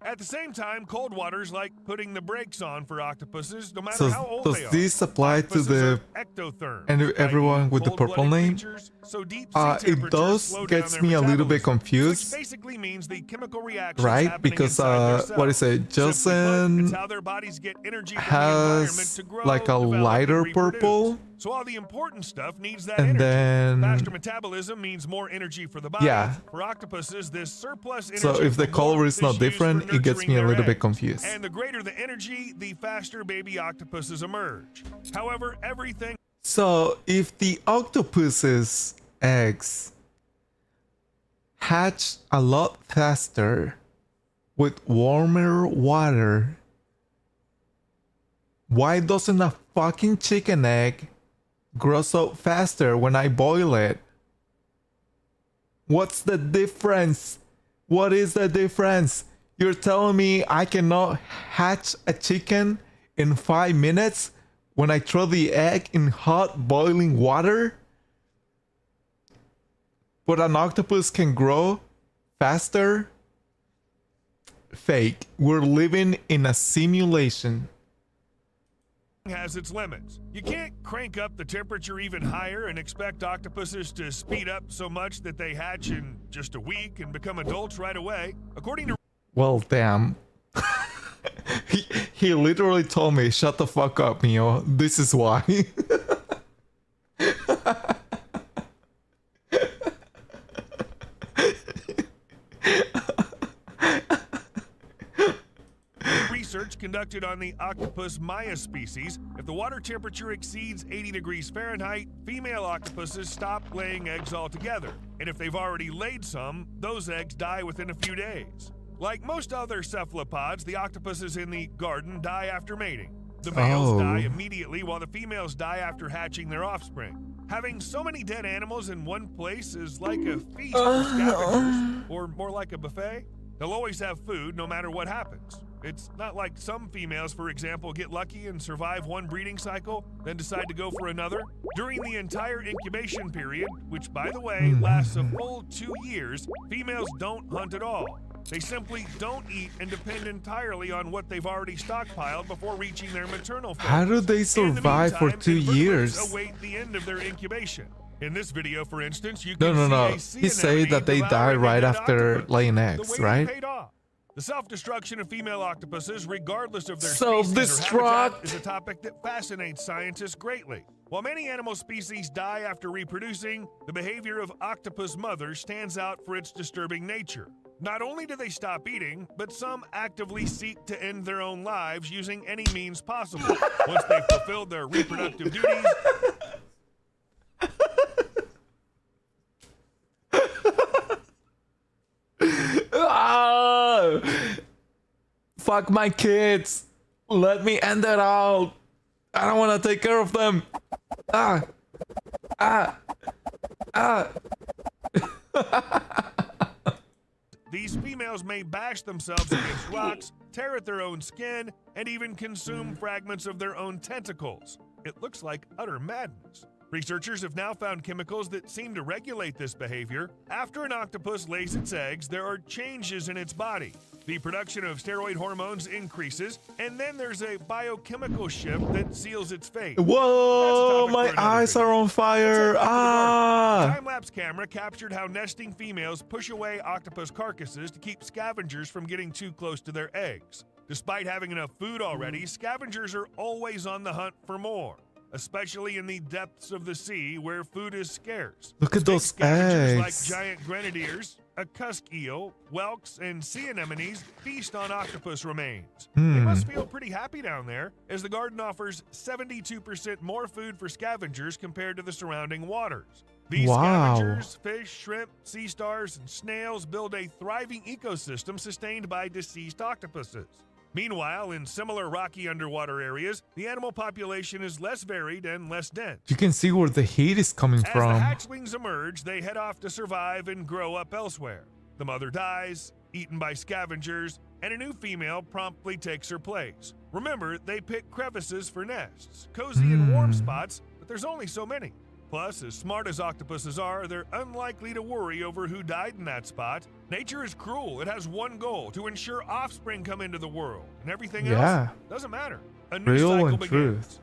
At the same time, cold water's like putting the brakes on for octopuses, no matter how old does they are. this apply to Octopuses the are ectotherms, and everyone with the cold-blooded purple name? creatures, so deep It temperatures does slow down gets their me a little bit metabolism, confused, which basically means the chemical reactions right? happening Because inside their what is cells. it? Simply put, Justin it's how their bodies get energy from the environment has to grow, like a develop, and lighter reproduce. purple, So all the important stuff needs that and energy. then Faster metabolism means more energy for the body. Yeah. For octopuses, this surplus energy so if the from color warmth is not used different, for it gets me nurturing a their little bit eggs. confused. And the greater the energy, the faster baby octopuses emerge. However, everything So if the octopus's eggs hatch a lot faster with warmer water, why doesn't a fucking chicken egg grow so faster when I boil it? What's the difference? What is the difference? You're telling me I cannot hatch a chicken in 5 minutes when I throw the egg in hot boiling water? But an octopus can grow faster? Fake. We're living in a simulation. has its limits. You can't crank up the temperature even higher and expect octopuses to speed up so much that they hatch in just a week and become adults right away. According to Well, damn. he literally told me, shut the fuck up, Mio. This is why. research conducted on the octopus Maya species, if the water temperature exceeds 80 degrees Fahrenheit, female octopuses stop laying eggs altogether. And if they've already laid some, those eggs die within a few days. Like most other cephalopods, the octopuses in the garden die after mating. The males die immediately while the females die after hatching their offspring. Having so many dead animals in one place is like a feast for scavengers, or more like a buffet. They'll always have food no matter what happens. It's not like some females, for example, get lucky and survive one breeding cycle, then decide to go for another. During the entire incubation period, which by the way lasts a full 2 years, females don't hunt at all. They simply don't eat and depend entirely on what they've already stockpiled before reaching their maternal phase. How do they In the survive for meantime, 2 invertebrates years? await the end of their incubation. In this video, for instance, you No, can no. see He a sea said that they anemone die devouring a right dead after octopus. laying The eggs, waiting right? paid off. The self-destruction of female octopuses, regardless of their Self-destruct? species or habitat, is a topic that fascinates scientists greatly. While many animal species die after reproducing, the behavior of octopus mothers stands out for its disturbing nature. Not only do they stop eating, but some actively seek to end their own lives using any means possible. Once they've fulfilled their reproductive duties, Ah! Fuck my kids. Let me end it out. I don't want to take care of them. Ah. Ah. Ah. these females may bash themselves against rocks, tear at their own skin, and even consume fragments of their own tentacles. It looks like utter madness. Researchers have now found chemicals that seem to regulate this behavior. After an octopus lays its eggs, there are changes in its body. The production of steroid hormones increases, and then there's a biochemical shift that seals its fate. Whoa, That's a topic my for another eyes video. are on fire. Let's head back to the garden. Ah. time-lapse camera captured how nesting females push away octopus carcasses to keep scavengers from getting too close to their eggs. Despite having enough food already, scavengers are always on the hunt for more, especially in the depths of the sea where food is scarce. Look at those Scavengers like eggs. giant grenadiers, a cusk eel, whelks, and sea anemones feast on octopus remains. They must feel pretty happy down there, as the garden offers 72% more food for scavengers compared to the surrounding waters. These Wow. scavengers, fish, shrimp, sea stars, and snails build a thriving ecosystem sustained by deceased octopuses. Meanwhile, in similar rocky underwater areas, the animal population is less varied and less dense. You can see where the heat is coming As the from. hatchlings emerge, they head off to survive and grow up elsewhere. The mother dies, eaten by scavengers, and a new female promptly takes her place. Remember, they pick crevices for nests, cozy and warm spots, but there's only so many. Plus, as smart as octopuses are, they're unlikely to worry over who died in that spot. Nature is cruel. It has one goal: to ensure offspring come into the world, and everything Yeah. else doesn't matter. A new Real cycle and begins. truth.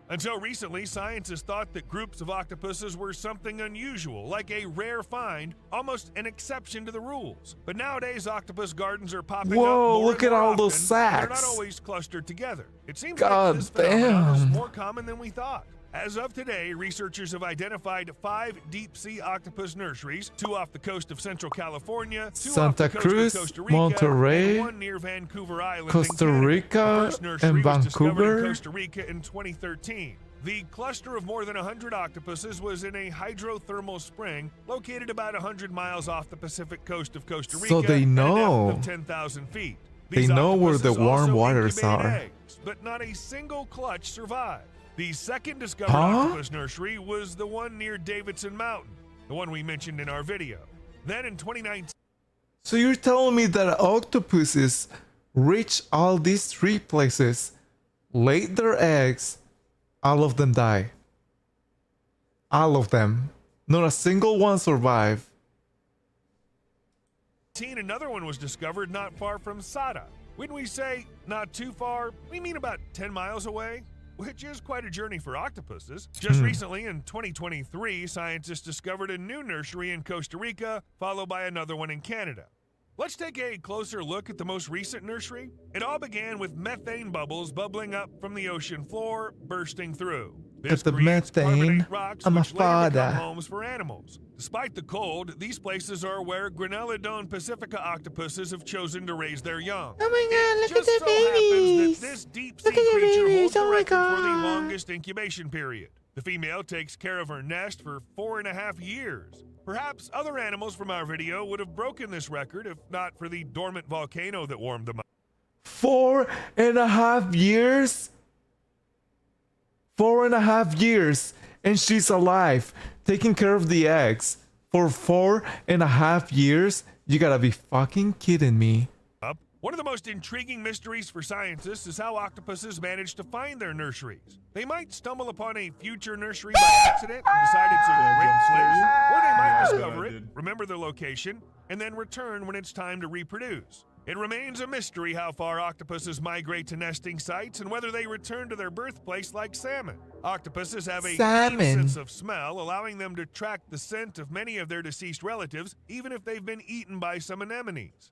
Until recently, scientists thought that groups of octopuses were something unusual, like a rare find, almost an exception to the rules. But nowadays, octopus gardens are popping up Whoa, more look and at more all those often, and they're not sacks. always clustered together. It seems God like this phenomenon is damn. more common than we thought. As of today, researchers have identified 5 deep-sea octopus nurseries, 2 off the coast of Central California, 2 off Santa the coast Cruz, of Costa Rica, Monterrey, and 1 near Vancouver Island, Costa in Canada. Rica, The first nursery and was discovered in Vancouver. Costa Rica in 2013. The cluster of more than 100 octopuses was in a hydrothermal spring located about 100 miles off the Pacific coast of Costa Rica. So they at a know. depth of 10,000 feet. They These know where the octopuses warm also waters incubated are. eggs, but not a single clutch survived. The second discovered Huh? octopus nursery was the one near Davidson Mountain, the one we mentioned in our video. Then in 2019, So you're telling me that octopuses reach all these 3 places, laid their eggs, all of them die. All of them. Not a single one survived. another one was discovered not far from Sada. When we say not too far, we mean about 10 miles away, which is quite a journey for octopuses. Just recently, in 2023, scientists discovered a new nursery in Costa Rica, followed by another one in Canada. Let's take a closer look at the most recent nursery. It all began with methane bubbles bubbling up from the ocean floor, bursting through. This the creates methane, carbonate rocks, I'm a which later become father. homes for animals. Despite the cold, these places are where Granellodon pacifica octopuses have chosen to raise their young. Oh my god, look Just at the so babies! happens that this deep-sea Look at the creature babies, holds the oh my record for the God. longest incubation period. The female takes care of her nest for 4.5 years. Perhaps other animals from our video would have broken this record if not for the dormant volcano that warmed them up. 4.5 years? 4.5 years, and she's alive, taking care of the eggs for 4.5 years? You gotta be fucking kidding me. One of the most intriguing mysteries for scientists is how octopuses manage to find their nurseries. They might stumble upon a future nursery by accident and decide it's a great place, or they might discover it, remember their location, and then return when it's time to reproduce. It remains a mystery how far octopuses migrate to nesting sites and whether they return to their birthplace like salmon. Octopuses have a keen Salmon. sense of smell, allowing them to track the scent of many of their deceased relatives, even if they've been eaten by some anemones.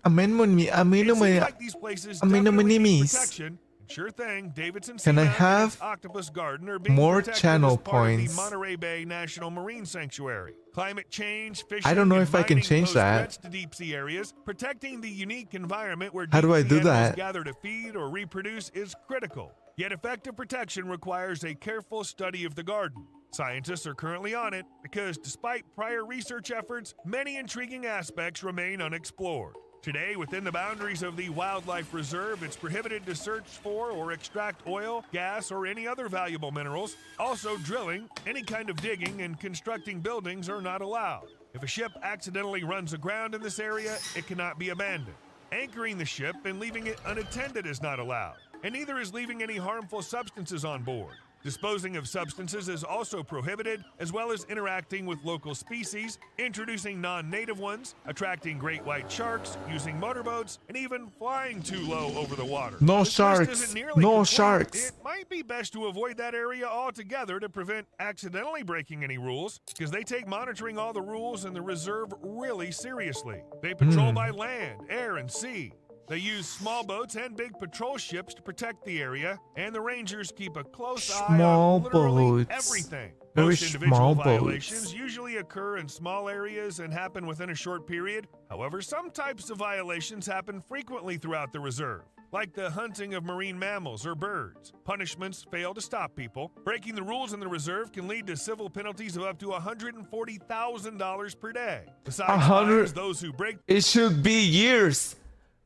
It seems like these places definitely need protection. Sure thing, Davidson Can I Seamountain and have its octopus garden are being more protected channel as part of points? the Monterey Bay National Marine Sanctuary. Climate change, fishing, I don't know and if I can mining change pose that. threats to deep sea areas. Protecting the unique environment where How do I deep-sea do animals that? gather to feed or reproduce is critical. Yet effective protection requires a careful study of the garden. Scientists are currently on it because despite prior research efforts, many intriguing aspects remain unexplored. Today, within the boundaries of the wildlife reserve, it's prohibited to search for or extract oil, gas, or any other valuable minerals. Also, drilling, any kind of digging, and constructing buildings are not allowed. If a ship accidentally runs aground in this area, it cannot be abandoned. Anchoring the ship and leaving it unattended is not allowed, and neither is leaving any harmful substances on board. Disposing of substances is also prohibited, as well as interacting with local species, introducing non-native ones, attracting great white sharks, using motorboats, and even flying too low over the water. No This list sharks. isn't nearly No complete. sharks. It might be best to avoid that area altogether to prevent accidentally breaking any rules, because they take monitoring all the rules in the reserve really seriously. They patrol by land, air, and sea. They use small boats and big patrol ships to protect the area, and the rangers keep a close eye Small on literally boats. everything. Very Most individual small boats. violations usually occur in small areas and happen within a short period. However, some types of violations happen frequently throughout the reserve, like the hunting of marine mammals or birds. Punishments fail to stop people. Breaking the rules in the reserve can lead to civil penalties of up to $140,000 per day. Besides 100 fines, those who break It should be years.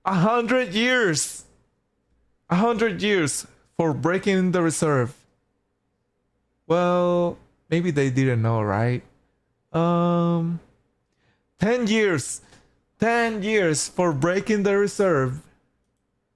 100 years. 100 years for breaking the reserve. Well, maybe they didn't know, right? 10 years. 10 years for breaking the reserve.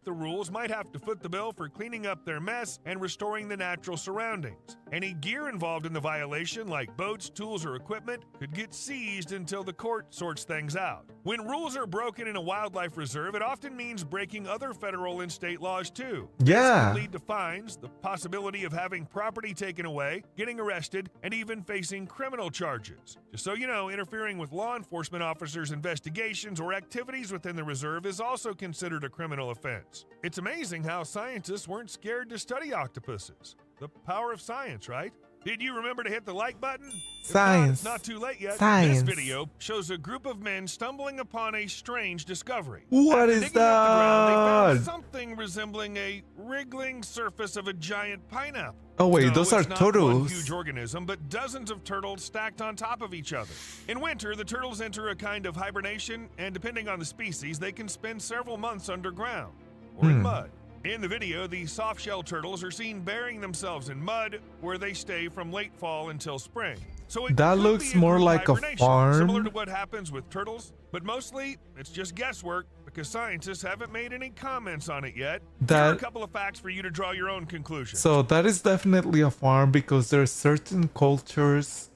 the rules might have to foot the bill for cleaning up their mess and restoring the natural surroundings. Any gear involved in the violation, like boats, tools, or equipment, could get seized until the court sorts things out. When rules are broken in a wildlife reserve, it often means breaking other federal and state laws too. Yeah. This can lead to fines, the possibility of having property taken away, getting arrested, and even facing criminal charges. Just so you know, interfering with law enforcement officers' investigations or activities within the reserve is also considered a criminal offense. It's amazing how scientists weren't scared to study octopuses. The power of science, right? Did you remember to hit the like button? If Science. not, it's not too late yet. Science. This video shows a group of men stumbling upon a strange discovery. What After is digging up the ground, they found that? something resembling a wriggling surface of a giant pineapple. Oh wait, No, those are it's not one turtles. huge organism, but dozens of turtles stacked on top of each other. In winter, the turtles enter a kind of hibernation, and depending on the species, they can spend several months underground or in mud. In the video, the soft-shell turtles are seen burying themselves in mud, where they stay from late fall until spring. So it That could looks be a more group like a hibernation, farm. similar to what happens with turtles, but mostly it's just guesswork because scientists haven't made any comments on it yet. Here are a That- couple of facts for you to draw your own conclusions. So that is definitely a farm because there are certain cultures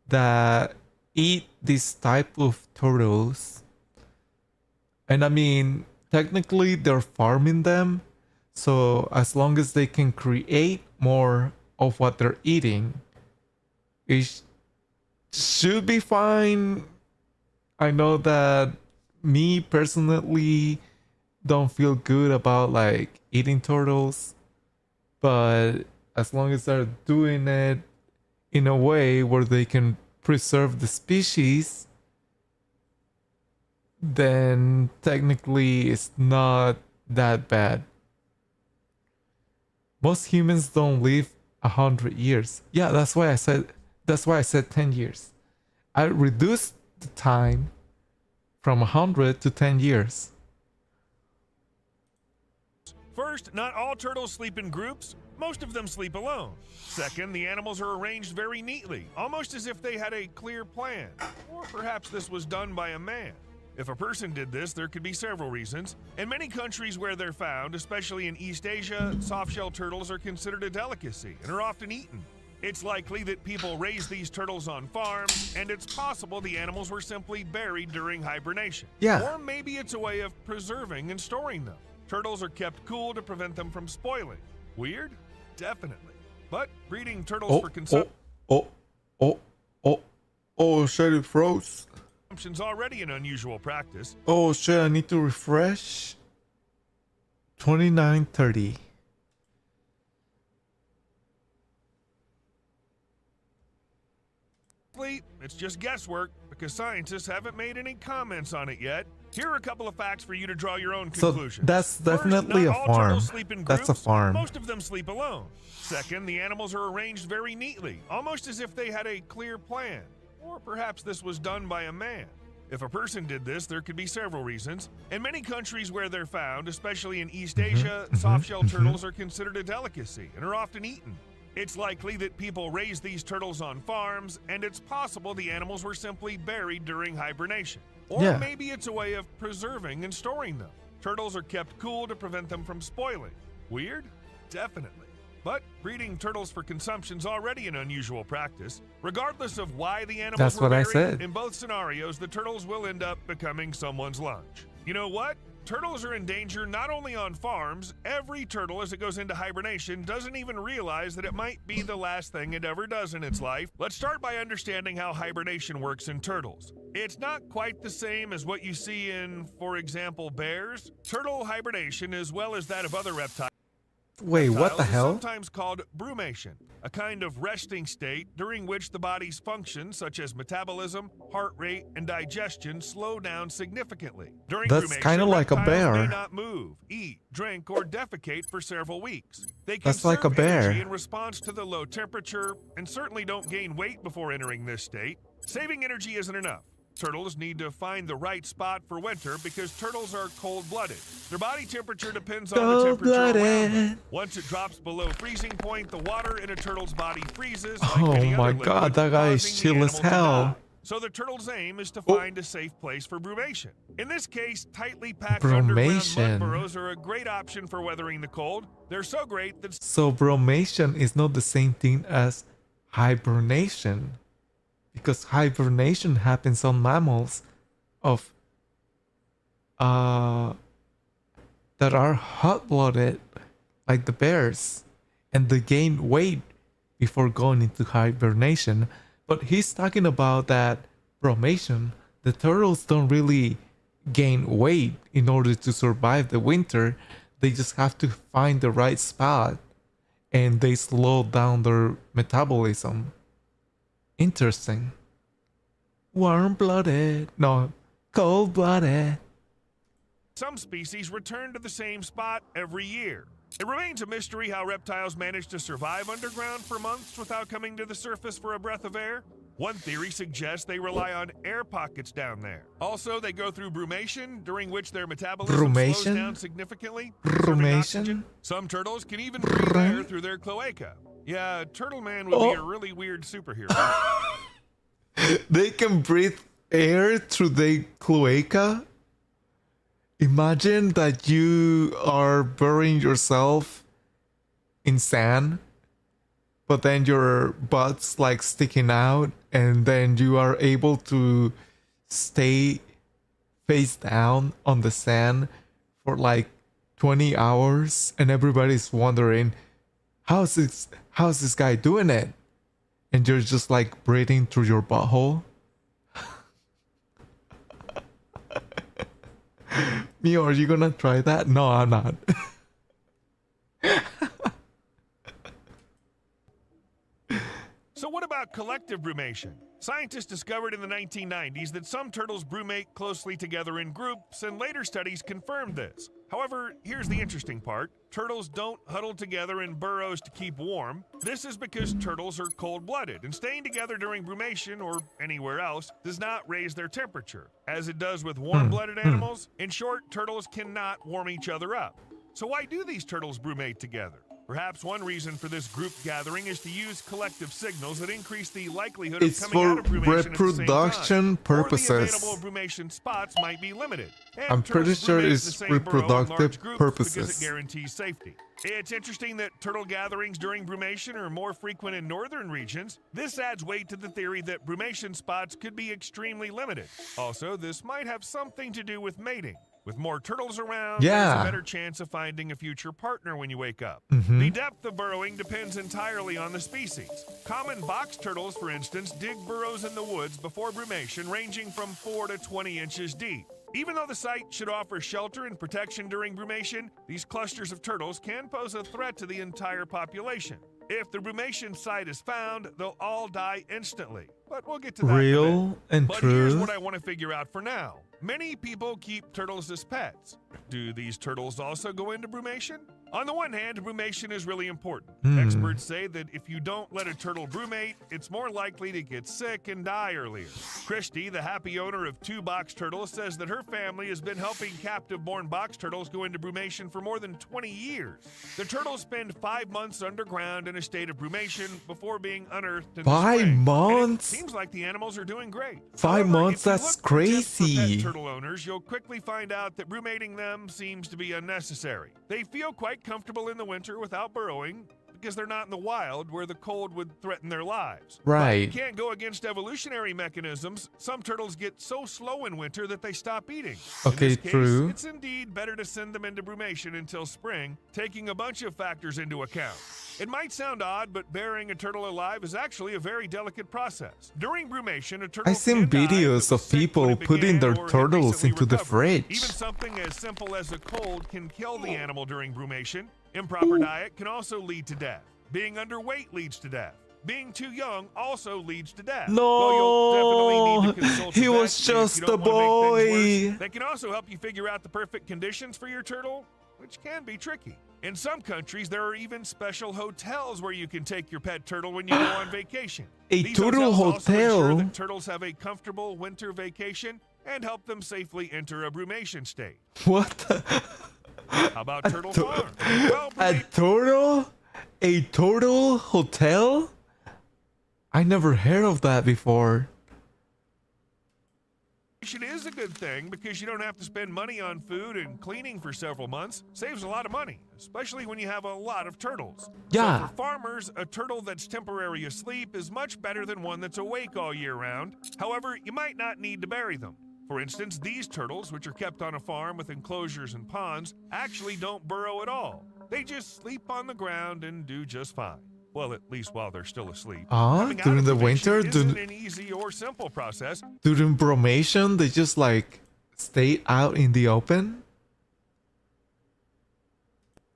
that eat this type of turtles. And I mean, technically they're farming them. So as long as they can create more of what they're eating, it should be fine. I know that me personally don't feel good about like eating turtles, but as long as they're doing it in a way where they can preserve the species, then technically it's not that bad. Most humans don't live 100 years. Yeah, that's why I said 10 years. I reduced the time from 100 to 10 years. First, not all turtles sleep in groups. Most of them sleep alone. Second, the animals are arranged very neatly, almost as if they had a clear plan. Or perhaps this was done by a man. If a person did this, there could be several reasons. In many countries where they're found, especially in East Asia, soft-shell turtles are considered a delicacy and are often eaten. It's likely that people raise these turtles on farms, and it's possible the animals were simply buried during hibernation. Yeah. Or maybe it's a way of preserving and storing them. Turtles are kept cool to prevent them from spoiling. Weird? Definitely. But breeding turtles for consumption Shit, it froze. is already an unusual practice. Oh shit, I need to refresh. 29:30. It's just guesswork because scientists haven't made any comments on it yet. Here are a couple of facts for you to draw your own So conclusions. that's First, definitely not a all farm. turtles sleep in That's a groups. farm. Most of them sleep alone. Second, the animals are arranged very neatly, almost as if they had a clear plan. Or perhaps this was done by a man. If a person did this, there could be several reasons. In many countries where they're found, especially in East Asia, soft-shell turtles are considered a delicacy and are often eaten. It's likely that people raise these turtles on farms, and it's possible the animals were simply buried during hibernation. Or Yeah. maybe it's a way of preserving and storing them. Turtles are kept cool to prevent them from spoiling. Weird? Definitely. But breeding turtles for consumption's already an unusual practice. Regardless of why the animals That's were what I buried, said. in both scenarios, the turtles will end up becoming someone's lunch. You know what? Turtles are in danger not only on farms. Every turtle, as it goes into hibernation, doesn't even realize that it might be the last thing it ever does in its life. Let's start by understanding how hibernation works in turtles. It's not quite the same as what you see in, for example, bears. Turtle hibernation, as well as that of other reptiles, Wait, what the is hell? sometimes called brumation, a kind of resting state during which the body's functions such as metabolism, heart rate, and digestion slow down significantly. During That's brumation, kinda like a reptiles may bear. not move, eat, drink, or defecate for several weeks. They That's like a conserve bear. energy in response to the low temperature and certainly don't gain weight before entering this state. Saving energy isn't enough. Turtles need to find the right spot for winter because turtles are cold-blooded. Their body temperature depends on the temperature around them. Cold-blooded. Once it drops below freezing point, the water in a turtle's body freezes. Oh like any my other God, liquid, that guy is causing the chill as animal to hell. die. So the turtle's aim is to Oh. find a safe place for brumation. In this case, tightly packed underground Brumation. mud burrows are a great option for weathering the cold. They're so great that So brumation is not the same thing as hibernation, because hibernation happens on mammals of that are hot-blooded, like the bears, and they gain weight before going into hibernation. But he's talking about that brumation. The turtles don't really gain weight in order to survive the winter. They just have to find the right spot, and they slow down their metabolism. Interesting. Warm-blooded. No, cold-blooded. some species return to the same spot every year. It remains a mystery how reptiles manage to survive underground for months without coming to the surface for a breath of air. One theory suggests they rely on air pockets down there. Also, they go through brumation, during which their metabolism slows Brumation? down significantly, conserving Brumation? oxygen. Some turtles can even breathe air through their cloaca. Yeah, Turtle Man would be a really weird superhero. They can breathe air through their cloaca. Imagine that you are burying yourself in sand, but then your butt's like sticking out, and then you are able to stay face down on the sand for like 20 hours, and everybody's wondering, how's this guy doing it? And you're just like breathing through your butthole. Mio, are you gonna try that? No, I'm not. So what about collective brumation? Scientists discovered in the 1990s that some turtles brumate closely together in groups, and later studies confirmed this. However, here's the interesting part. Turtles don't huddle together in burrows to keep warm. This is because turtles are cold-blooded, and staying together during brumation, or anywhere else, does not raise their temperature, as it does with warm-blooded animals. In short, turtles cannot warm each other up. So why do these turtles brumate together? Perhaps one reason for this group gathering is to use collective signals that increase the likelihood It's of coming for out of brumation at the same reproduction time. purposes. Or the available brumation spots might be limited. And I'm pretty turtles sure brumate in it's the same burrow in reproductive large groups purposes. because it guarantees safety. It's interesting that turtle gatherings during brumation are more frequent in northern regions. This adds weight to the theory that brumation spots could be extremely limited. Also, this might have something to do with mating. With more turtles around, there's Yeah. a better chance of finding a future partner when you wake up. Mhm. The depth of burrowing depends entirely on the species. Common box turtles, for instance, dig burrows in the woods before brumation, ranging from 4 to 20 inches deep. Even though the site should offer shelter and protection during brumation, these clusters of turtles can pose a threat to the entire population. If the brumation site is found, they'll all die instantly. But we'll get to that in a Real bit. and But here's true. what I want to figure out for now. Many people keep turtles as pets. Do these turtles also go into brumation? On the one hand, brumation is really important. Experts say that if you don't let a turtle brumate, it's more likely to get sick and die earlier. Christy, the happy owner of 2 box turtles, says that her family has been helping captive-born box turtles go into brumation for more than 20 years. The turtles spend 5 months underground in a state of brumation before being unearthed in the 5 spring. And months? it seems like the animals are doing great. 5 However, months? if you That's look for tips for pet crazy. turtle owners, you'll quickly find out that brumating them seems to be unnecessary. They feel quite comfortable in the winter without burrowing because they're not in the wild where the cold would threaten their lives. Right. But you can't go against evolutionary mechanisms. Some turtles get so slow in winter that they stop eating. Okay, in this case, true. It's indeed better to send them into brumation until spring, taking a bunch of factors into account. It might sound odd, but burying a turtle alive is actually a very delicate process. During brumation, a turtle I've seen can die if it videos was of sick when people it putting began their or had turtles recently into the recovered. fridge. Even something as simple as a cold can kill the animal during brumation. Improper diet can also lead to death. Being underweight leads to death. Being too young also leads to death. While you'll definitely need to consult he a was vet if you just don't a wanna make things boy. worse. They can also help you figure out the perfect conditions for your turtle, which can be tricky. In some countries, there are even special hotels where you can take your pet turtle when you go on vacation. A These turtle hotels also ensure hotel? that turtles have a comfortable winter vacation and help them safely enter a brumation state. What? The? How about Turtle tu- Farm? Well, A turtle? A turtle hotel? I never heard of that before. brumation is a good thing because you don't have to spend money on food and cleaning for several months. Saves a lot of money, especially when you have a lot of turtles. Yeah. So for farmers, a turtle that's temporarily asleep is much better than one that's awake all year round. However, you might not need to bury them. For instance, these turtles, which are kept on a farm with enclosures and ponds, actually don't burrow at all. They just sleep on the ground and do just fine. Well, at least while they're still asleep. Coming out During of the brumation winter? isn't an easy or simple process. During brumation, they just like stay out in the open?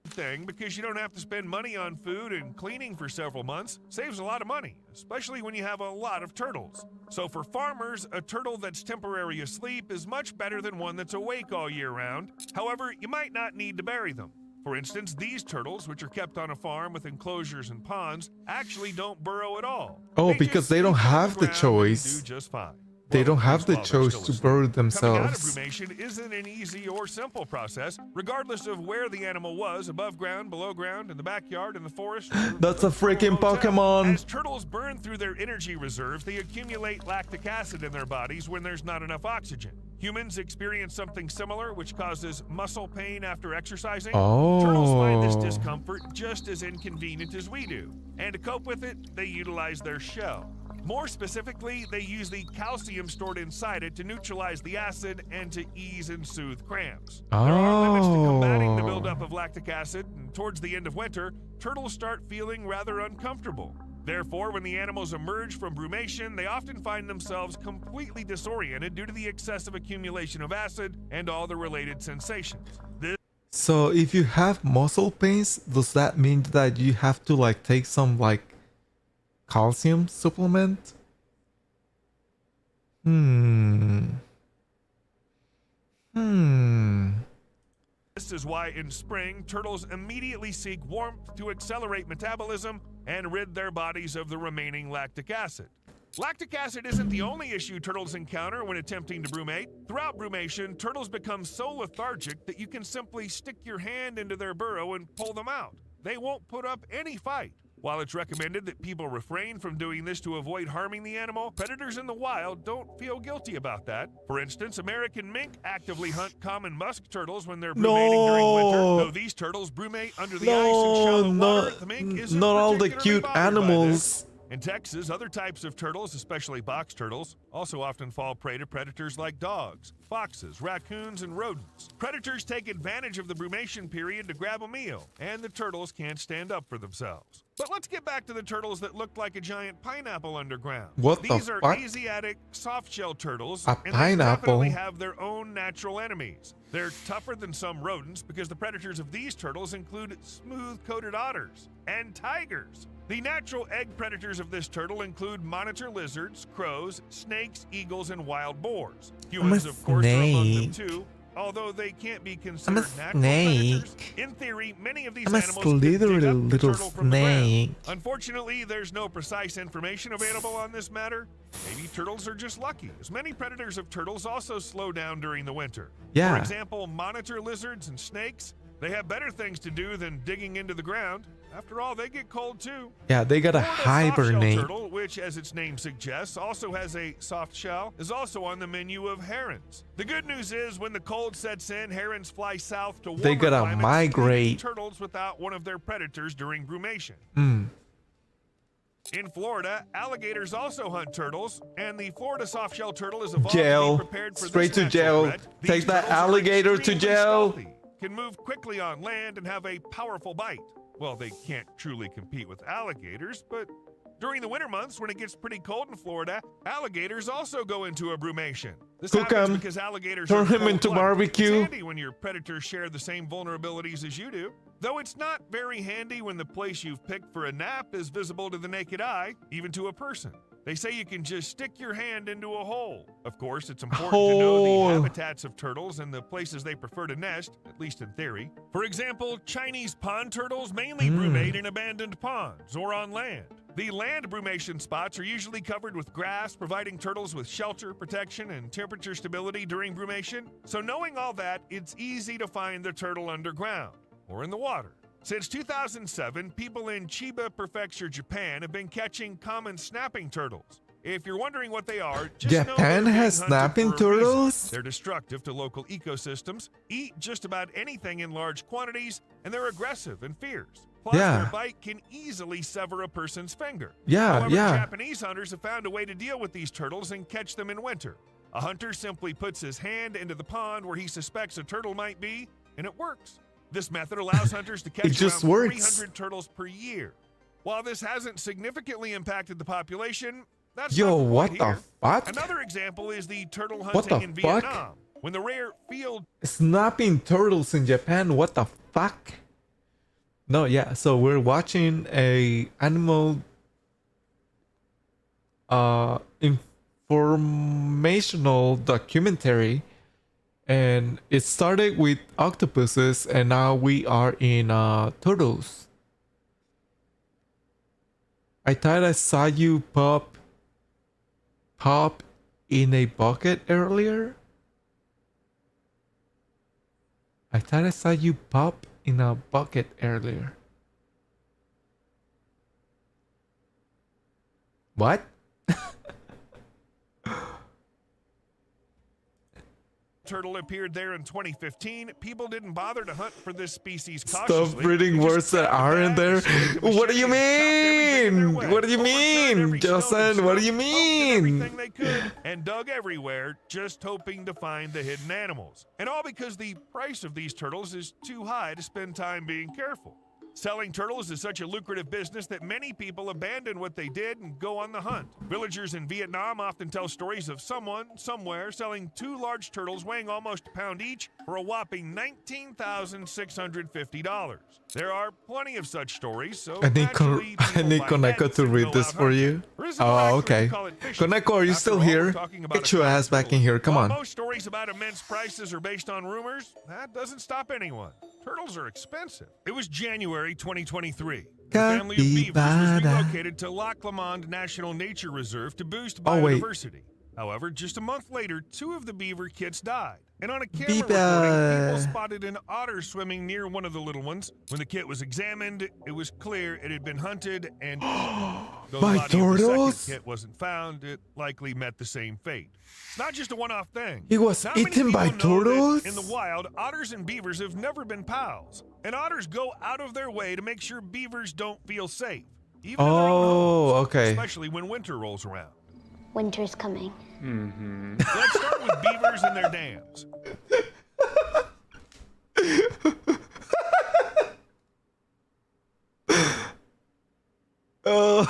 Thing because you don't have to spend money on food and cleaning for several months. Saves a lot of money, especially when you have a lot of turtles. So for farmers, a turtle that's temporarily asleep is much better than one that's awake all year round. However, you might not need to bury them. For instance, these turtles, which are kept on a farm with enclosures and ponds, actually don't burrow at all. Oh, They because just they don't sleep on have the ground and choice. do just fine. They Well, don't at have least the while they're choice still to asleep. bury Coming out of themselves. brumation isn't an easy or simple process, regardless of where the animal was, above ground, below ground, in the backyard, in the forest. Or That's a a freaking hotel. Pokemon. As turtles burn through their energy reserves, they accumulate lactic acid in their bodies when there's not enough oxygen. Humans experience something similar, which causes muscle pain after exercising. Turtles find this Oh. discomfort just as inconvenient as we do. And to cope with it, they utilize their shell. More specifically, they use the calcium stored inside it to neutralize the acid and to ease and soothe cramps. There are limits to combating the Oh. buildup of lactic acid, and towards the end of winter, turtles start feeling rather uncomfortable. Therefore, when the animals emerge from brumation, they often find themselves completely disoriented due to the excessive accumulation of acid and all the related sensations. This So if you have muscle pains, does that mean that you have to like take some like calcium supplement? This is why in spring, turtles immediately seek warmth to accelerate metabolism and rid their bodies of the remaining lactic acid. Lactic acid isn't the only issue turtles encounter when attempting to brumate. Throughout brumation, turtles become so lethargic that you can simply stick your hand into their burrow and pull them out. They won't put up any fight. While it's recommended that people refrain from doing this to avoid harming the animal, predators in the wild don't feel guilty about that. For instance, American mink actively hunt common musk turtles when they're brumating during winter. No. Though these turtles brumate under the ice and shallow water, the mink isn't not all the particularly cute bothered by this. animals. In Texas, other types of turtles, especially box turtles, also often fall prey to predators like dogs, foxes, raccoons, and rodents. Predators take advantage of the brumation period to grab a meal, and the turtles can't stand up for themselves. But let's get back to the turtles that look like a giant pineapple underground. What the These are fuck? Asiatic soft-shell turtles, A and they pineapple? definitely have their own natural enemies. They're tougher than some rodents because the predators of these turtles include smooth-coated otters and tigers. The natural egg predators of this turtle include monitor lizards, crows, snakes, eagles, and wild boars. Humans, of course, are among them snake. too, although they can't be I'm a considered natural predators. snake. In theory, many of these I'm a animals could dig slithery up the little turtle from the ground. snake. Unfortunately, there's no precise information available on this matter. Maybe turtles are just lucky, as many predators of turtles also slow down during the winter. Yeah. For example, monitor lizards and snakes, they have better things to do than digging into the ground. After all, they get cold too. Yeah, they gotta Florida softshell hibernate. turtle, which, as its name suggests, also has a soft shell, is also on the menu of herons. The good news is, when the cold sets in, herons fly south to warmer They gotta climates, migrate. leaving turtles without one of their predators during brumation. In Florida, alligators also hunt turtles, and the Florida softshell turtle is evolved Jail. to be prepared for Straight this to jail. natural threat. Take These that turtles are alligator to extremely jail. stealthy, can move quickly on land, and have a powerful bite. Well, they can't truly compete with alligators, but during the winter months, when it gets pretty cold in Florida, alligators also go into a brumation. This Cook happens 'em. because alligators Turn are him into cold-blooded. barbecue. It's handy when your predators share the same vulnerabilities as you do, though it's not very handy when the place you've picked for a nap is visible to the naked eye, even to a person. They say you can just stick your hand into a hole. Of course, it's important to know Hole. the habitats of turtles and the places they prefer to nest, at least in theory. For example, Chinese pond turtles mainly brumate in abandoned ponds or on land. The land brumation spots are usually covered with grass, providing turtles with shelter, protection, and temperature stability during brumation. So knowing all that, it's easy to find the turtle underground or in the water. Since 2007, people in Chiba Prefecture, Japan, have been catching common snapping turtles. If you're wondering what they are, just know Japan they're has being hunted snapping for a reason. turtles? They're destructive to local ecosystems, eat just about anything in large quantities, and they're aggressive and fierce. Plus, Yeah. their bite can easily sever a person's finger. Yeah, However, yeah. Japanese hunters have found a way to deal with these turtles and catch them in winter. A hunter simply puts his hand into the pond where he suspects a turtle might be, and it works. This method allows hunters to catch It just around works. 300 turtles per year. While this hasn't significantly impacted the population, that's Yo, not the point what the here. fuck? Another example is the turtle What hunting the in fuck? Vietnam. When the rare field Snapping turtles in Japan, what the fuck? No, yeah, so we're watching a animal informational documentary, and it started with octopuses and now we are in turtles. I thought I saw you pop in a bucket earlier. I thought I saw you pop in a bucket earlier. What? turtle appeared there in 2015, people didn't bother to hunt for this species Stop cautiously. reading They words just that grabbed a aren't bag, there. slipped a What do you machete, and chopped everything in their mean? way. What do you Overturned mean, every stone and Justin? What do you stump, poked at mean? everything they could, and dug everywhere, just hoping to find the hidden animals. And all because the price of these turtles is too high to spend time being careful. Selling turtles is such a lucrative business that many people abandon what they did and go on the hunt. Villagers in Vietnam often tell stories of someone, somewhere, selling 2 large turtles weighing almost a pound each for a whopping $19,650. There are plenty of such stories, so I need naturally, people buy Koneko nets to and read go this out for hunting. you. Or is it Oh, actually okay. we call it fishing? Koneko, are you After still all, we're here? talking about Get a your fine ass back turtle. in here. Come While on. most stories about immense prices are based on rumors, that doesn't stop anyone. Turtles are expensive. It was January 2023. The family of beavers was Capybara. relocated to Lac Le Monde National Nature Reserve to boost Oh, wait. biodiversity. However, just a month later, 2 of the beaver kits died. And on a camera Beaver. recording, people spotted an otter swimming near one of the little ones. When the kit was examined, it was clear it had been hunted and eaten. Though the By body of the turtles? second kit wasn't found, it likely met the same fate. It's not just a one-off thing. He was Not many eaten by people know that turtles? In the wild, otters and beavers have never been pals. And otters go out of their way to make sure beavers don't feel safe. Even in their own Oh, homes, okay. especially when winter rolls around. Winter's coming. Let's start with beavers and their dams. Oh.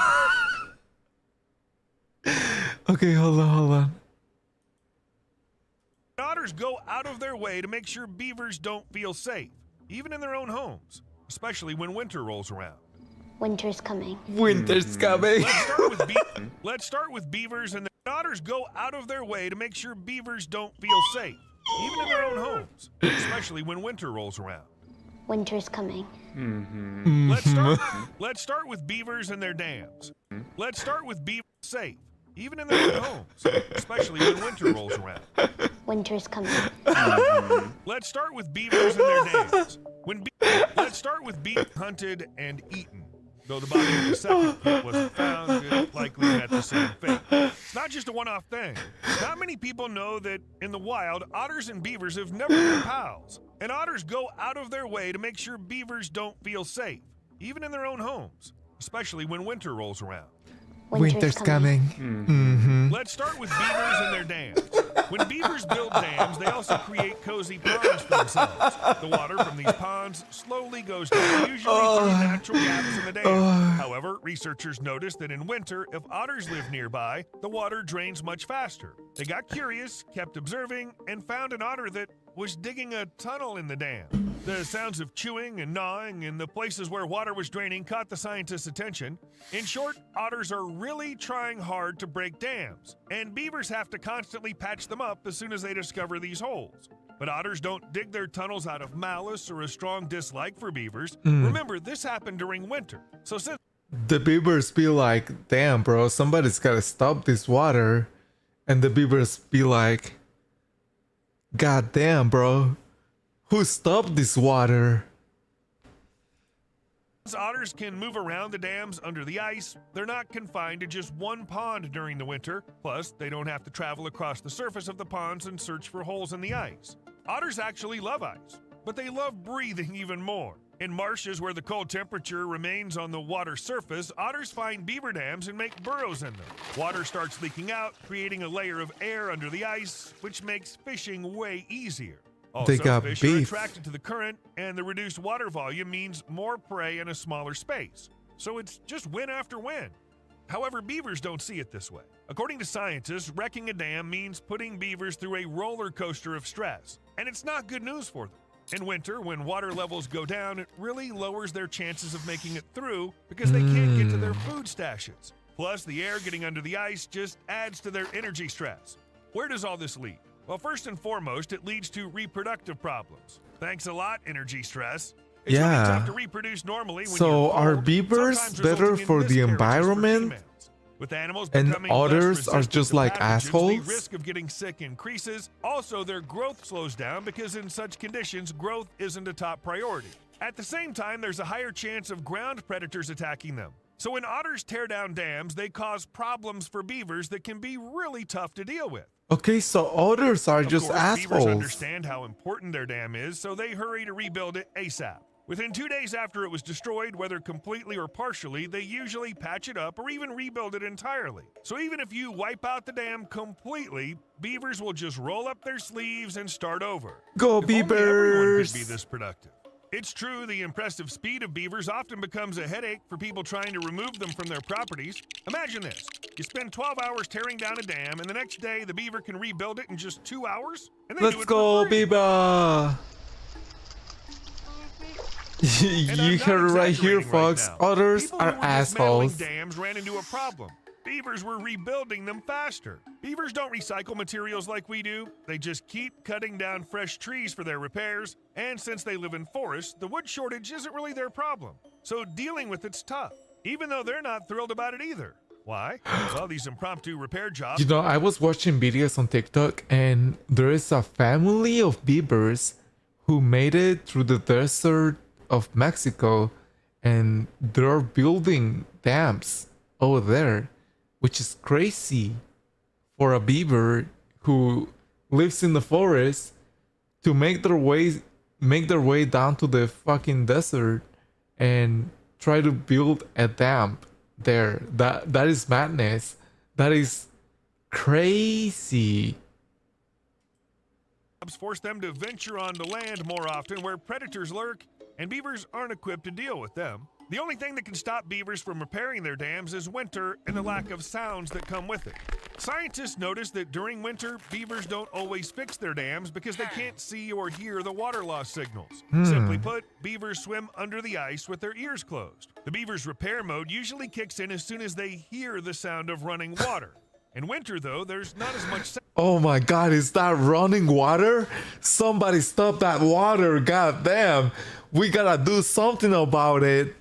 Okay, hold on. Otters go out of their way to make sure beavers don't feel safe, even in their own homes, especially when winter rolls around. Winter's coming. Winter's coming. Let's start with beavers and the otters go out of their way to make sure beavers don't feel safe, even in their own homes, especially when winter rolls around. Winter's coming. Let's start with beavers and their dams. Let's start with beavers safe, even in their own homes, especially when winter rolls around. Winter's coming. Let's start with beavers and their dams. Let's start with being hunted and eaten. Though the body of the second group wasn't found, it likely met the same fate. It's not just a one-off thing. Not many people know that in the wild, otters and beavers have never been pals. And otters go out of their way to make sure beavers don't feel safe, even in their own homes, especially when winter rolls around. Winter's coming. Mm-hmm. Let's start with beavers and their dams. When beavers build dams, they also create cozy ponds for themselves. The water from these ponds slowly goes down, usually through natural gaps in the dam. However, researchers noticed that in winter, if otters live nearby, the water drains much faster. They got curious, kept observing, and found an otter that was digging a tunnel in the dam. The sounds of chewing and gnawing in the places where water was draining caught the scientists' attention. In short, otters are really trying hard to break dams, and beavers have to constantly patch them up as soon as they discover these holes. But otters don't dig their tunnels out of malice or a strong dislike for beavers. Remember, this happened during winter. So since The beavers be like, damn, bro, somebody's gotta stop this water. And the beavers be like, God damn, bro, who stopped this water? otters can move around the dams under the ice, they're not confined to just one pond during the winter. Plus, they don't have to travel across the surface of the ponds and search for holes in the ice. Otters actually love ice, but they love breathing even more. In marshes where the cold temperature remains on the water surface, otters find beaver dams and make burrows in them. Water starts leaking out, creating a layer of air under the ice, which makes fishing way easier. Also, They got fish beef. are attracted to the current, and the reduced water volume means more prey in a smaller space. So it's just win after win. However, beavers don't see it this way. According to scientists, wrecking a dam means putting beavers through a roller coaster of stress, and it's not good news for them. In winter, when water levels go down, it really lowers their chances of making it through because they can't get to their food stashes. Plus, the air getting under the ice just adds to their energy stress. Where does all this lead? Well, first and foremost, it leads to reproductive problems. Thanks a lot, energy stress. It's really Yeah. tough to reproduce normally when So you're are cold, beavers sometimes better resulting in for the miscarriages environment? females. With animals And becoming less otters are resistant just to like pathogens, assholes? The risk of getting sick increases. Also, their growth slows down because in such conditions, growth isn't a top priority. At the same time, there's a higher chance of ground predators attacking them. So when otters tear down dams, they cause problems for beavers that can be really tough to deal with. Okay, so otters are Of just course, beavers assholes. understand how important their dam is, so they hurry to rebuild it ASAP. Within 2 days after it was destroyed, whether completely or partially, they usually patch it up or even rebuild it entirely. So even if you wipe out the dam completely, beavers will just roll up their sleeves and start over. Go If only everyone beavers! could be this productive. It's true, the impressive speed of beavers often becomes a headache for people trying to remove them from their properties. Imagine this. You spend 12 hours tearing down a dam, and the next day the beaver can rebuild it in just 2 hours? And they do Let's it go, for free. beaver! And I'm You not heard it right here, exaggerating right folks. now. Otters People are who were dismantling assholes. dams ran into a problem. Beavers were rebuilding them faster. Beavers don't recycle materials like we do. They just keep cutting down fresh trees for their repairs. And since they live in forests, the wood shortage isn't really their problem. So dealing with it's tough, even though they're not thrilled about it either. Why? Well, these impromptu repair jobs. You know, I was watching videos on TikTok and there is a family of beavers who made it through the desert of Mexico and they're building dams over there, which is crazy for a beaver who lives in the forest to make their way down to the fucking desert and try to build a dam there. That is madness. That is crazy. Force them to venture onto land more often where predators lurk, and beavers aren't equipped to deal with them. The only thing that can stop beavers from repairing their dams is winter and the lack of sounds that come with it. Scientists notice that during winter, beavers don't always fix their dams because they can't see or hear the water loss signals. Simply put, beavers swim under the ice with their ears closed. The beaver's repair mode usually kicks in as soon as they hear the sound of running water. In winter, though, there's not as much sound. Oh my god, is that running water? Somebody stop that water, god damn. We gotta do something about it.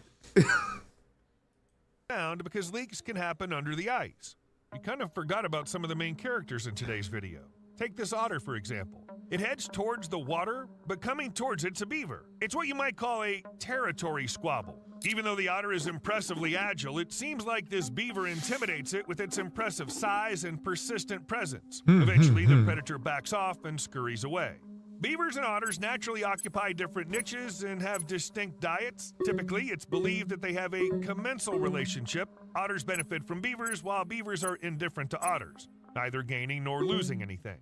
Because leaks can happen under the ice. We kind of forgot about some of the main characters in today's video. Take this otter, for example. It heads towards the water, but coming towards it's a beaver. It's what you might call a territory squabble. Even though the otter is impressively agile, it seems like this beaver intimidates it with its impressive size and persistent presence. Eventually, the predator backs off and scurries away. Beavers and otters naturally occupy different niches and have distinct diets. Typically, it's believed that they have a commensal relationship. Otters benefit from beavers, while beavers are indifferent to otters, neither gaining nor losing anything.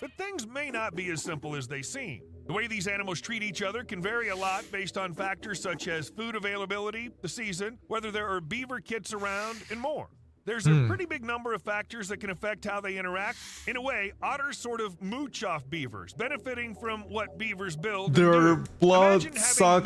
But things may not be as simple as they seem. The way these animals treat each other can vary a lot based on factors such as food availability, the season, whether there are beaver kits around, and more. There's a pretty big number of factors that can affect how they interact. In a way, otters sort of mooch off beavers, benefiting from what beavers build. They're and do. blood-sucking Imagine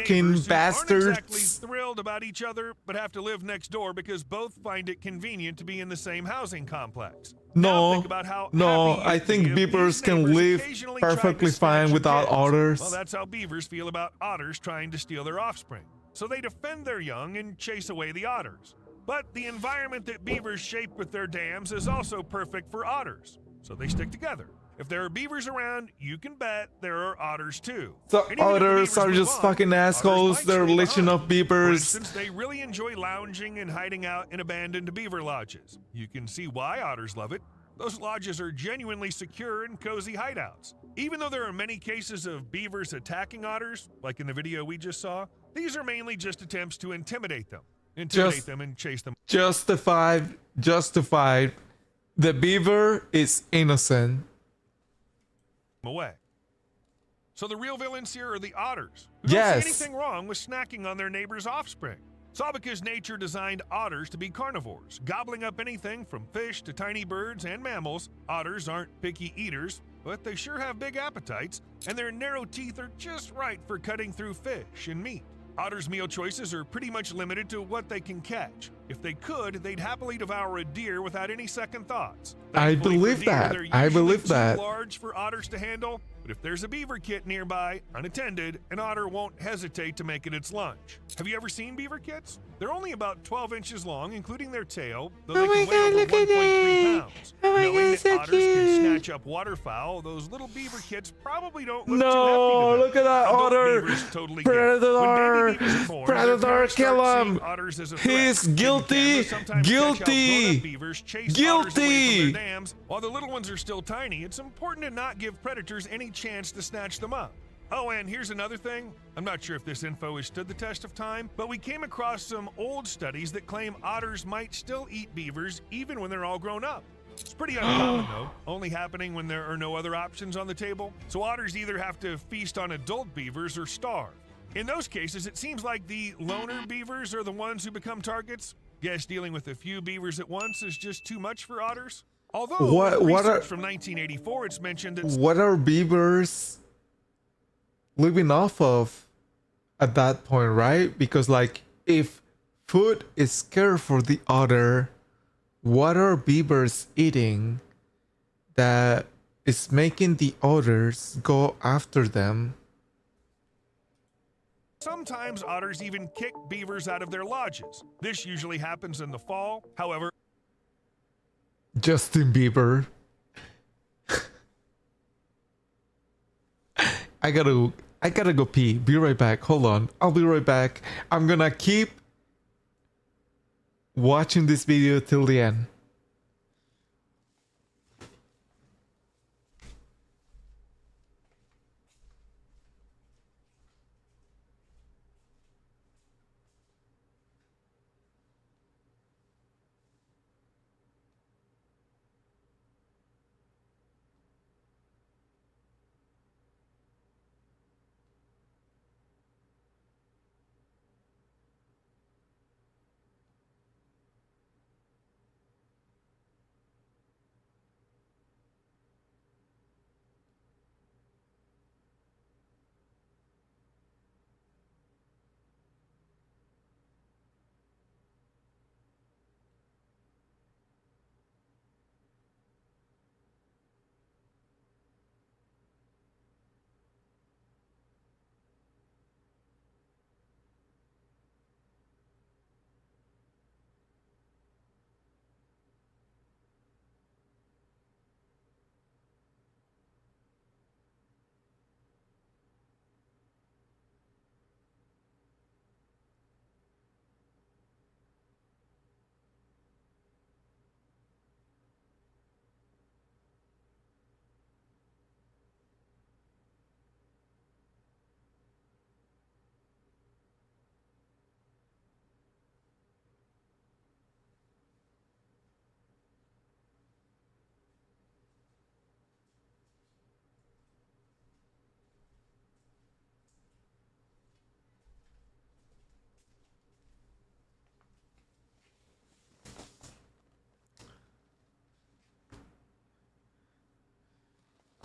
having neighbors who bastards. aren't exactly thrilled about each other, but have to live next door because both find it convenient to be in the same housing complex. Now No, think about how no, happy I you'd think be if beavers these can neighbors live occasionally tried to perfectly snatch fine your without kids. otters. Well, that's how beavers feel about otters trying to steal their offspring. So they defend their young and chase away the otters. But the environment that beavers shape with their dams is also perfect for otters, so they stick together. If there are beavers around, you can bet there are otters too. The And even if the otters beavers are move just on, fucking otters assholes. might They're stay leeching behind. off For beavers. instance, they really enjoy lounging and hiding out in abandoned beaver lodges. You can see why otters love it. Those lodges are genuinely secure and cozy hideouts. Even though there are many cases of beavers attacking otters, like in the video we just saw, these are mainly just attempts to intimidate them. Just- Them and chase them Justified. The beaver is innocent. away. So the real villains here are the otters, who Yes. don't see anything wrong with snacking on their neighbor's offspring. It's all because nature designed otters to be carnivores, gobbling up anything from fish to tiny birds and mammals. Otters aren't picky eaters, but they sure have big appetites, and their narrow teeth are just right for cutting through fish and meat. Otters' meal choices are pretty much limited to what they can catch. If they could, they'd happily devour a deer without any second thoughts. I Thankfully for believe deer, that. they're I usually believe too that. large for otters to handle, but if there's a beaver kit nearby, unattended, an otter won't hesitate to make it its lunch. Have you ever seen beaver kits? They're only about 12 inches long, including their tail, though they can weigh over 1.3 pounds. Knowing that otters can snatch up waterfowl, those little beaver kits probably don't look too hefty No, to them. look at that Adult otter. beavers totally get it. Predator. When baby beavers are born, their Predator, parents kill start him. seeing otters as a threat. He's Hidden guilty. cameras sometimes catch how Guilty. grown-up beavers chase Guilty. otters away from their dams. While the little ones are still tiny, it's important to not give predators any chance to snatch them up. Oh, and here's another thing. I'm not sure if this info has stood the test of time, but we came across some old studies that claim otters might still eat beavers even when they're all grown up. It's pretty uncommon, though, only happening when there are no other options on the table. So otters either have to feast on adult beavers or starve. In those cases, it seems like the loner beavers are the ones who become targets. Guess dealing with a few beavers at once is just too much for otters. Although, What in are- research from 1984, it's mentioned that What are beavers living off of at that point, right? Because like if food is scarce for the otter, what are beavers eating that is making the otters go after them? sometimes otters even kick beavers out of their lodges. This usually happens in the fall. However, Justin Bieber. I gotta go pee. Be right back. Hold on. I'll be right back. I'm gonna keep watching this video till the end.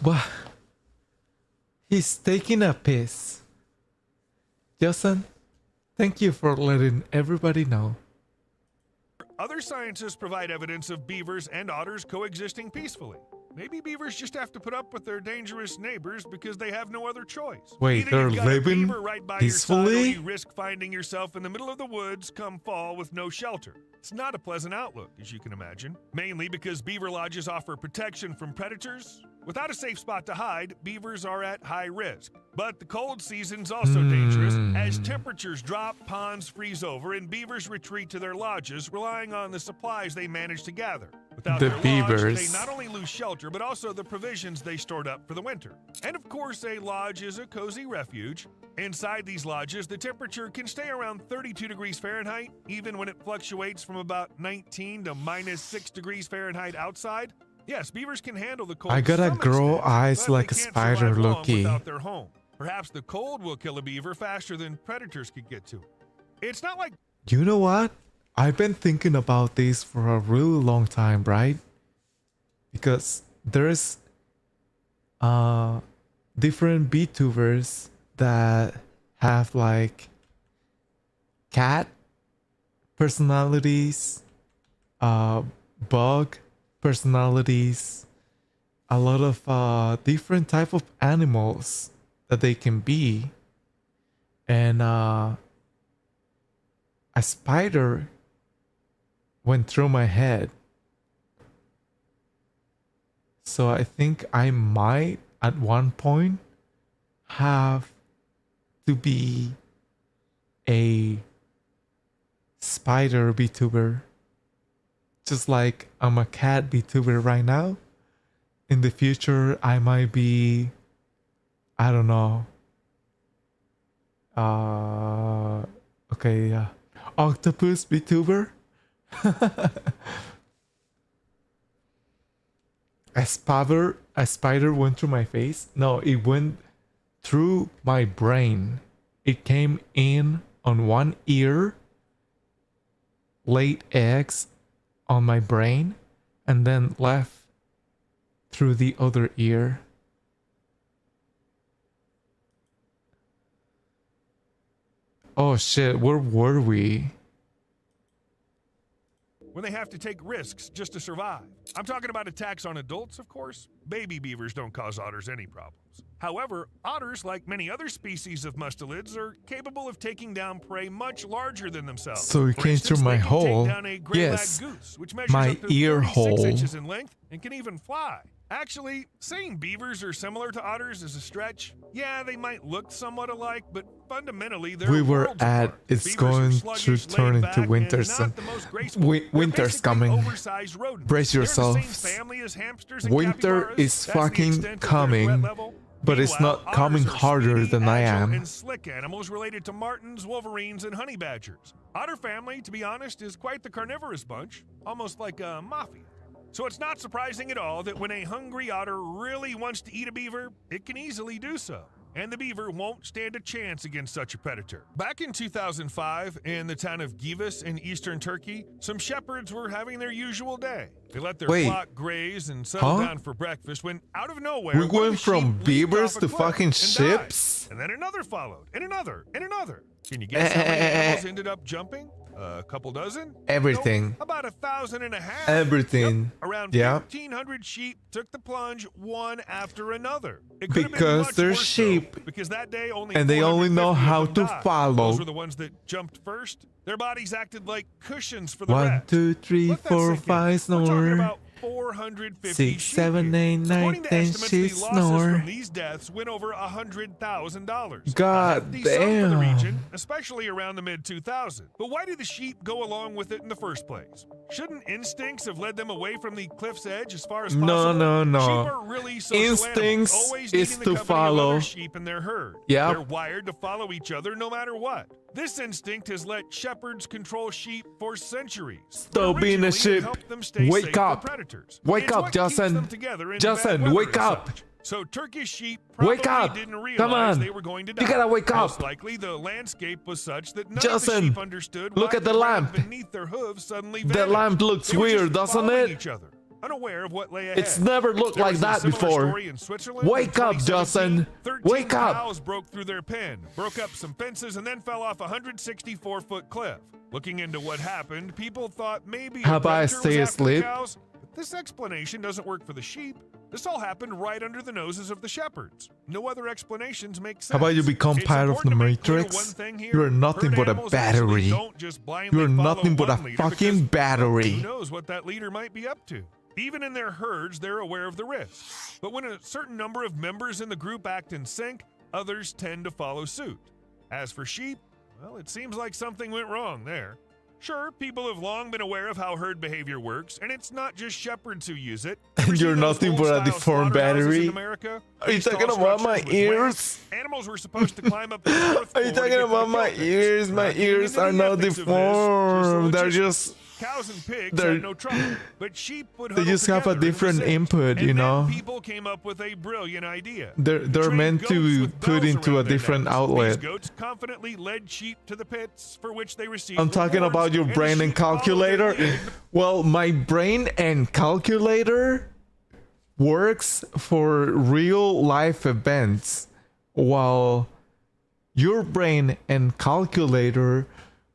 What? He's taking a piss. Justin, thank you for letting everybody know. Other scientists provide evidence of beavers and otters coexisting peacefully. Maybe beavers just have to put up with their dangerous neighbors because they have no other choice. Wait, Either they're you've got a living beaver right by your side, or peacefully? you risk finding yourself in the middle of the woods come fall with no shelter. It's not a pleasant outlook, as you can imagine, mainly because beaver lodges offer protection from predators. Without a safe spot to hide, beavers are at high risk. But the cold season's also dangerous. As temperatures drop, ponds freeze over, and beavers retreat to their lodges, relying on the supplies they manage to gather. Without The their beavers. lodge, they not only lose shelter, but also the provisions they stored up for the winter. And of course, a lodge is a cozy refuge. Inside these lodges, the temperature can stay around 32 degrees Fahrenheit, even when it fluctuates from about 19 to minus 6 degrees Fahrenheit outside. Yes, beavers can handle the cold. I to gotta some grow extent, eyes but like they a can't spider, survive long Loki. without their home. Perhaps the cold will kill a beaver faster than predators could get to it. It's not like You know what? I've been thinking about this for a really long time, right? Because there's different VTubers that have like cat personalities, bug personalities, a lot of different type of animals that they can be, and a spider went through my head. So I think I might at one point have to be a spider VTuber. Just like I'm a cat VTuber right now. In the future I might be, I don't know. Okay, octopus VTuber. A spider went through my face. No, it went through my brain. It came in on one ear, laid eggs on my brain, and then left through the other ear. Oh shit, where were we? when they have to take risks just to survive. I'm talking about attacks on adults, of course. Baby beavers don't cause otters any problems. However, otters, like many other species of mustelids, are capable of taking down prey much larger than themselves. So it For came instance, through my they can hole. take down a greylag Yes, goose, which measures my up to ear 46 hole. inches in length and can even fly. Actually, saying beavers are similar to otters is a stretch. Yeah, they might look somewhat alike, but fundamentally they're We were worlds at apart. it's Beavers are going to sluggish, turn laid into back, winter and soon. not the most graceful. They're Winter's basically coming. oversized rodents. Brace They're in the same yourselves. family as hamsters and Winter capybaras. is That's the fucking extent of their coming, threat level. but it's Meanwhile, not coming otters are harder speedy, than I agile, am. and slick animals related to martens, wolverines, and honey badgers. Otter family, to be honest, is quite the carnivorous bunch, almost like a mafia. So it's not surprising at all that when a hungry otter really wants to eat a beaver, it can easily do so. And the beaver won't stand a chance against such a predator. Back in 2005, in the town of Givas in eastern Turkey, some shepherds were having their usual day. They let their Wait. flock graze and settle Huh? down for breakfast when, out of nowhere, We one of the went from sheep leaped beavers off a to cliff fucking and ships? died. And then another followed, and another, and another. Can you guess how many animals ended up jumping? A couple dozen? Everything. Nope, about 1,500. Everything. Yep. Around Yeah. 1,500 sheep took the plunge one after another. It could have been Because much they're worse, though, sheep, because that day only and they only know 450 of how them to died. follow. Those were the ones that jumped first. Their bodies acted like cushions for the 1, rest. 2, 3, Let that 4, sink in. 5, We're talking snore. about 450 6, sheep 7, here. 8, 9, According to 10 estimates, sheep the losses snore. from these deaths went over $100,000. God Hefty sum for the damn. region, especially around the mid-2000s. But why did the sheep go along with it in the first place? Shouldn't instincts have led them away from the cliff's edge as far as No, possible? no, no. Sheep are really social animals, Instincts always is needing the to company of follow. other sheep in their herd. Yep. They're wired to follow each other no matter what. This instinct has let shepherds control sheep for centuries. Stop being a Originally, it sheep. helped them stay Wake safe from up. predators. Wake It's up, what keeps Justin. them together in Justin, bad weather wake and up. such. So Turkish sheep Wake probably up. didn't Come realize on. they were going to die. You gotta wake Most up. likely, the landscape was such that none Justin, of the sheep understood look why at the ground lamp. beneath their hooves suddenly The vanished. lamp looks They were just weird, doesn't following it? Each other. unaware of what lay ahead. It's never looked There like was a that similar before. story in Switzerland Wake in up, 2017. Justin. 13 Wake up. cows broke through their pen, broke up some fences, and then fell off a 164-foot cliff. Looking into what happened, people thought maybe How a about I predator was stay after the asleep? cows. But this explanation doesn't work for the sheep. This all happened right under the noses of the shepherds. No other explanations make sense. How about you become It's part of the important to make clear Matrix? one thing here. You are nothing Herd but a animals actually battery. don't just blindly You are follow nothing but a one leader fucking because battery. who knows what that leader might be up to. Even in their herds, they're aware of the risks. But when a certain number of members in the group act in sync, others tend to follow suit. As for sheep, well, it seems like something went wrong there. Sure, people have long been aware of how herd behavior works, and it's not just shepherds who use it. And Ever you're seen those nothing but a old-style deformed slaughterhouses battery? in America? Are you These tall talking about my structures with ears? ramps. Animals were supposed to climb up the fourth Are you floor to talking get to about the my kill pits. ears? My Not getting ears into are the not ethics of this, deformed. They're logistics. just Cows and pigs They're- had no trouble, but sheep would they huddle just have a together and different resist. input, you And then know? people came up with a brilliant idea. They're Trained meant goats to with put bells into a around their different necks. outlet. These goats confidently led sheep to the pits for which they received I'm talking rewards, about your and the brain and sheep followed their calculator. lead. Well, my brain and calculator works for real life events, while your brain and calculator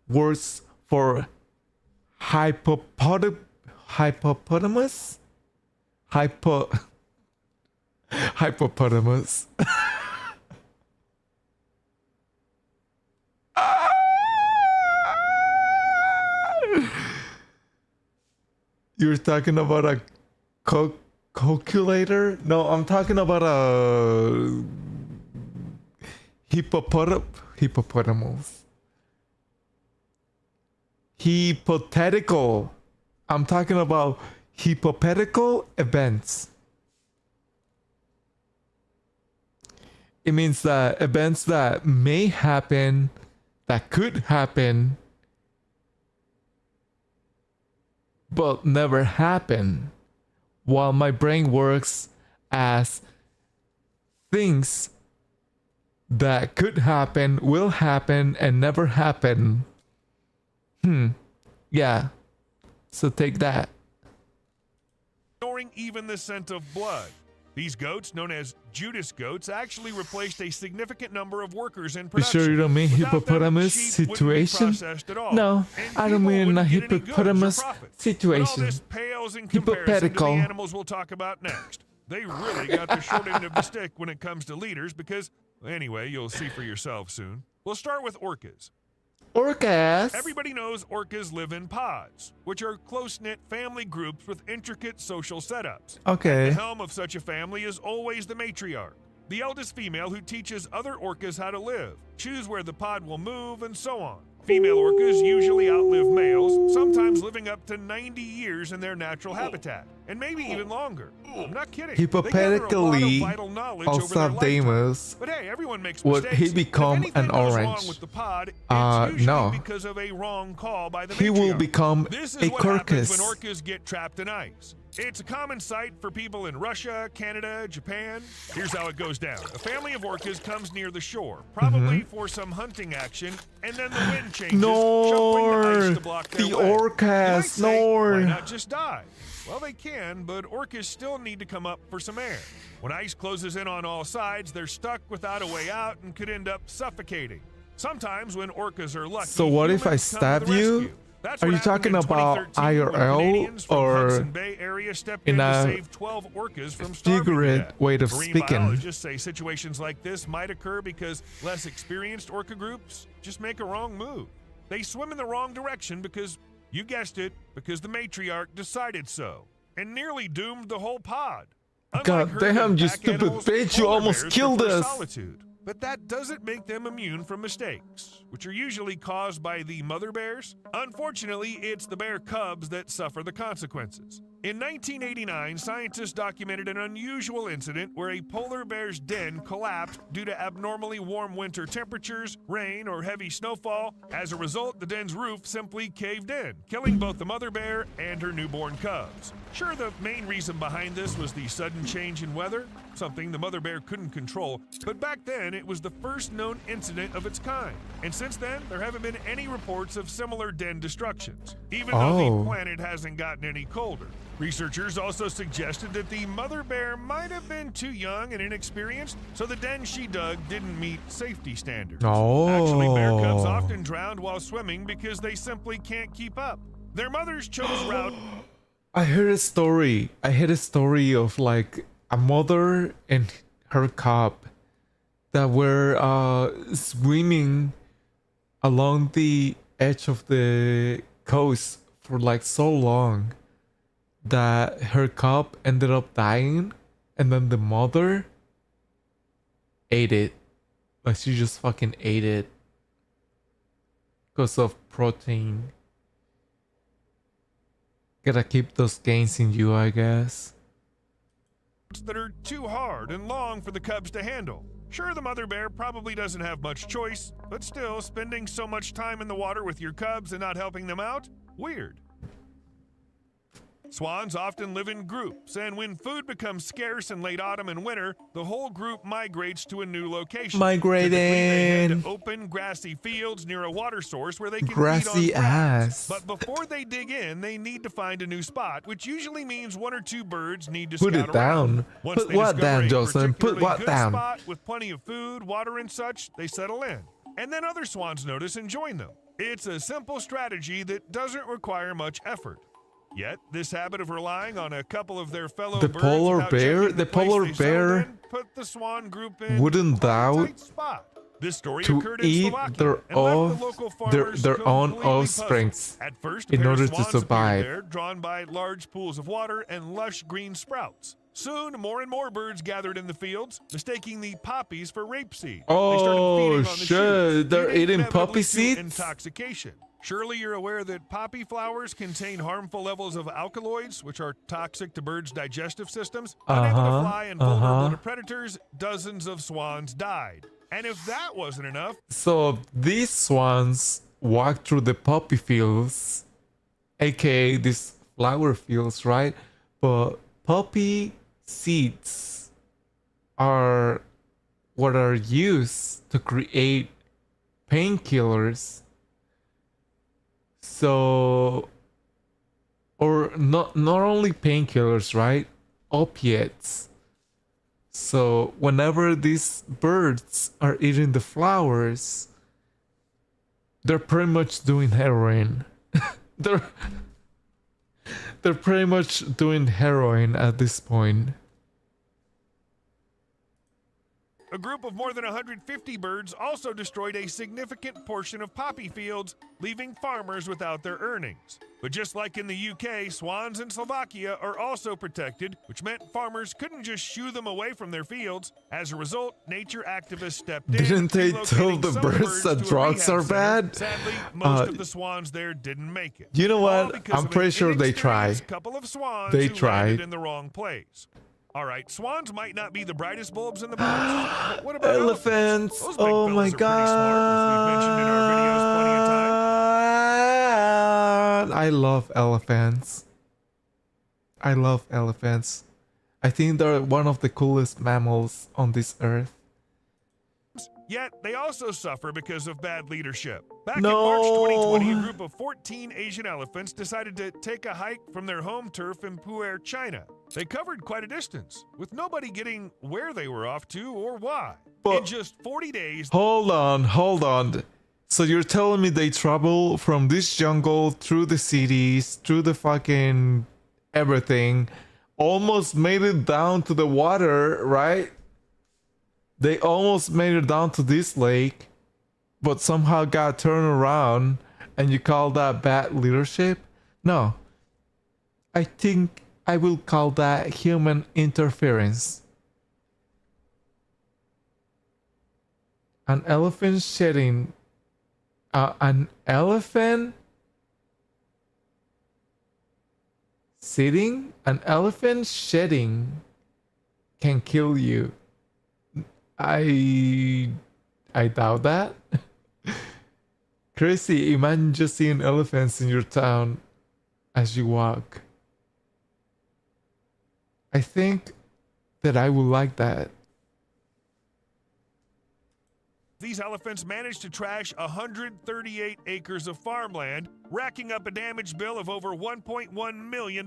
works for hippopotamus? Hippopotamus. You're talking about a calculator? No, I'm talking about a hippopotamus. Hypothetical. I'm talking about hypothetical events. It means that events that may happen, that could happen, but never happen, while my brain works as things that could happen, will happen, and never happen. Yeah. So take that. Ignoring even the scent of blood. These goats, known as Judas goats, actually replaced a significant number of workers in You production. sure you don't mean Without them, hippopotamus sheep wouldn't be situation? processed at all, No, and I don't people mean a wouldn't get any goods or hippopotamus profit. situation. But all this pales in comparison to the Hypothetical. animals we'll talk about next. They really got the short end of the stick when it comes to leaders because, anyway, you'll see for yourself soon. We'll start with orcas. Orcas. Everybody knows orcas live in pods, which are close-knit family groups with intricate social setups. Okay. The helm of such a family is always the matriarch, the eldest female who teaches other orcas how to live, choose where the pod will move, and so on. Female orcas usually outlive males, sometimes living up to 90 years in their natural habitat, and maybe even longer. I'm not kidding. They gather a lot of Hypothetically, vital knowledge over their lifetime. Alsademus, But hey, everyone makes would mistakes. he become If anything an goes wrong orange? with the pod, it's usually no. because of a wrong call by the he will matriarch. become This a is what happens when carcass. orcas get trapped in ice. It's a common sight for people in Russia, Canada, Japan. Here's how it goes down. A family of orcas comes near the shore, probably for some hunting action, and then the wind changes, shuffling the ice Nor to block their the way. You might orcas, say, nor. why not just die? Well, they can, but orcas still need to come up for some air. When ice closes in on all sides, they're stuck without a way out and could end up suffocating. Sometimes when orcas are lucky, So what if I humans come to stab the you? rescue. That's Are what you happened talking in about 2013 when IRL Canadians from or Hudson Bay area stepped in in to a save 12 orcas from starving to figurate death. way of Marine speaking? biologists say situations like this might occur because less experienced orca groups just make a wrong move. They swim in the wrong direction because, you guessed it, because the matriarch decided so, and nearly doomed the whole pod. Unlike God herd damn, and you pack stupid animals, bitch, you polar almost bears killed prefer us. Solitude. But that doesn't make them immune from mistakes, which are usually caused by the mother bears. Unfortunately, it's the bear cubs that suffer the consequences. In 1989, scientists documented an unusual incident where a polar bear's den collapsed due to abnormally warm winter temperatures, rain, or heavy snowfall. As a result, the den's roof simply caved in, killing both the mother bear and her newborn cubs. Sure, the main reason behind this was the sudden change in weather, something the mother bear couldn't control, but back then it was the first known incident of its kind. And since then, there haven't been any reports of similar den destructions, even though the planet hasn't gotten any colder. Researchers also suggested that the mother bear might have been too young and inexperienced, so the den she dug didn't meet safety standards. Actually, bear cubs often drowned while swimming because they simply can't keep up. Their mothers chose route. I heard a story. Of like a mother and her cub that were swimming along the edge of the coast for like so long that her cub ended up dying, and then the mother ate it. Like she just fucking ate it because of protein. Gotta keep those gains in you, I guess. That are too hard and long for the cubs to handle. Sure, the mother bear probably doesn't have much choice, but still, spending so much time in the water with your cubs and not helping them out? Weird. Swans often live in groups, and when food becomes scarce in late autumn and winter, the whole group migrates to a new location. Typically, they head to open, grassy fields near a water source where they can feed on grass. But before they dig in, they need to find a new spot, which usually means one or two birds need to Put scout it down. around. Once Put what down, Jocelyn? Put what good down? Spot with plenty of food, water, and such, they settle in. And then other swans notice and join them. It's a simple strategy that doesn't require much effort. Yet, this habit of relying on a couple of their fellow birds put the swan group in wouldn't doubt This story to occurred in eat Slovakia their and left the local farmers their own completely offsprings puzzled. At first, in order to swans appeared survive. there, drawn by large pools of water and lush green sprouts. Soon, more and more birds gathered in the fields, mistaking the poppies for rapeseed. Oh shit! They're eating poppy seeds. Intoxication. Surely you're aware that poppy flowers contain harmful levels of alkaloids, which are toxic to birds' digestive systems. Unable to fly and vulnerable to predators, dozens of swans died. And if that wasn't enough, so these swans walk through the poppy fields, aka these flower fields, right? But poppy seeds are what are used to create painkillers. So, or not only painkillers, right? Opiates. So whenever these birds are eating the flowers, they're pretty much doing heroin. they're pretty much doing heroin at this point. a group of more than 150 birds also destroyed a significant portion of poppy fields, leaving farmers without their earnings. But just like in the UK, swans in Slovakia are also protected, which meant farmers couldn't just shoo them away from their fields. As a result, nature activists stepped in. Didn't they tell the birds that drugs are bad? Sadly, most of the swans there didn't make it. You know what? I'm pretty sure they tried. Couple of swans they who tried landed in the wrong place. All right, swans might not be the brightest bulbs in the box, but what about elephants? Those big Oh fellas my are pretty smart, as we've mentioned in our videos plenty of times. I love elephants. I love elephants. I think they're one of the coolest mammals on this earth. Yet, they also suffer because of bad leadership. Back No. in March 2020, a group of 14 Asian elephants decided to take a hike from their home turf in Pu'er, China. They covered quite a distance, with nobody getting where they were off to or why. But- in just 40 days... Hold on. So you're telling me they travel from this jungle through the cities, through the fucking everything, almost made it down to the water, right? They almost made it down to this lake, but somehow got turned around, and you call that bad leadership? No. I think I will call that human interference. An elephant shedding. An elephant sitting? An elephant shedding can kill you. I doubt that. Crazy, imagine just seeing elephants in your town as you walk. I think that I would like that. These elephants managed to trash 138 acres of farmland, racking up a damage bill of over $1.1 million.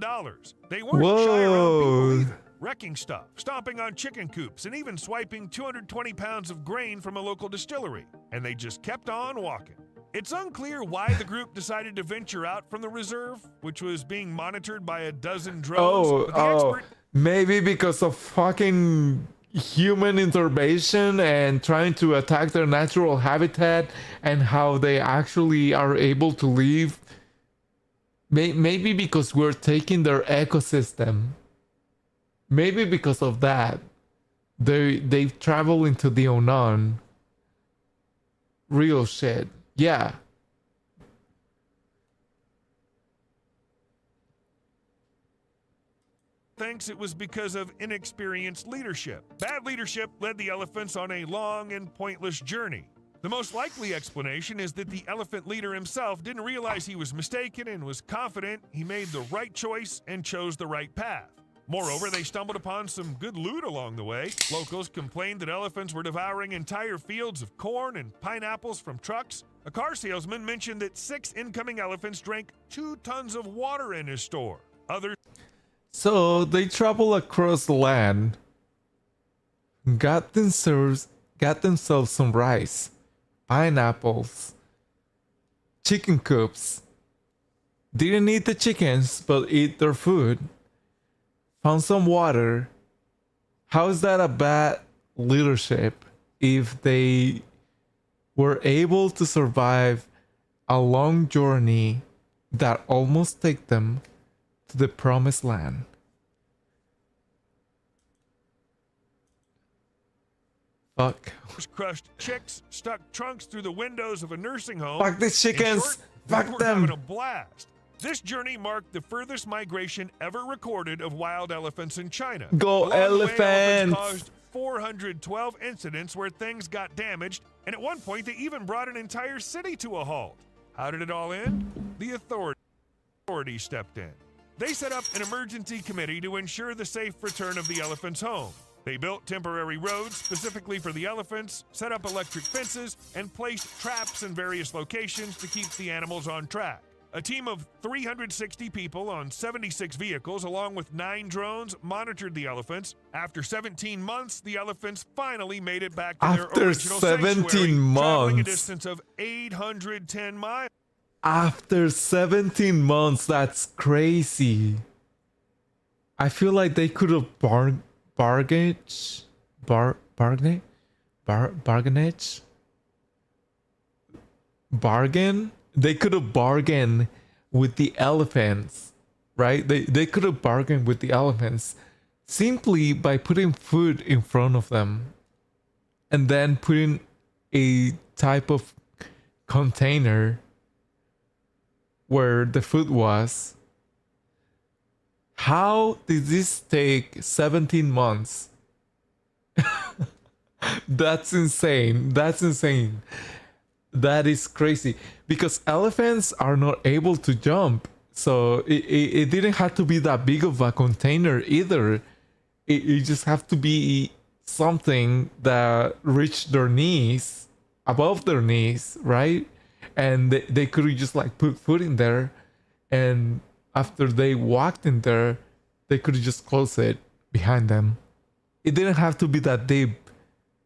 They weren't shy around people Whoa. either, wrecking stuff, stomping on chicken coops, and even swiping 220 pounds of grain from a local distillery. And they just kept on walking. It's unclear why the group decided to venture out from the reserve, which was being monitored by a dozen drones. But the expert Maybe because of fucking human intervention and trying to attack their natural habitat and how they actually are able to live. Maybe because we're taking their ecosystem. Maybe because of that. They've traveled into the unknown. Real shit. Yeah. thinks it was because of inexperienced leadership. Bad leadership led the elephants on a long and pointless journey. The most likely explanation is that the elephant leader himself didn't realize he was mistaken and was confident he made the right choice and chose the right path. Moreover, they stumbled upon some good loot along the way. Locals complained that elephants were devouring entire fields of corn and pineapples from trucks. A car salesman mentioned that 6 incoming elephants drank 2 tons of water in his store. Others So they travel across the land, got themselves some rice, pineapples, chicken coops. Didn't eat the chickens, but eat their food. Found some water. How is that a bad leadership if they were able to survive a long journey that almost take them to the promised land? Fuck. crushed chicks, stuck trunks through the windows of a nursing home. Fuck these In chickens. short, Fuck they were them. having a blast. This journey marked the furthest migration ever recorded of wild elephants in China. Go Along the way, elephants. caused 412 incidents where things got damaged, and at one point they even brought an entire city to a halt. How did it all end? The authorities stepped in. They set up an emergency committee to ensure the safe return of the elephants home. They built temporary roads specifically for the elephants, set up electric fences, and placed traps in various locations to keep the animals on track. A team of 360 people on 76 vehicles, along with 9 drones, monitored the elephants. After 17 months, the elephants finally made it back to their After original 17 sanctuary, traveling a months. distance of 810 miles. After 17 months, that's crazy. I feel like they could have bargained. They could have bargained with the elephants, right? They could have bargained with the elephants simply by putting food in front of them and then putting a type of container where the food was. How did this take 17 months? That's insane. That's insane. That is crazy. Because elephants are not able to jump. So it didn't have to be that big of a container either. It just have to be something that reached their knees, above their knees, right? And they could just like put food in there, and after they walked in there, they could just close it behind them. It didn't have to be that deep.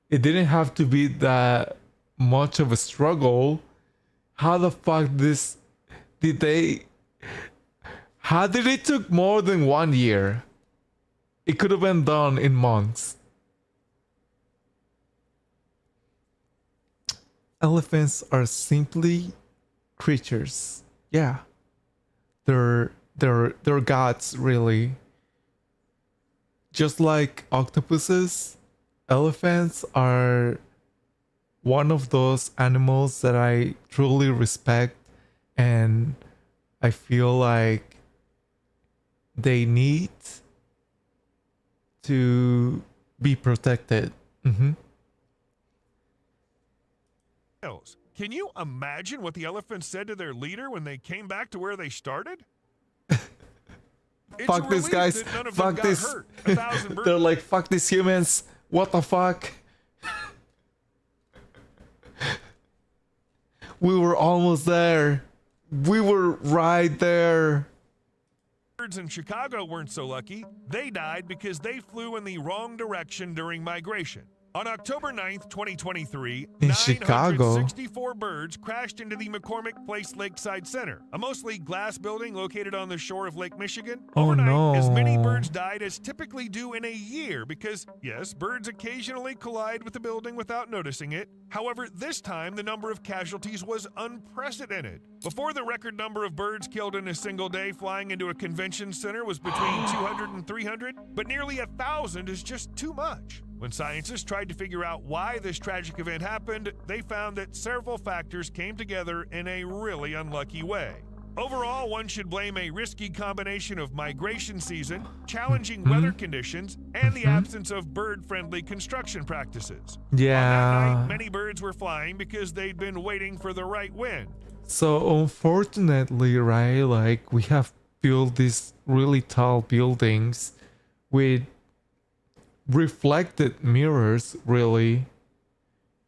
It didn't have to be that much of a struggle. How the fuck how did it took more than 1 year? It could have been done in months. Elephants are simply creatures. Yeah. They're gods, really. Just like octopuses, elephants are one of those animals that I truly respect, and I feel like they need to be protected. Can you imagine what the elephants said to their leader when they came back to where they started? It's fuck a these relief guys, that none of them fuck got this. hurt. 1,000 birds. They're like, fuck these humans. What the fuck? We were almost there. We were right there. Birds in Chicago weren't so lucky. They died because they flew in the wrong direction during migration. On October 9th, 2023, In Chicago? 964 birds crashed into the McCormick Place Lakeside Center, a mostly glass building located on the shore of Lake Michigan. Oh, Overnight, no. as many birds died as typically do in a year because, yes, birds occasionally collide with the building without noticing it. However, this time the number of casualties was unprecedented. Before, the record number of birds killed in a single day flying into a convention center was between 200 and 300, but nearly 1,000 is just too much. When scientists tried to figure out why this tragic event happened, they found that several factors came together in a really unlucky way. Overall, one should blame a risky combination of migration season, challenging weather conditions, and the absence of bird-friendly construction practices. On that Yeah. night, many birds were flying because they'd been waiting for the right wind. So unfortunately, right, like we have built these really tall buildings with reflected mirrors, really,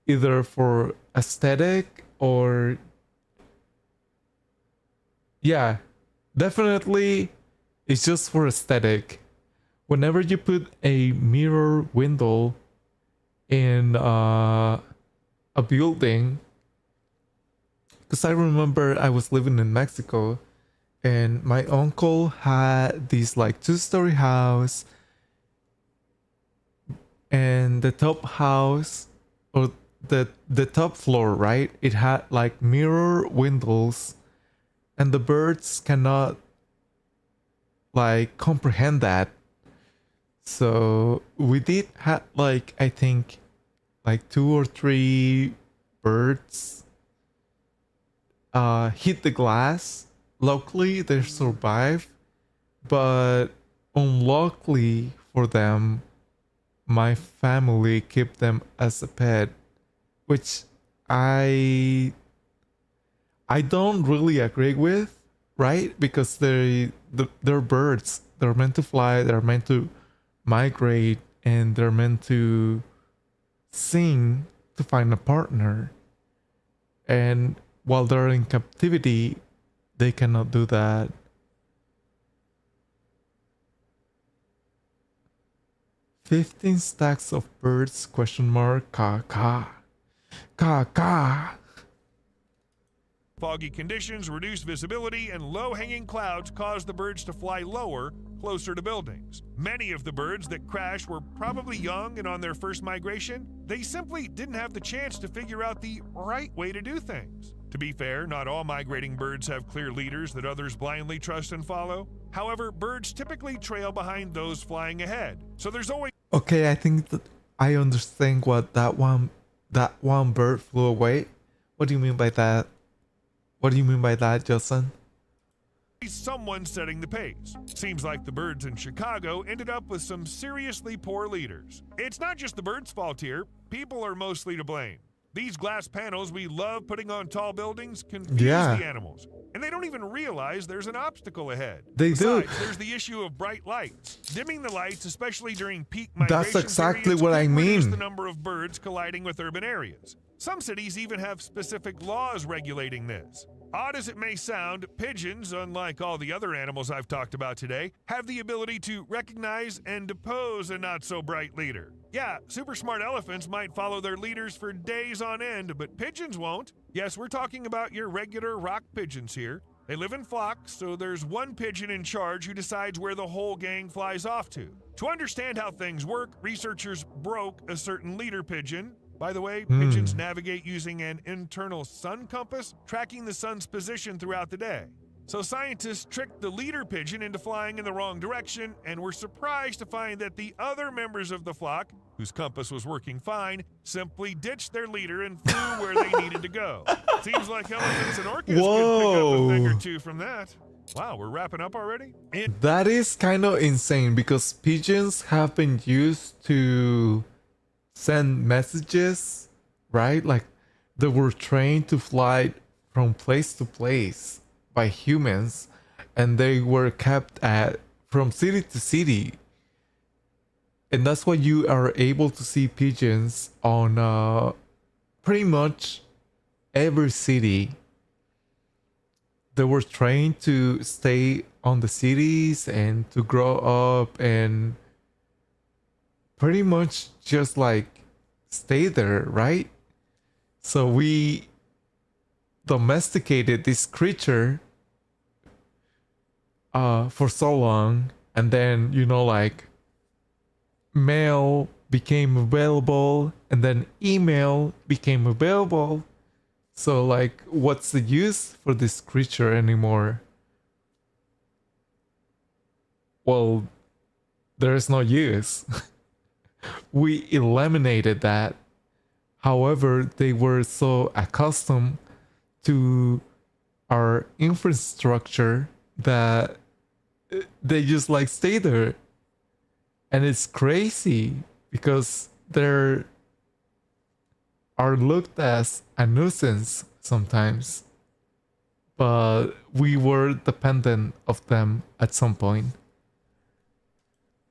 either for aesthetic or yeah, definitely it's just for aesthetic. Whenever you put a mirror window in a building, because I remember I was living in Mexico and my uncle had this like 2-story house, and the top house or the top floor, right, it had like mirror windows, and the birds cannot like comprehend that. So we did have like, I think like 2 or 3 birds hit the glass. Luckily they survived, but unluckily for them, my family kept them as a pet, which I don't really agree with, right? Because they're birds. They're meant to fly, they're meant to migrate, and they're meant to sing to find a partner. And while they're in captivity, they cannot do that. "15 stacks of birds, question mark, ka ka. Ka ka." Foggy conditions, reduced visibility, and low-hanging clouds caused the birds to fly lower, closer to buildings. Many of the birds that crashed were probably young and on their first migration. They simply didn't have the chance to figure out the right way to do things. To be fair, not all migrating birds have clear leaders that others blindly trust and follow. However, birds typically trail behind those flying ahead. So there's always Okay, I think that I understand what that one bird flew away. What do you mean by that? What do you mean by that, Justin? someone setting the pace. Seems like the birds in Chicago ended up with some seriously poor leaders. It's not just the birds' fault here. People are mostly to blame. These glass panels we love putting on tall buildings confuse the animals, and they don't even realize there's an obstacle ahead. Besides, there's the issue of bright lights. Dimming the lights, especially during peak migration That's exactly periods, what I can reduce mean. the number of birds colliding with urban areas. Some cities even have specific laws regulating this. Odd as it may sound, pigeons, unlike all the other animals I've talked about today, have the ability to recognize and depose a not-so-bright leader. Yeah, super smart elephants might follow their leaders for days on end, but pigeons won't. Yes, we're talking about your regular rock pigeons here. They live in flocks, so there's one pigeon in charge who decides where the whole gang flies off to. To understand how things work, researchers broke a certain leader pigeon. By the way, pigeons navigate using an internal sun compass, tracking the sun's position throughout the day. So scientists tricked the leader pigeon into flying in the wrong direction and were surprised to find that the other members of the flock, whose compass was working fine, simply ditched their leader and flew where they needed to go. Seems like elephants and orcas could pick up a thing or two from that. Wow, we're wrapping up already? That is kind of insane because pigeons have been used to send messages, right? Like they were trained to fly from place to place by humans, and they were kept at from city to city. And that's why you are able to see pigeons on pretty much every city. They were trained to stay on the cities and to grow up and pretty much just like stay there, right? So we domesticated this creature for so long, and then like mail became available, and then email became available. So like, what's the use for this creature anymore? Well, there is no use. We eliminated that. However, they were so accustomed to our infrastructure that they just like stay there. And it's crazy because they're are looked as a nuisance sometimes, but we were dependent of them at some point.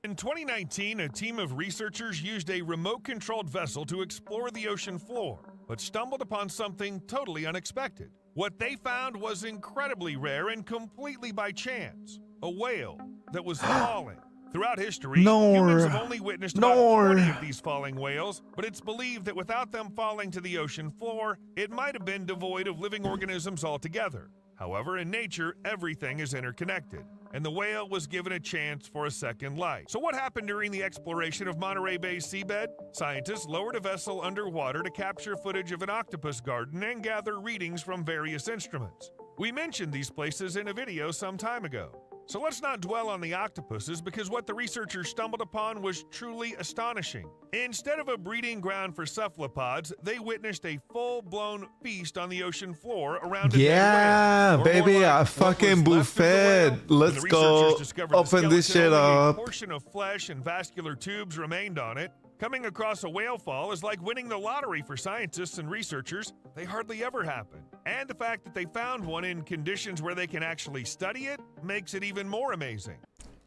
In 2019, a team of researchers used a remote-controlled vessel to explore the ocean floor, but stumbled upon something totally unexpected. What they found was incredibly rare and completely by chance: a whale that was falling. Throughout history, humans have only witnessed about 20 of these falling whales, but it's believed that without them falling to the ocean floor, it might have been devoid of living organisms altogether. However, in nature, everything is interconnected, and the whale was given a chance for a second life. So what happened during the exploration of Monterey Bay's seabed? Scientists lowered a vessel underwater to capture footage of an octopus garden and gather readings from various instruments. We mentioned these places in a video some time ago. So let's not dwell on the octopuses, because what the researchers stumbled upon was truly astonishing. Instead of a breeding ground for cephalopods, they witnessed a full-blown feast on the ocean floor around a dead whale. Baby, a fucking buffet. Let's go open this shit up. A portion of flesh and vascular tubes remained on it. Coming across a whale fall is like winning the lottery for scientists and researchers. They hardly ever happen. And the fact that they found one in conditions where they can actually study it makes it even more amazing.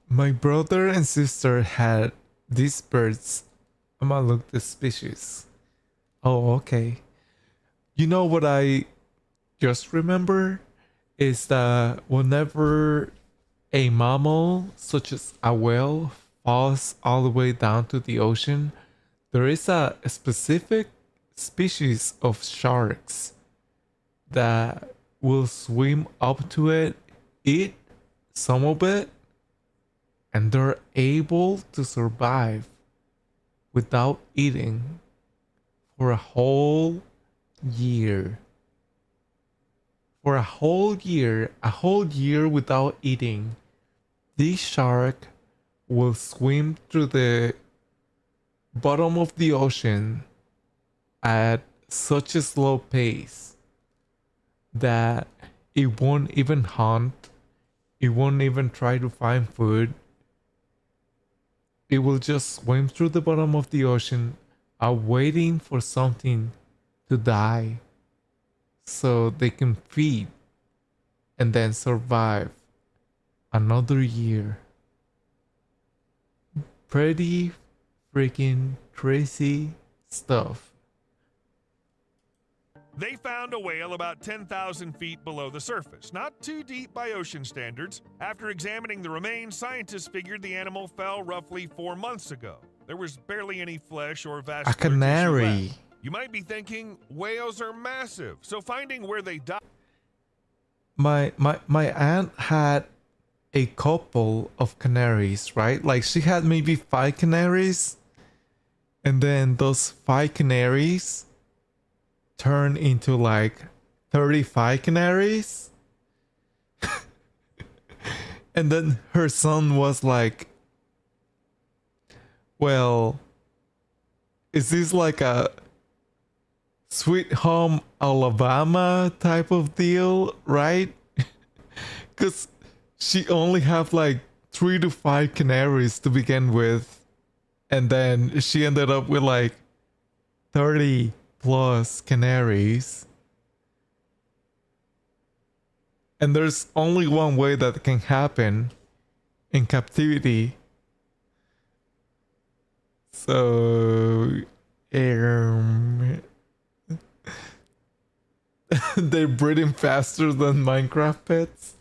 My brother and sister had these birds. I'm gonna look the species. Oh, okay. You know what I just remember is that whenever a mammal such as a whale falls all the way down to the ocean, there is a specific species of sharks that will swim up to it, eat some of it, and they're able to survive without eating for a whole year. For a whole year without eating, this shark will swim through the bottom of the ocean at such a slow pace that it won't even hunt, it won't even try to find food. It will just swim through the bottom of the ocean, waiting for something to die so they can feed and then survive another year. Pretty freaking crazy stuff. They found a whale about 10,000 feet below the surface, not too deep by ocean standards. After examining the remains, scientists figured the animal fell roughly 4 months ago. There was barely any flesh or vascular A canary. tissue left. You might be thinking, whales are massive, so finding where they died. My aunt had a couple of canaries, right? Like she had maybe 5 canaries, and then those 5 canaries turned into like 35 canaries. And then her son was like, well, is this like a Sweet Home Alabama type of deal, right? Because she only have like 3 to 5 canaries to begin with, and then she ended up with like 30 plus canaries. And there's only one way that can happen, in captivity. So they're breeding faster than Minecraft pets.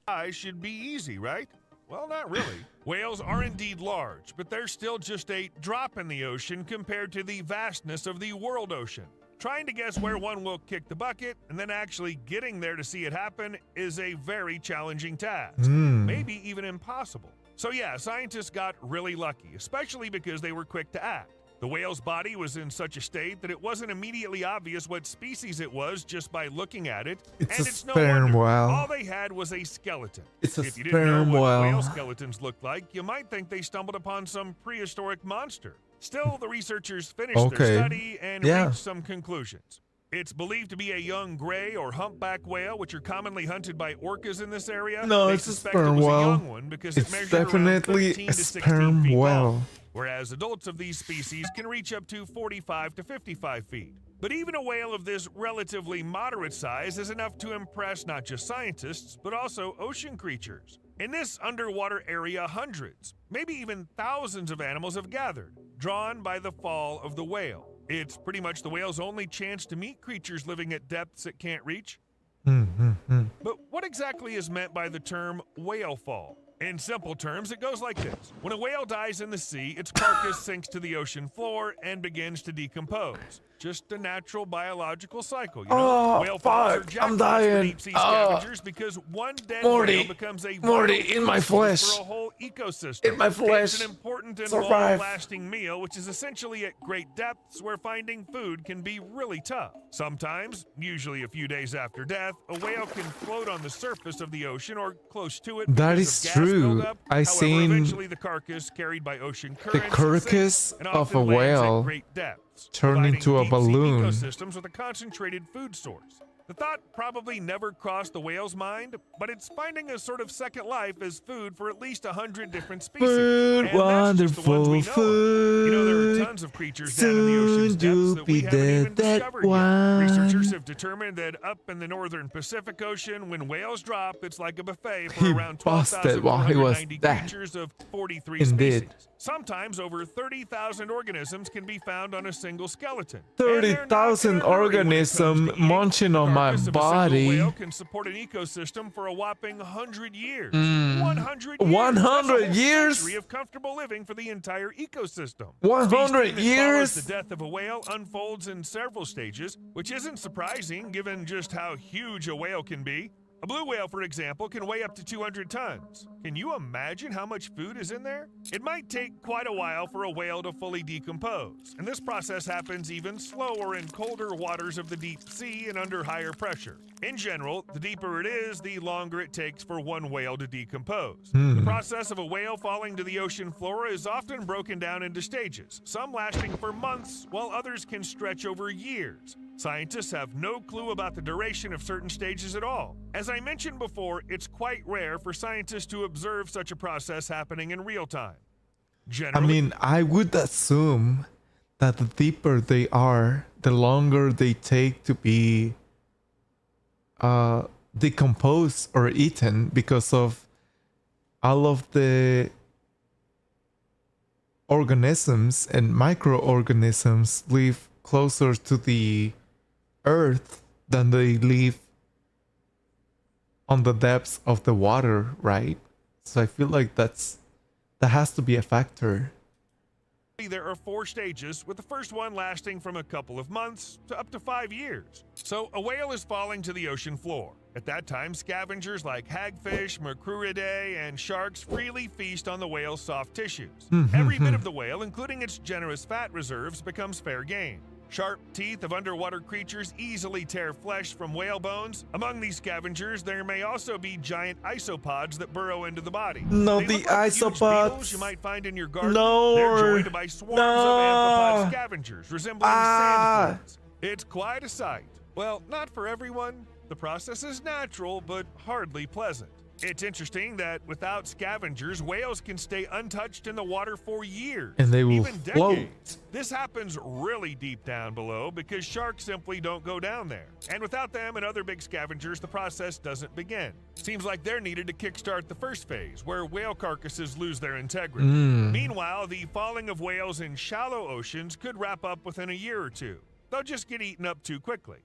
Size should be easy, right? Well, not really. Whales are indeed large, but they're still just a drop in the ocean compared to the vastness of the world ocean. Trying to guess where one will kick the bucket and then actually getting there to see it happen is a very challenging task, maybe even impossible. So yeah, scientists got really lucky, especially because they were quick to act. The whale's body was in such a state that it wasn't immediately obvious what species it was just by looking at it. It's and a it's no sperm wonder. whale. All they had was a skeleton. It's a If you didn't know sperm what whale. whale skeletons looked like, you might think they stumbled upon some prehistoric monster. Still, the researchers finished their study and reached some conclusions. It's believed to be a young gray or humpback whale, which are commonly hunted by orcas in this area. No, They it's a suspect it sperm was whale. a young one because it It's measured around definitely 13 a to 16 sperm feet whale. long, whereas adults of these species can reach up to 45 to 55 feet. But even a whale of this relatively moderate size is enough to impress not just scientists, but also ocean creatures. In this underwater area, hundreds, maybe even thousands of animals have gathered, drawn by the fall of the whale. It's pretty much the whale's only chance to meet creatures living at depths it can't reach. But what exactly is meant by the term whale fall? In simple terms, it goes like this. When a whale dies in the sea, its carcass sinks to the ocean floor and begins to decompose. Just a natural biological cycle, you know? Whale falls are jackpots for deep sea scavengers because one dead whale becomes a vital in my food flesh. for a whole ecosystem. In my flesh. It's an important and Survive. long-lasting meal, which is essentially at great depths where finding food can be really tough. Sometimes, usually a few days after death, a whale can float on the surface of the ocean or close to it. That because is of gas true. buildup. I However, seen eventually the carcass carried by ocean the currents carcass sinks and of often a lands at whale great depths, turn providing into a deep-sea balloon. ecosystems with a concentrated food source. The thought probably never crossed the whale's mind, but it's finding a sort of second life as food for at least 100 different species. Food, and that's just the ones we know wonderful of. You know, there are food. tons of creatures down in the ocean's Soon depths you'll that we be haven't even dead, discovered that yet. Researchers one. have determined that up in the northern Pacific Ocean, when whales drop, it's like a buffet for He around busted while he was 12,490 dead. creatures of 43 Indeed. species. Sometimes over 30,000 organisms can be found on a single skeleton. And they're not 30,000 in a hurry when it comes organism to eating. munching on The my carcass of a single body. whale can support an ecosystem for a whopping 100 years. 100 years. 100 That's a whole years? century of comfortable living for the entire ecosystem. 100 Feasting that years? follows the death of a whale unfolds in several stages, which isn't surprising given just how huge a whale can be. A blue whale, for example, can weigh up to 200 tons. Can you imagine how much food is in there? It might take quite a while for a whale to fully decompose, and this process happens even slower in colder waters of the deep sea and under higher pressure. In general, the deeper it is, the longer it takes for one whale to decompose. The process of a whale falling to the ocean floor is often broken down into stages, some lasting for months, while others can stretch over years. Scientists have no clue about the duration of certain stages at all. As I mentioned before, it's quite rare for scientists to observe such a process happening in real time. I Generally, mean, I would assume that the deeper they are, the longer they take to be decomposed or eaten because of all of the organisms and microorganisms live closer to the earth than they live on the depths of the water, right? So I feel like that has to be a factor. there are 4 stages, with the first one lasting from a couple of months to up to 5 years. So a whale is falling to the ocean floor. At that time, scavengers like hagfish, Mercuridae, and sharks freely feast on the whale's soft tissues. Every bit of the whale, including its generous fat reserves, becomes fair game. Sharp teeth of underwater creatures easily tear flesh from whale bones. Among these scavengers, there may also be giant isopods that burrow into the body. No, They the look like huge isopods. beetles you might find in your garden. No. They're joined by swarms of amphipod scavengers resembling sand flies. It's quite a sight. Well, not for everyone. The process is natural, but hardly pleasant. It's interesting that without scavengers, whales can stay untouched in the water for years, And they will even float. decades. This happens really deep down below because sharks simply don't go down there. And without them and other big scavengers, the process doesn't begin. Seems like they're needed to kickstart the first phase, where whale carcasses lose their integrity. Meanwhile, the falling of whales in shallow oceans could wrap up within a year or two. They'll just get eaten up too quickly.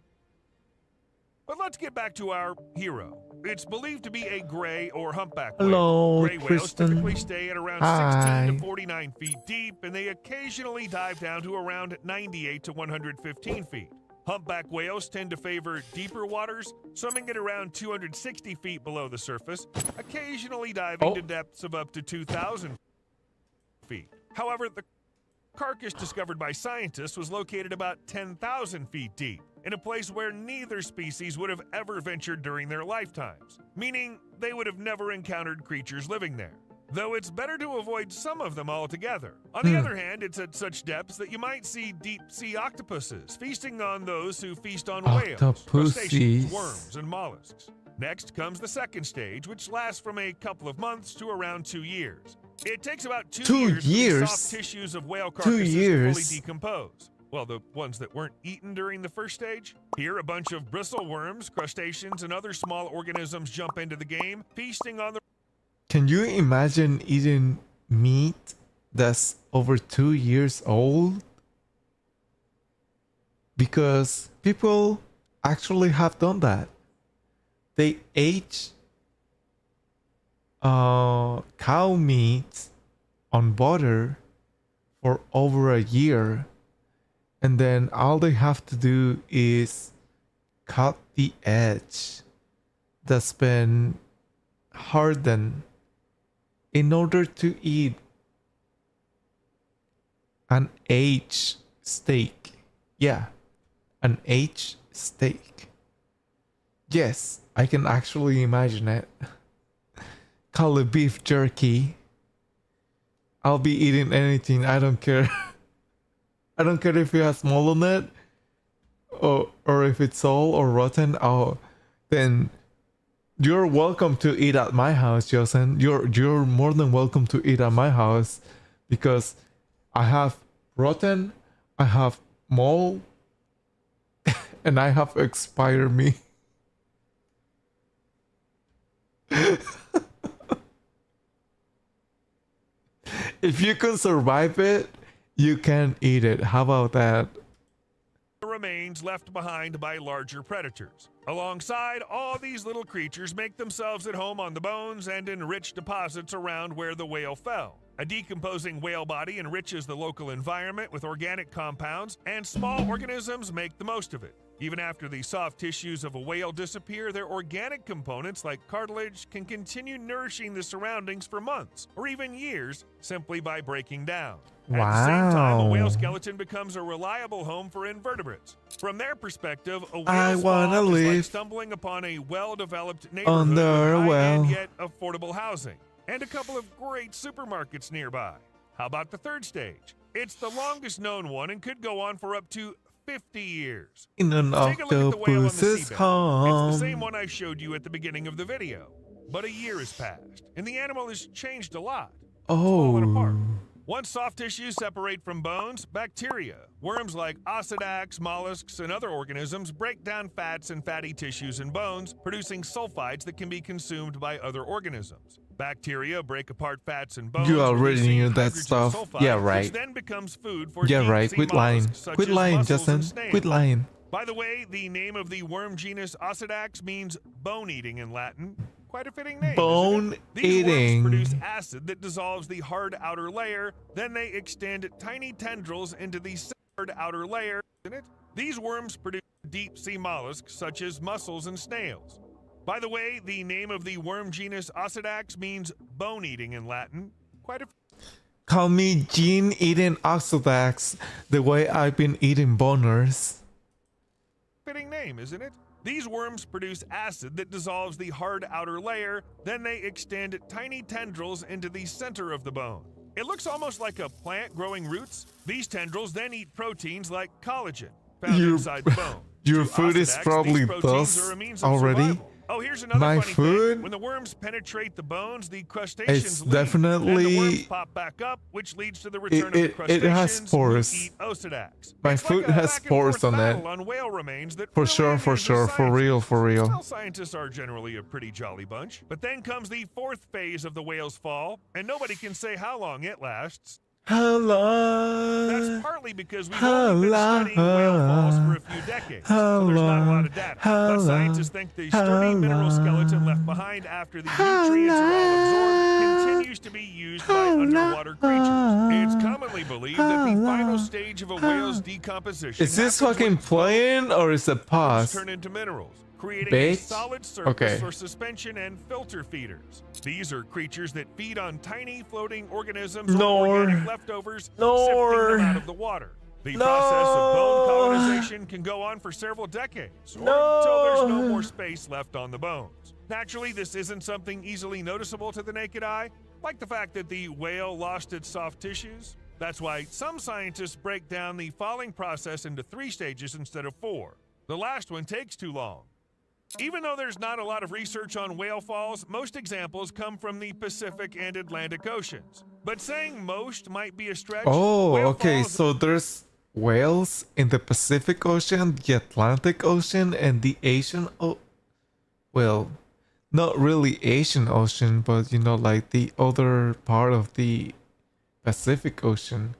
But let's get back to our hero. It's believed to be a gray or humpback whale. Hello, Gray whales Kristen. typically stay at around Hi. 16 to 49 feet deep, and they occasionally dive down to around 98 to 115 feet. Humpback whales tend to favor deeper waters, swimming at around 260 feet below the surface, occasionally diving to depths of up to 2,000 feet. However, the carcass discovered by scientists was located about 10,000 feet deep, in a place where neither species would have ever ventured during their lifetimes, meaning they would have never encountered creatures living there. Though it's better to avoid some of them altogether. On the other hand, it's at such depths that you might see deep-sea octopuses feasting on those who feast on whales, crustaceans, worms, and mollusks. Next comes the second stage, which lasts from a couple of months to around 2 years. It takes about 2 years for the soft tissues of whale carcasses to fully decompose. Well, the ones that weren't eaten during the first stage. Here, a bunch of bristle worms, crustaceans, and other small organisms jump into the game, feasting on the... Can you imagine eating meat that's over 2 years old? Because people actually have done that. They ate cow meat on butter for over a year, and then all they have to do is cut the edge that's been hardened in order to eat an aged steak. Yeah, an aged steak. Yes, I can actually imagine it. Call it beef jerky. I'll be eating anything, I don't care. I don't care if it has mold on it, or if it's old or rotten. Oh, then you're welcome to eat at my house, Josen. You're more than welcome to eat at my house, because I have rotten, I have mold, and I have expired meat. If you can survive it, you can eat it. How about that? The remains left behind by larger predators. Alongside, all these little creatures make themselves at home on the bones and in rich deposits around where the whale fell. A decomposing whale body enriches the local environment with organic compounds, and small organisms make the most of it. Even after the soft tissues of a whale disappear, their organic components like cartilage can continue nourishing the surroundings for months or even years simply by breaking down. At the same time, a whale skeleton becomes a reliable home for invertebrates. From their perspective, a whale's fall is like stumbling upon a well-developed neighborhood with high-end yet affordable housing, and a couple of great supermarkets nearby. How about the third stage? It's the longest known one and could go on for up to 50 years. In an Take a look at the whale on the octopus's seabed. home. It's the same one I showed you at the beginning of the video. But a year has passed, and the animal has changed a lot. Fallen apart. Once soft tissues separate from bones, bacteria, worms like osedax, mollusks, and other organisms break down fats and fatty tissues and bones, producing sulfides that can be consumed by other organisms. Bacteria break apart fats and bones. You already releasing knew that hydrogen stuff. sulfide, Yeah, right. Which then becomes food for Yeah, right. deep-sea Quit lying. mollusks such Quit as lying, mussels Justin. and snails. Quit lying. By the way, the name of the worm genus Osedax means bone-eating in Latin. Quite a fitting name. Bone These eating. worms produce acid that dissolves the hard outer layer. Then they extend tiny tendrils into the hard outer layer. These worms produce deep-sea mollusks such as mussels and snails. By the way, the name of the worm genus Osedax means bone-eating in Latin. Quite a Call me Gene eating Oxodax the way I've been eating boners. fitting name, isn't it? These worms produce acid that dissolves the hard outer layer, then they extend tiny tendrils into the center of the bone. It looks almost like a plant growing roots. These tendrils then eat proteins like collagen, found inside the bone. Your To food is Osedax, probably these proteins thus are a means of already. survival. Oh, here's another My funny food? thing. When the worms penetrate the bones, the crustaceans It's leave. Then the definitely- worms pop back up, which leads to the return of the it crustaceans has spores. who eat Osedax. My It's food like a has back-and-forth spores on it. battle on whale remains that For really sure, for amuses sure, for real, for scientists. real. Well, scientists are generally a pretty jolly bunch. But then comes the fourth phase of the whale's fall, and nobody can say how long it lasts. How That's long? partly because we've How only been studying whale falls for a long? few decades, How so there's not a lot long? of data. How But scientists long? think the How sturdy mineral skeleton left long? behind after the How nutrients are all absorbed long? continues to be used by How underwater creatures. It's long? commonly believed that the How final long? stage of a whale's decomposition Is this happens when fucking playing or is it bones pause? turn into minerals, creating a Bitch. solid surface Okay. for suspension and filter feeders. These are creatures that feed on tiny floating organisms or Nor. organic leftovers, Nor. sifting them out of the water. The process of bone colonization can go on for several decades, or until there's no more space left on the bones. Naturally, this isn't something easily noticeable to the naked eye, like the fact that the whale lost its soft tissues. That's why some scientists break down the falling process into 3 stages instead of 4. The last one takes too long. Even though there's not a lot of research on whale falls, most examples come from the Pacific and Atlantic Oceans. But saying most might be a stretch. Oh, Whale okay. falls- So there's whales in the Pacific Ocean, the Atlantic Ocean, and the Asian. Well, not really Asian Ocean, but you know, like the other part of the Pacific Ocean.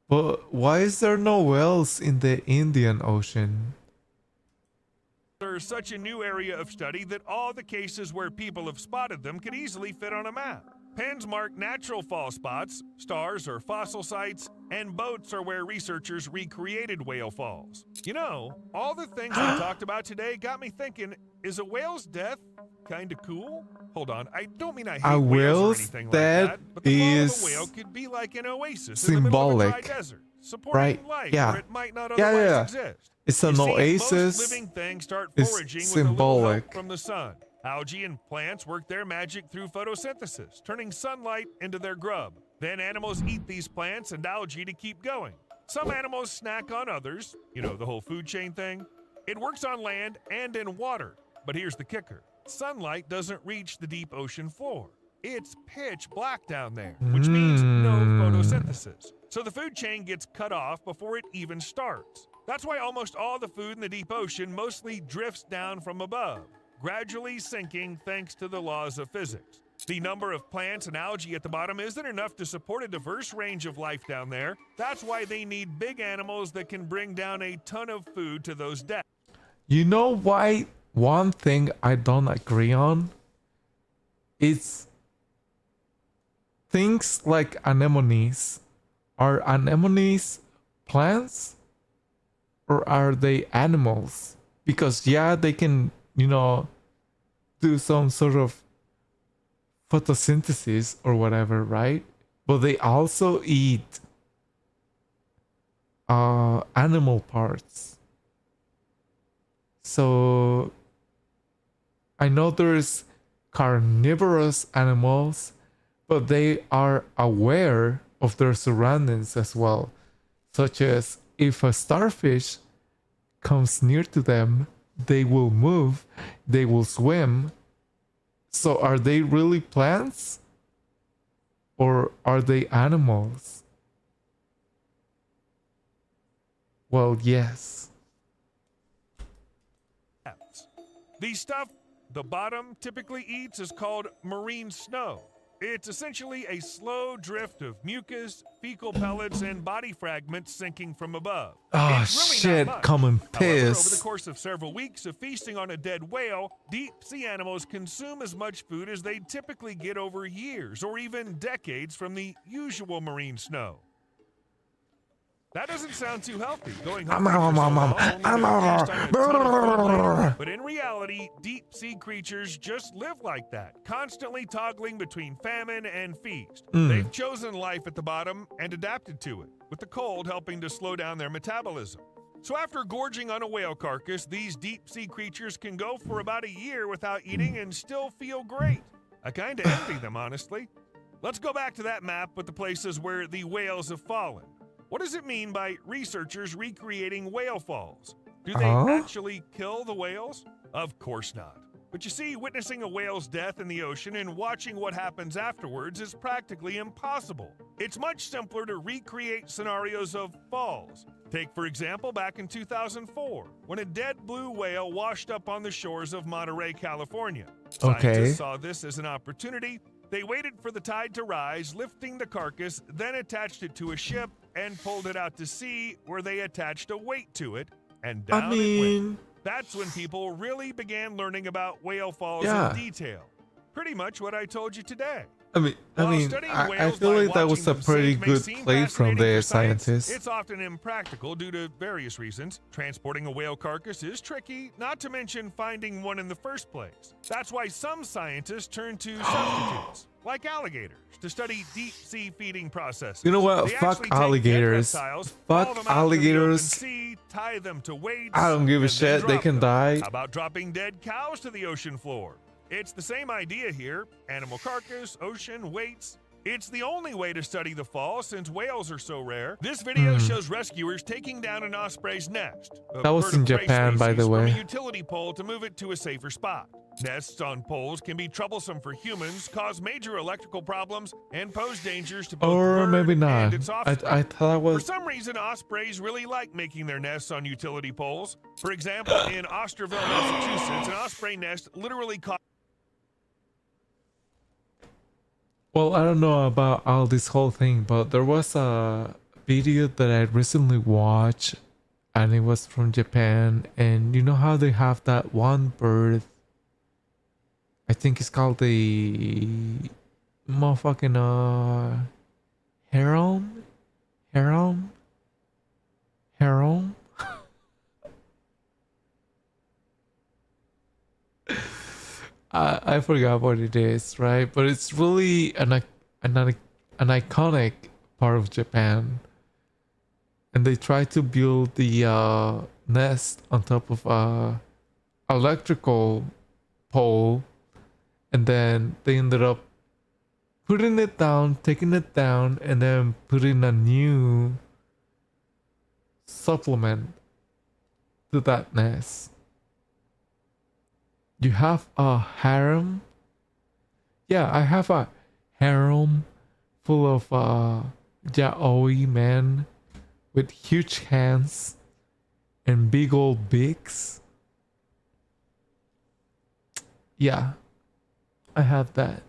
But why is there no whales in the Indian Ocean? There's such a new area of study that all the cases where people have spotted them could easily fit on a map. Pens mark natural fall spots, stars or fossil sites, and boats are where researchers recreated whale falls. You know, all the things we talked about today got me thinking, is a whale's death kinda cool? Hold on, I don't mean I hate A whales or whale's anything like death that, but the fall of is a whale could be like an oasis in the middle of a symbolic, dry desert, supporting right? life Yeah. where it might not Yeah, otherwise yeah. exist. It's an You see, most oasis. living things start It's foraging with a little symbolic. help from the sun. Algae and plants work their magic through photosynthesis, turning sunlight into their grub. Then animals eat these plants and algae to keep going. Some animals snack on others, you know, the whole food chain thing. It works on land and in water. But here's the kicker. Sunlight doesn't reach the deep ocean floor. It's pitch black down there, which means no photosynthesis. So the food chain gets cut off before it even starts. That's why almost all the food in the deep ocean mostly drifts down from above, gradually sinking thanks to the laws of physics. The number of plants and algae at the bottom isn't enough to support a diverse range of life down there. That's why they need big animals that can bring down a ton of food to those depths. You know why one thing I don't agree on? It's things like anemones. Are anemones plants? Or are they animals? Because yeah, they can, you know, do some sort of photosynthesis or whatever, right? But they also eat animal parts. So I know there's carnivorous animals, but they are aware of their surroundings as well, such as if a starfish comes near to them, they will move, they will swim. So are they really plants? Or are they animals? Well, yes. The stuff the bottom typically eats is called marine snow. It's essentially a slow drift of mucus, fecal pellets, and body fragments sinking from above. Oh It's really shit, not much. common However, over the piss. course of several weeks of feasting on a dead whale, deep sea animals consume as much food as they typically get over years or even decades from the usual marine snow. That doesn't sound too healthy, going hungry for so long, only to feast on a ton of food later. But in reality, deep-sea creatures just live like that, constantly toggling between famine and feast. They've chosen life at the bottom and adapted to it, with the cold helping to slow down their metabolism. So after gorging on a whale carcass, these deep-sea creatures can go for about a year without eating and still feel great. I kinda envy them, honestly. Let's go back to that map with the places where the whales have fallen. What does it mean by researchers recreating whale falls? Do they Huh? actually kill the whales? Of course not. But you see, witnessing a whale's death in the ocean and watching what happens afterwards is practically impossible. It's much simpler to recreate scenarios of falls. Take, for example, back in 2004, when a dead blue whale washed up on the shores of Monterey, California. Okay. Scientists saw this as an opportunity. They waited for the tide to rise, lifting the carcass, then attached it to a ship and pulled it out to sea, where they attached a weight to it, and down I it went. mean, That's when people really began learning about whale falls Yeah. in detail. Pretty much what I told you today. I While studying I whales feel by like that was watching a them pretty sink may good seem play from fascinating the for science, scientists. It's often impractical due to various reasons. Transporting a whale carcass is tricky, not to mention finding one in the first place. That's why some scientists turn to substitutes, like alligators, to study deep-sea feeding processes. You know what? They Fuck actually take dead alligators. reptiles, Fuck haul them out to the open alligators. sea, tie them to weights, I don't give a and then shit. They drop can them. die. How about dropping dead cows to the ocean floor? It's the same idea here. Animal carcass, ocean, weights. It's the only way to study the fall since whales are so rare. This video shows rescuers taking down an osprey's nest. A That was bird in of prey Japan, by the species, way. From a utility pole to move it to a safer spot. Nests on poles can be troublesome for humans, cause major electrical problems, and pose dangers to both the Or bird maybe not. and its offspring. I thought it For was. some reason, ospreys really like making their nests on utility poles. For example, in Osterville, Massachusetts, an osprey nest literally caught. Well, I don't know about all this whole thing, but there was a video that I recently watched, and it was from Japan. And you know how they have that one bird? I think it's called the motherfucking heron, heron. I forgot what it is, right? But it's really an iconic part of Japan. And they tried to build the nest on top of a electrical pole, and then they ended up putting it down, taking it down, and then putting a new supplement to that nest. You have a harem? Yeah, I have a harem full of yaoi men with huge hands and big old beaks. Yeah, I have that.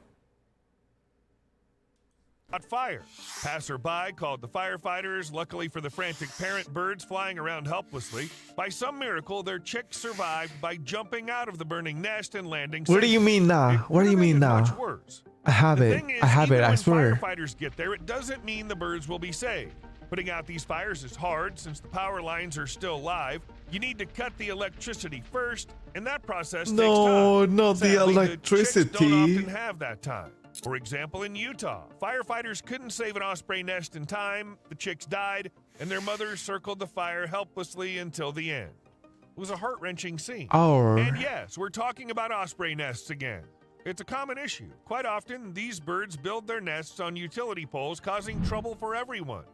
Fire. Passerby called the firefighters. Luckily for the frantic parent birds flying around helplessly, by some miracle, their chicks survived by jumping out of the burning nest and landing What do you safely. mean now? It What do you could've mean been now? much worse. I have The it. thing is, I have even it. I when swear. firefighters get there, it doesn't mean the birds will be saved. Putting out these fires is hard since the power lines are still live. You need to cut the electricity first, and that process takes No, time. not the Sadly, chicks electricity. don't often have that time. For example, in Utah, firefighters couldn't save an osprey nest in time, the chicks died, and their mothers circled the fire helplessly until the end. It was a heart-wrenching scene. And yes, we're talking about osprey nests again. It's a common issue. Quite often, these birds build their nests on utility poles, causing trouble for everyone.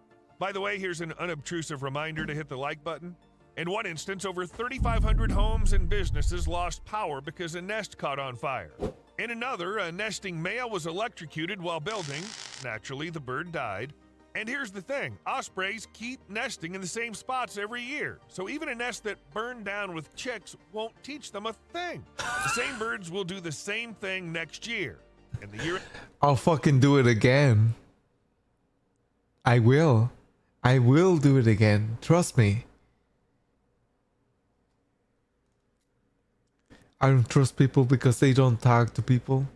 By the way, here's an unobtrusive reminder to hit the like button. In one instance, over 3,500 homes and businesses lost power because a nest caught on fire. In another, a nesting male was electrocuted while building. Naturally, the bird died. And here's the thing, ospreys keep nesting in the same spots every year. So even a nest that burned down with chicks won't teach them a thing. The same birds will do the same thing next year. And the year I'll fucking do it again. I will. I will do it again. Trust me. I don't trust people because they don't talk to people.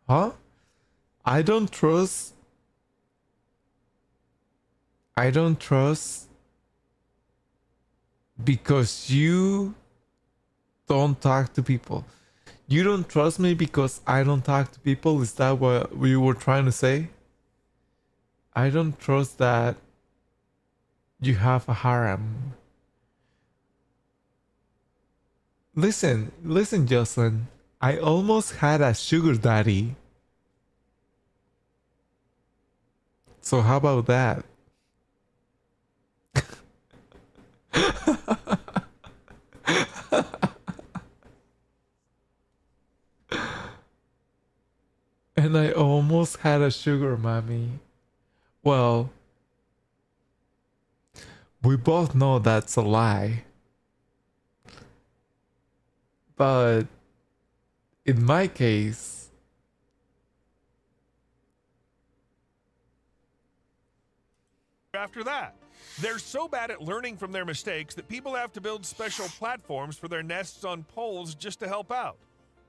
Huh? I don't trust because you don't talk to people. You don't trust me because I don't talk to people? Is that what we were trying to say? I don't trust that you have a harem. Listen, Jocelyn. I almost had a sugar daddy. So how about that? And I almost had a sugar mommy. Well, we both know that's a lie. But in my case, after that. They're so bad at learning from their mistakes that people have to build special platforms for their nests on poles just to help out.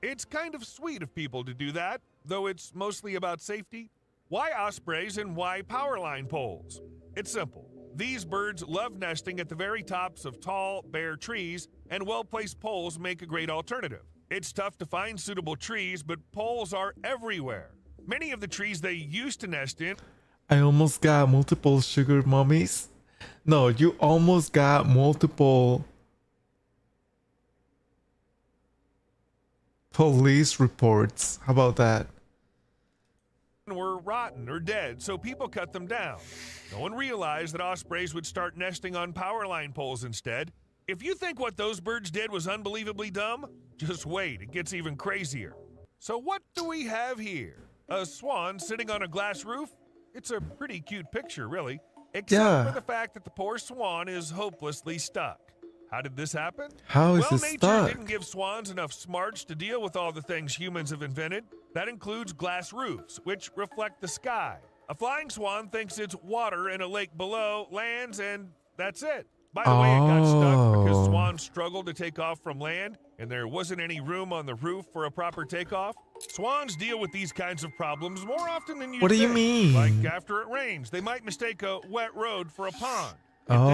It's kind of sweet of people to do that, though it's mostly about safety. Why ospreys and why power line poles? It's simple. These birds love nesting at the very tops of tall, bare trees, and well-placed poles make a great alternative. It's tough to find suitable trees, but poles are everywhere. Many of the trees they used to nest in I almost got multiple sugar mummies. No, you almost got multiple police reports. How about that? were rotten or dead, so people cut them down. No one realized that ospreys would start nesting on power line poles instead. If you think what those birds did was unbelievably dumb, just wait, it gets even crazier. So what do we have here? A swan sitting on a glass roof? It's a pretty cute picture, really, except for the fact that the poor swan is hopelessly stuck. How did this happen? How is well, it nature stuck? didn't give swans enough smarts to deal with all the things humans have invented. That includes glass roofs, which reflect the sky. A flying swan thinks it's water in a lake below, lands, and that's it. By the way, it got stuck because swans struggled to take off from land, and there wasn't any room on the roof for a proper takeoff. Swans deal with these kinds of problems more often than you What do you think. mean? Like after it rains, they might mistake a wet road for a pond. You Oh.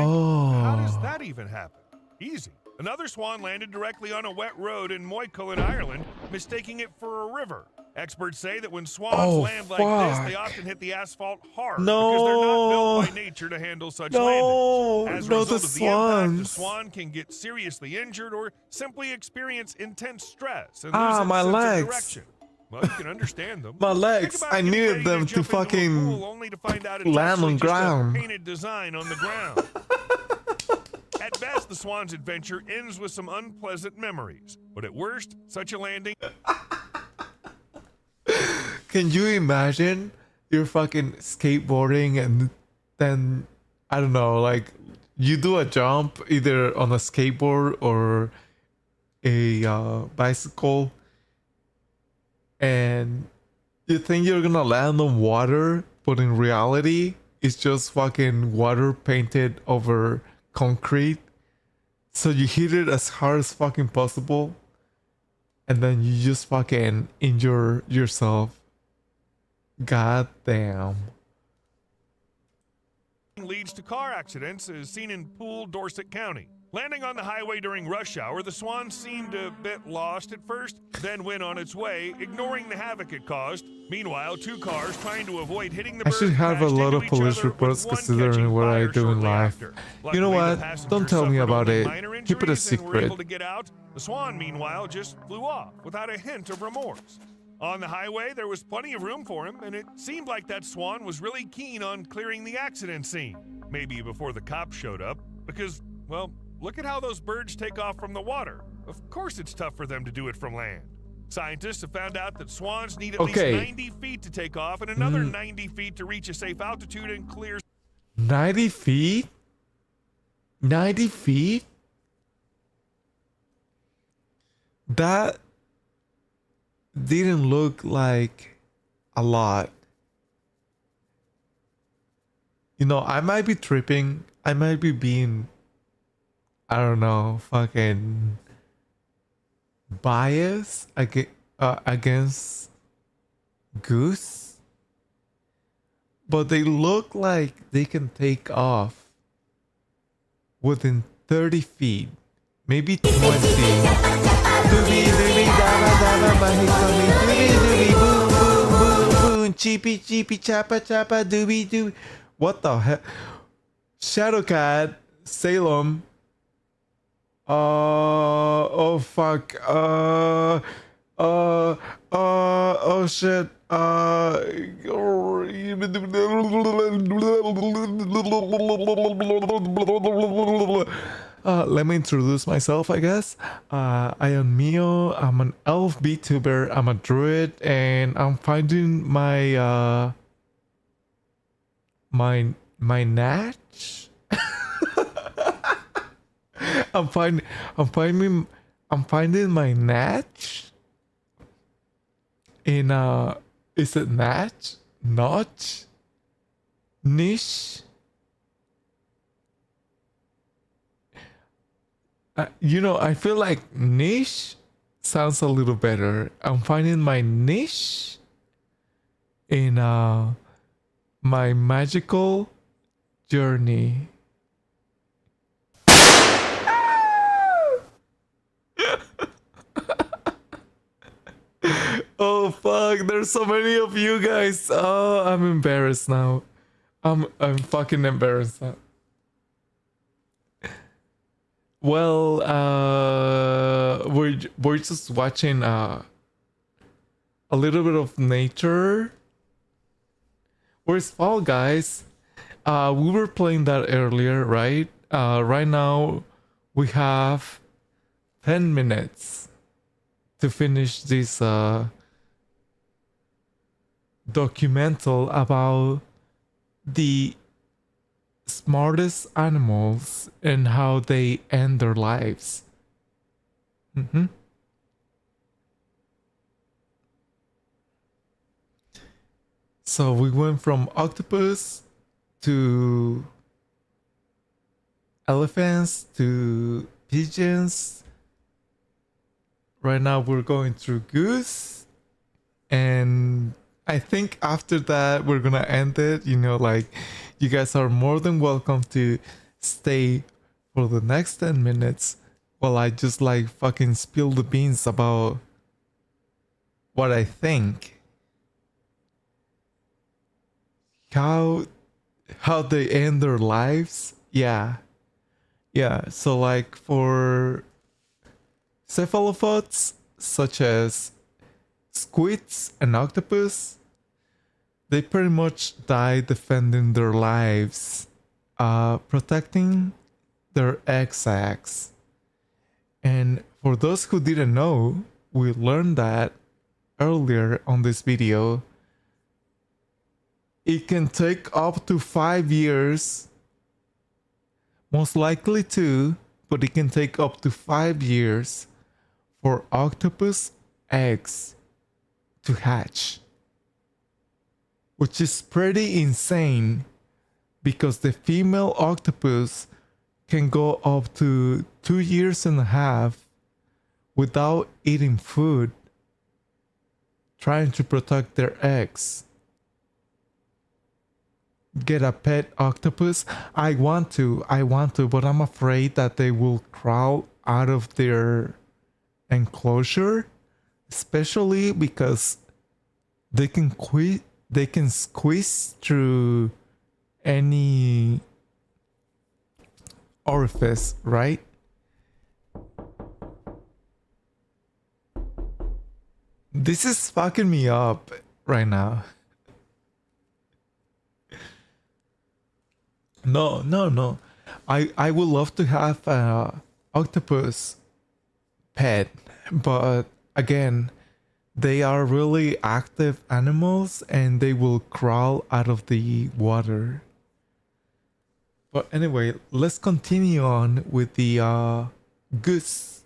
think, how does that even happen? Easy. Another swan landed directly on a wet road in Moycullen, Ireland, mistaking it for a river. Experts say that when swans land like this, they often hit the asphalt hard because they're not built by nature to handle such landings. As a no, result the of the impact, the swans. swan can get seriously injured or simply experience intense stress and Ah, lose its my sense legs. of direction. Well, you can understand them. My Think legs. about I getting needed ready them to jump into a fucking pool only to find out it's land actually on just a ground. painted design on the ground. At best, the swan's adventure ends with some unpleasant memories. But at worst, such a landing Can you imagine you're fucking skateboarding and then, I don't know, like you do a jump either on a skateboard or a bicycle and you think you're gonna land on water, but in reality, it's just fucking water painted over concrete. So you hit it as hard as fucking possible and then you just fucking injure yourself. God damn. leads to car accidents, as seen in Poole, Dorset County. Landing on the highway during rush hour, the swan seemed a bit lost at first, then went on its way, ignoring the havoc it caused. Meanwhile, two cars trying to avoid hitting the I bird should have a crashed lot into of each police other, with reports one considering catching what I fire do in shortly life. after. You know Luckily, the what? passengers Don't tell me suffered about only it. minor Keep it a injuries and were secret. able to get out. The swan, meanwhile, just flew off without a hint of remorse. On the highway, there was plenty of room for him, and it seemed like that swan was really keen on clearing the accident scene. Maybe before the cops showed up, because, well, look at how those birds take off from the water. Of course it's tough for them to do it from land. Scientists have found out that swans need at least 90 feet to take off and another 90 feet to reach a safe altitude and clear. 90 feet? 90 feet? That didn't look like a lot. You know, I might be tripping. I might be being, I don't know, fucking biased against goose. But they look like they can take off within 30 feet, maybe 20. Doobie doobie dabba dabba mahikami doobie doobie boom boom boom boom cheepy cheepy chappa chappa doobie doobie. What the hell? Shadowcat, Salem. Oh fuck. Oh shit. Let me introduce myself, I guess. I am Mio. I'm an elf VTuber. I'm a druid, and I'm finding my my natch. I'm finding my natch in is it natch? Notch? Niche? You know, I feel like niche sounds a little better. I'm finding my niche in my magical journey. Oh fuck, there's so many of you guys. Oh, I'm embarrassed now. I'm fucking embarrassed now. Well, we're just watching a little bit of nature. Where's Fall Guys? We were playing that earlier, right? Right now we have 10 minutes to finish this documental about the smartest animals and how they end their lives. So we went from octopus to elephants to pigeons. Right now we're going through goose, and I think after that we're gonna end it. You know, like, you guys are more than welcome to stay for the next 10 minutes while I just like fucking spill the beans about what I think. How they end their lives. Yeah. So like for cephalopods such as squids and octopus, they pretty much die defending their lives, protecting their egg sacs. And for those who didn't know, we learned that earlier on this video. It can take up to 5 years, most likely 2, but it can take up to 5 years for octopus eggs to hatch. Which is pretty insane, because the female octopus can go up to 2.5 years without eating food, trying to protect their eggs. Get a pet octopus? I want to, but I'm afraid that they will crawl out of their enclosure, especially because they can squeeze through any orifice, right? This is fucking me up right now. No. I would love to have a octopus pet, but again, they are really active animals and they will crawl out of the water. But anyway, let's continue on with the goose.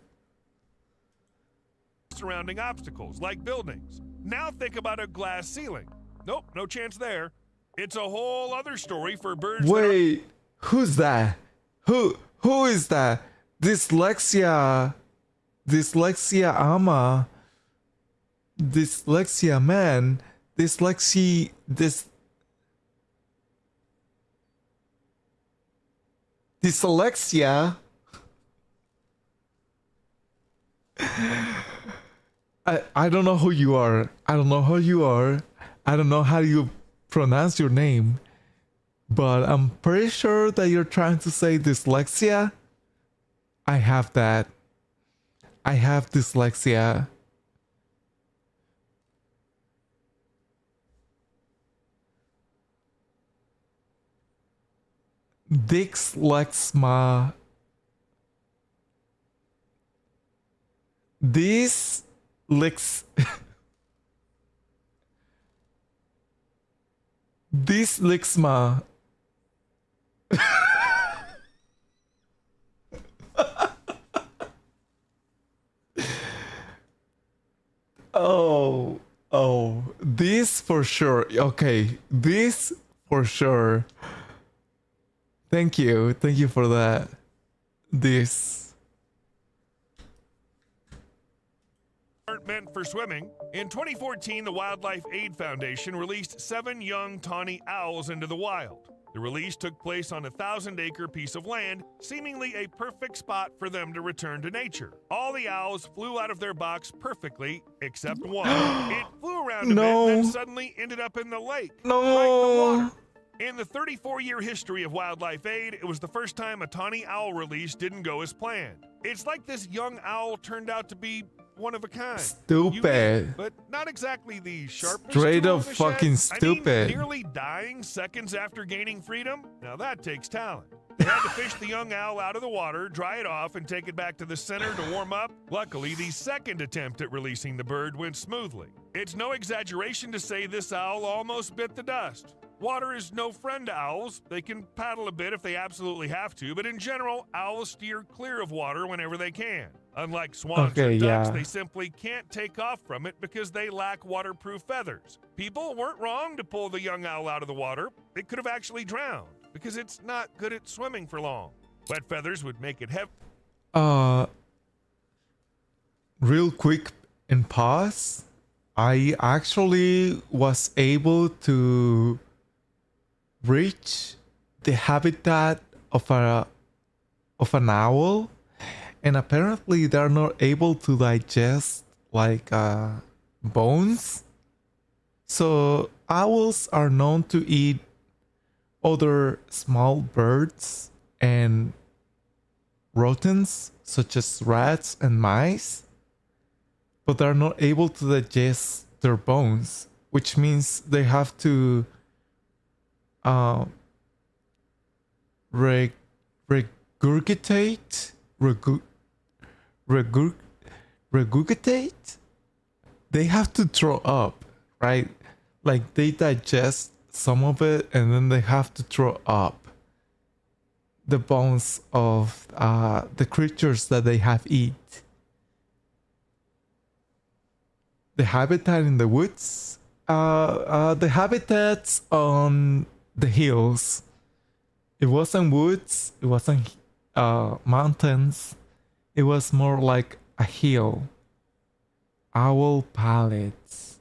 Surrounding obstacles like buildings. Now think about a glass ceiling. Nope, no chance there. It's a whole other story for birds. Wait, who's that? Who is that? Dyslexia ama. Dyslexia man. Dyslexia I don't know who you are. I don't know how you pronounce your name, but I'm pretty sure that you're trying to say dyslexia. I have that. I have dyslexia. Dixlexma This licks. This licks my. Oh, this for sure. Okay, this for sure. Thank you for that. This. Aren't meant for swimming. In 2014, the Wildlife Aid Foundation released 7 young tawny owls into the wild. The release took place on a 1,000-acre piece of land, seemingly a perfect spot for them to return to nature. All the owls flew out of their box perfectly, except one. It flew around a bit and then suddenly ended up in the lake. No. Right in the water. In the 34-year history of Wildlife Aid, it was the first time a tawny owl release didn't go as planned. It's like this young owl turned out to be one of a kind. Stupid. Unique, but not exactly the sharpest. Straight tool up in the fucking shed. stupid. I mean, nearly dying seconds after gaining freedom? Now that takes talent. They had to fish the young owl out of the water, dry it off, and take it back to the center to warm up. Luckily, the second attempt at releasing the bird went smoothly. It's no exaggeration to say this owl almost bit the dust. Water is no friend to owls. They can paddle a bit if they absolutely have to, but in general, owls steer clear of water whenever they can. Unlike swans or ducks, they simply can't take off from it because they lack waterproof feathers. People weren't wrong to pull the young owl out of the water. It could have actually drowned because it's not good at swimming for long. Wet feathers would make it heavy. Real quick and pause. I actually was able to reach the habitat of an owl, and apparently they're not able to digest like bones. So owls are known to eat other small birds and rodents such as rats and mice, but they're not able to digest their bones, which means they have to regurgitate. They have to throw up, right? Like they digest some of it and then they have to throw up the bones of the creatures that they have eat. The habitat in the woods, the habitats on the hills. It wasn't woods, it wasn't mountains. It was more like a hill. Owl pellets.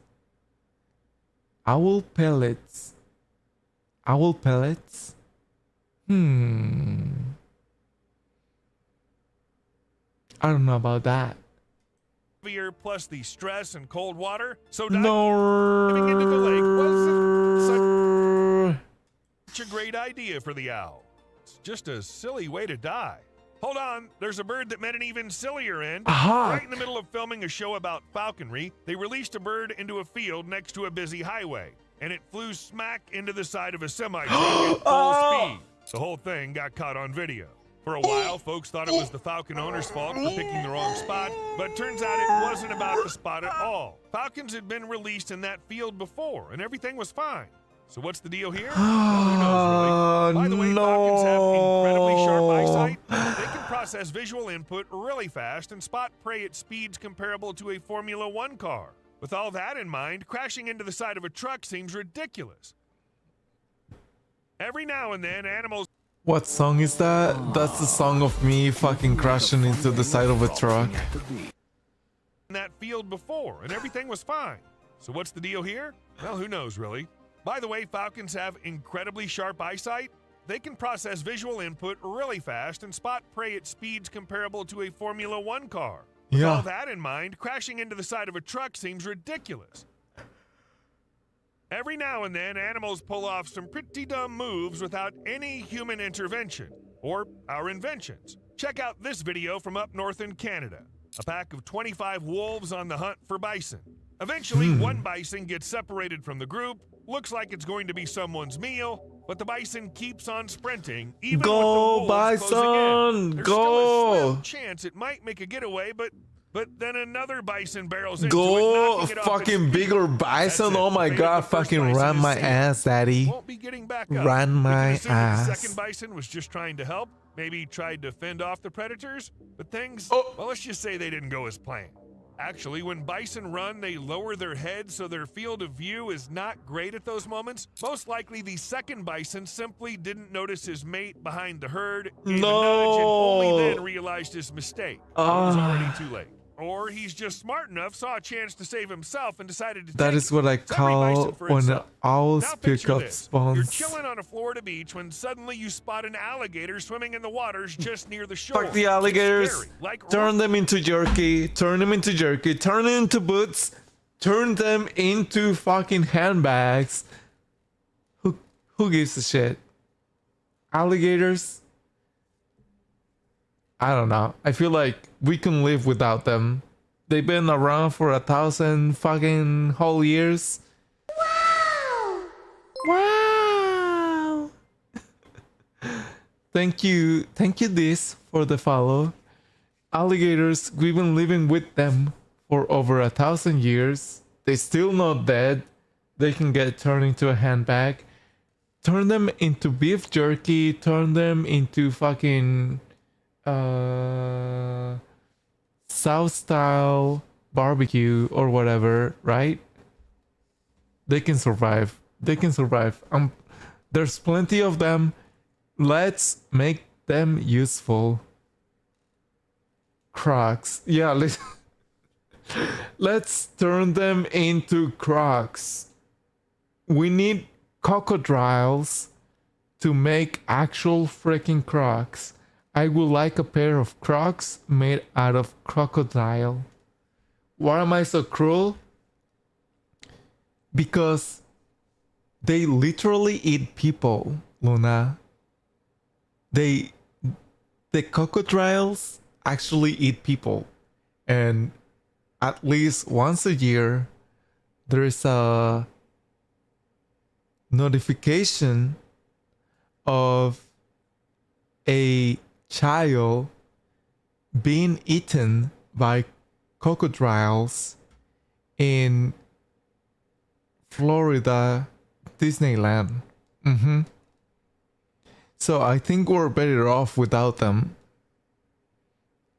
Owl pellets. Owl pellets? I don't know about that. Plus the stress and cold water. So No. diving into the lake wasn't such a great idea for the owl. It's just a silly way to die. Hold on, there's a bird that met an even sillier end. Aha. Right in the middle of filming a show about falconry, they released a bird into a field next to a busy highway, and it flew smack into the side of a semi-truck at full speed. The whole thing got caught on video. For a while, folks thought it was the falcon owner's fault for picking the wrong spot, but turns out it wasn't about the spot at all. Falcons had been released in that field before, and everything was fine. So what's the deal here? Well, who knows, really? By the way, falcons have incredibly sharp eyesight. They can process visual input really fast and spot prey at speeds comparable to a Formula One car. With all that in mind, crashing into the side of a truck seems ridiculous. Every now and then, animals... What song is that? That's the song of me fucking crashing into the side of a truck. ...in that field before, and everything was fine. So what's the deal here? Well, who knows, really? By the way, falcons have incredibly sharp eyesight. They can process visual input really fast and spot prey at speeds comparable to a Formula One car. With all that in mind, crashing into the side of a truck seems ridiculous. Every now and then, animals pull off some pretty dumb moves without any human intervention, or our inventions. Check out this video from up north in Canada. A pack of 25 wolves on the hunt for bison. Eventually, one bison gets separated from the group. Looks like it's going to be someone's meal, but the bison keeps on sprinting, even with the wolves closing in. There's still a slim chance it might make a getaway, but but then another bison barrels into it, Go knocking it off its fucking feet. bigger That's bison. it. Oh my The fate god, of the first fucking bison run is my sealed. ass, daddy. Won't be getting back up. Run We can my assume that the ass. second bison was just trying to help, maybe tried to fend off the predators, but things, Oh. well, let's just say they didn't go as planned. Actually, when bison run, they lower their heads so their field of view is not great at those moments. Most likely, the second bison simply didn't notice his mate behind the herd, gave a nudge, and only then realized his mistake. It was already too late. Or he's just smart enough, saw a chance to save himself, and decided to That take is what I it. It's every call bison for when itself. owls Now pick picture up this. You're spawns. chilling on a Florida beach when suddenly you spot an alligator swimming in the waters just near the shore. Fuck the It's alligators. scary. Like Turn them into jerky. Turn them into jerky. Turn them into boots. Turn them into fucking handbags. Who gives a shit? Alligators? I don't know. I feel like we can live without them. They've been around for 1,000 fucking whole years. Wow! Thank you, this for the follow. Alligators, we've been living with them for over 1,000 years. They still not dead. They can get turned into a handbag. Turn them into beef jerky. Turn them into fucking South style barbecue or whatever, right? They can survive. They can survive. There's plenty of them. Let's make them useful. Crocs. Yeah, let's turn them into Crocs. We need crocodiles to make actual freaking Crocs. I would like a pair of Crocs made out of crocodile. Why am I so cruel? Because they literally eat people, Luna. The crocodiles actually eat people. And at least once a year, there is a notification of a child being eaten by crocodiles in Florida Disneyland. So I think we're better off without them.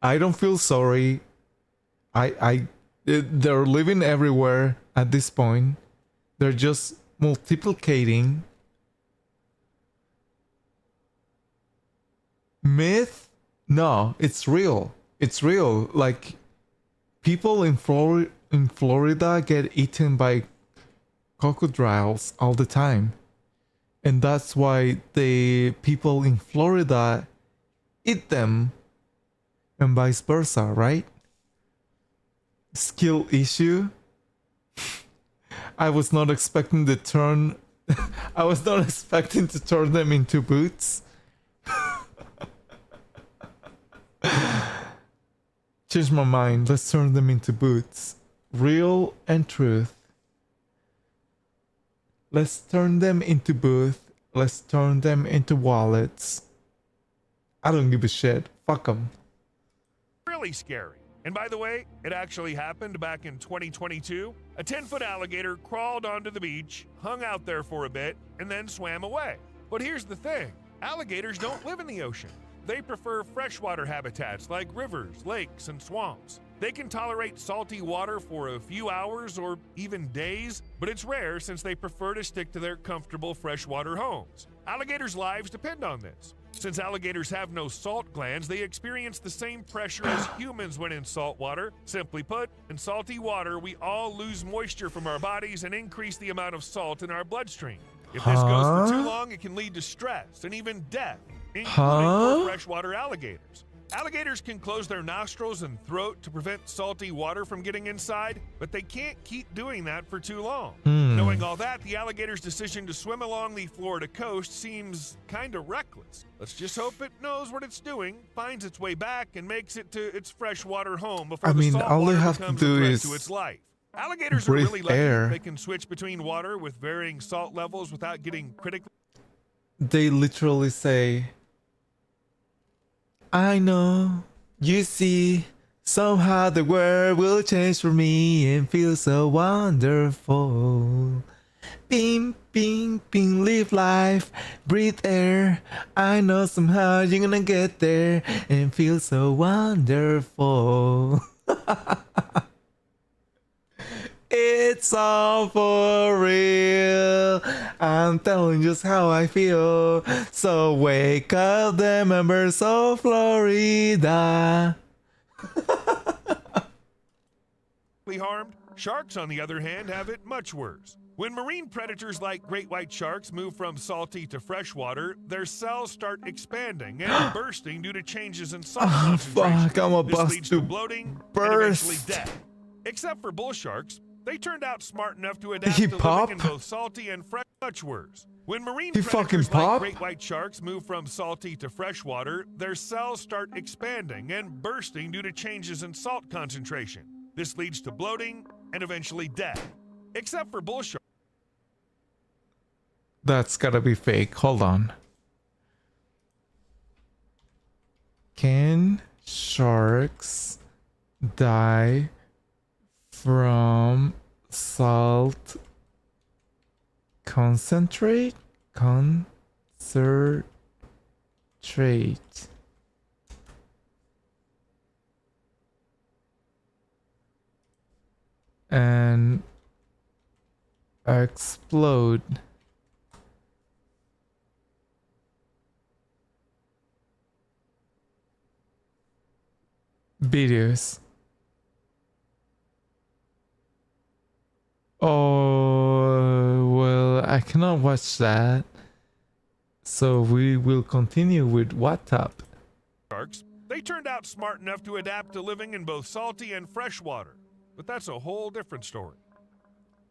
I don't feel sorry. They're living everywhere at this point. They're just multiplicating. Myth? No, it's real. It's real. Like, people in Florida get eaten by crocodiles all the time. And that's why the people in Florida eat them and vice versa, right? Skill issue. I was not expecting to turn them into boots. Change my mind. Let's turn them into boots. Real and truth. Let's turn them into boots. Let's turn them into wallets. I don't give a shit. Fuck them. Really scary. And by the way, it actually happened back in 2022. A 10-foot alligator crawled onto the beach, hung out there for a bit, and then swam away. But here's the thing. Alligators don't live in the ocean. They prefer freshwater habitats like rivers, lakes, and swamps. They can tolerate salty water for a few hours or even days, but it's rare since they prefer to stick to their comfortable freshwater homes. Alligators' lives depend on this. Since alligators have no salt glands, they experience the same pressure as humans when in salt water. Simply put, in salty water, we all lose moisture from our bodies and increase the amount of salt in our bloodstream. If this goes for too long, it can lead to stress and even death, including for freshwater alligators. Alligators can close their nostrils and throat to prevent salty water from getting inside, but they can't keep doing that for too long. Knowing all that, the alligator's decision to swim along the Florida coast seems kinda reckless. Let's just hope it knows what it's doing, finds its way back, and makes it to its freshwater home before the salt all they water have to becomes do a threat is to its life. Alligators are breathe really lucky. air. They can switch between water with varying salt levels without getting critically. They literally say, I know, you see, Somehow the world will change for me and feel so wonderful. Bing, bing, bing, live life, breathe air. I know somehow you're gonna get there and feel so wonderful. It's all for real. I'm telling just how I feel. So wake up, the members of Florida. Harmed. Sharks, on the other hand, have it much worse. When marine predators like great white sharks move from salty to freshwater, their cells start expanding and bursting due to changes in salt concentration. Fuck, I'm This about leads to to bloating burst. and eventually death. Except for bull sharks, they turned out smart enough to adapt He to pop? living in both salty and fresh. Much worse. When marine He fucking predators like pop? great white sharks move from salty to freshwater, their cells start expanding and bursting due to changes in salt concentration. This leads to bloating and eventually death. Except for bull sharks. That's gotta be fake. Hold on. Can sharks die from salt concentrate? Concentrate. And explode. Videos. Oh, well, I cannot watch that. So we will continue with WhatsApp. Sharks, they turned out smart enough to adapt to living in both salty and fresh water. But that's a whole different story.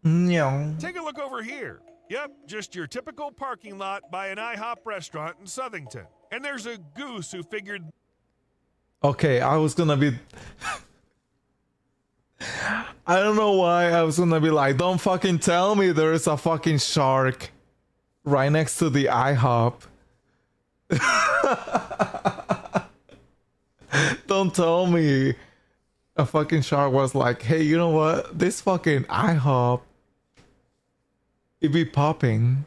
No. Take a look over here. Yep, just your typical parking lot by an IHOP restaurant in Southington. And there's a goose who figured... Okay, I was gonna be... I don't know why I was gonna be like, don't fucking tell me there's a fucking shark right next to the IHOP. Don't tell me a fucking shark was like, hey, you know what? This fucking IHOP, it be popping.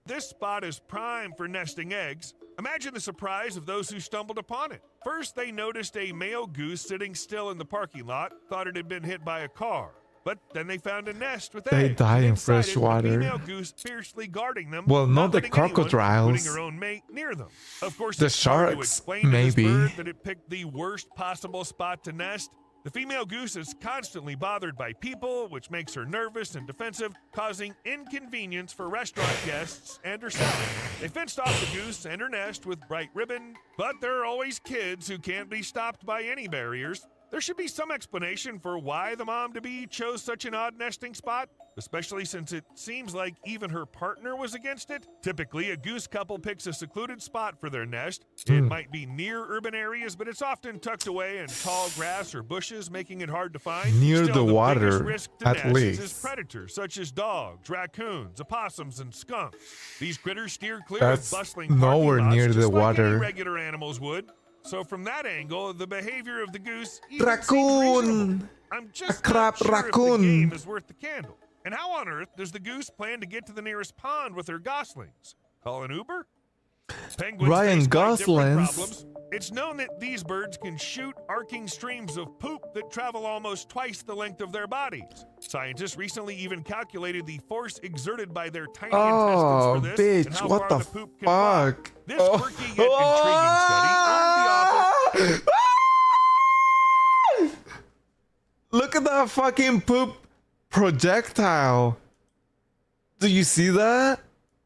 This spot is prime for nesting eggs. Imagine the surprise of those who stumbled upon it. First, they noticed a male goose sitting still in the parking lot, thought it had been hit by a car. But then they found a nest with They eggs. die and in inside fresh it, water. A female goose fiercely guarding them. Well, not the letting anyone, crocodiles. including her own mate, near them. Of course, The it's hard to sharks, explain maybe. to this bird that it picked the worst possible spot to nest. The female goose is constantly bothered by people, which makes her nervous and defensive, causing inconvenience for restaurant guests and herself. They fenced off the goose and her nest with bright ribbon, but there are always kids who can't be stopped by any barriers. There should be some explanation for why the mom-to-be chose such an odd nesting spot, especially since it seems like even her partner was against it. Typically, a goose couple picks a secluded spot for their nest. It might be near urban areas, but it's often tucked away in tall grass or bushes, making it hard to find. Near Still, the biggest water, risk to at nests least. is predators such as dogs, raccoons, opossums, and skunks. These critters steer clear That's of bustling nowhere parking lots, near the just like water. any regular animals would. So from that angle, the behavior of the goose even seems Raccoon! reasonable. I'm just A crab not sure raccoon. if the game is worth the candle. And how on earth does the goose plan to get to the nearest pond with her goslings? Call an Uber? Penguins Ryan face quite different Goslings. problems. It's known that these birds can shoot arcing streams of poop that travel almost twice the length of their bodies. Scientists recently even calculated the force exerted by their tiny Oh, intestines for this and bitch, how what far the the poop can fly. fuck? This quirky yet intriguing study earned the author. Look at that fucking poop projectile. Do you see that?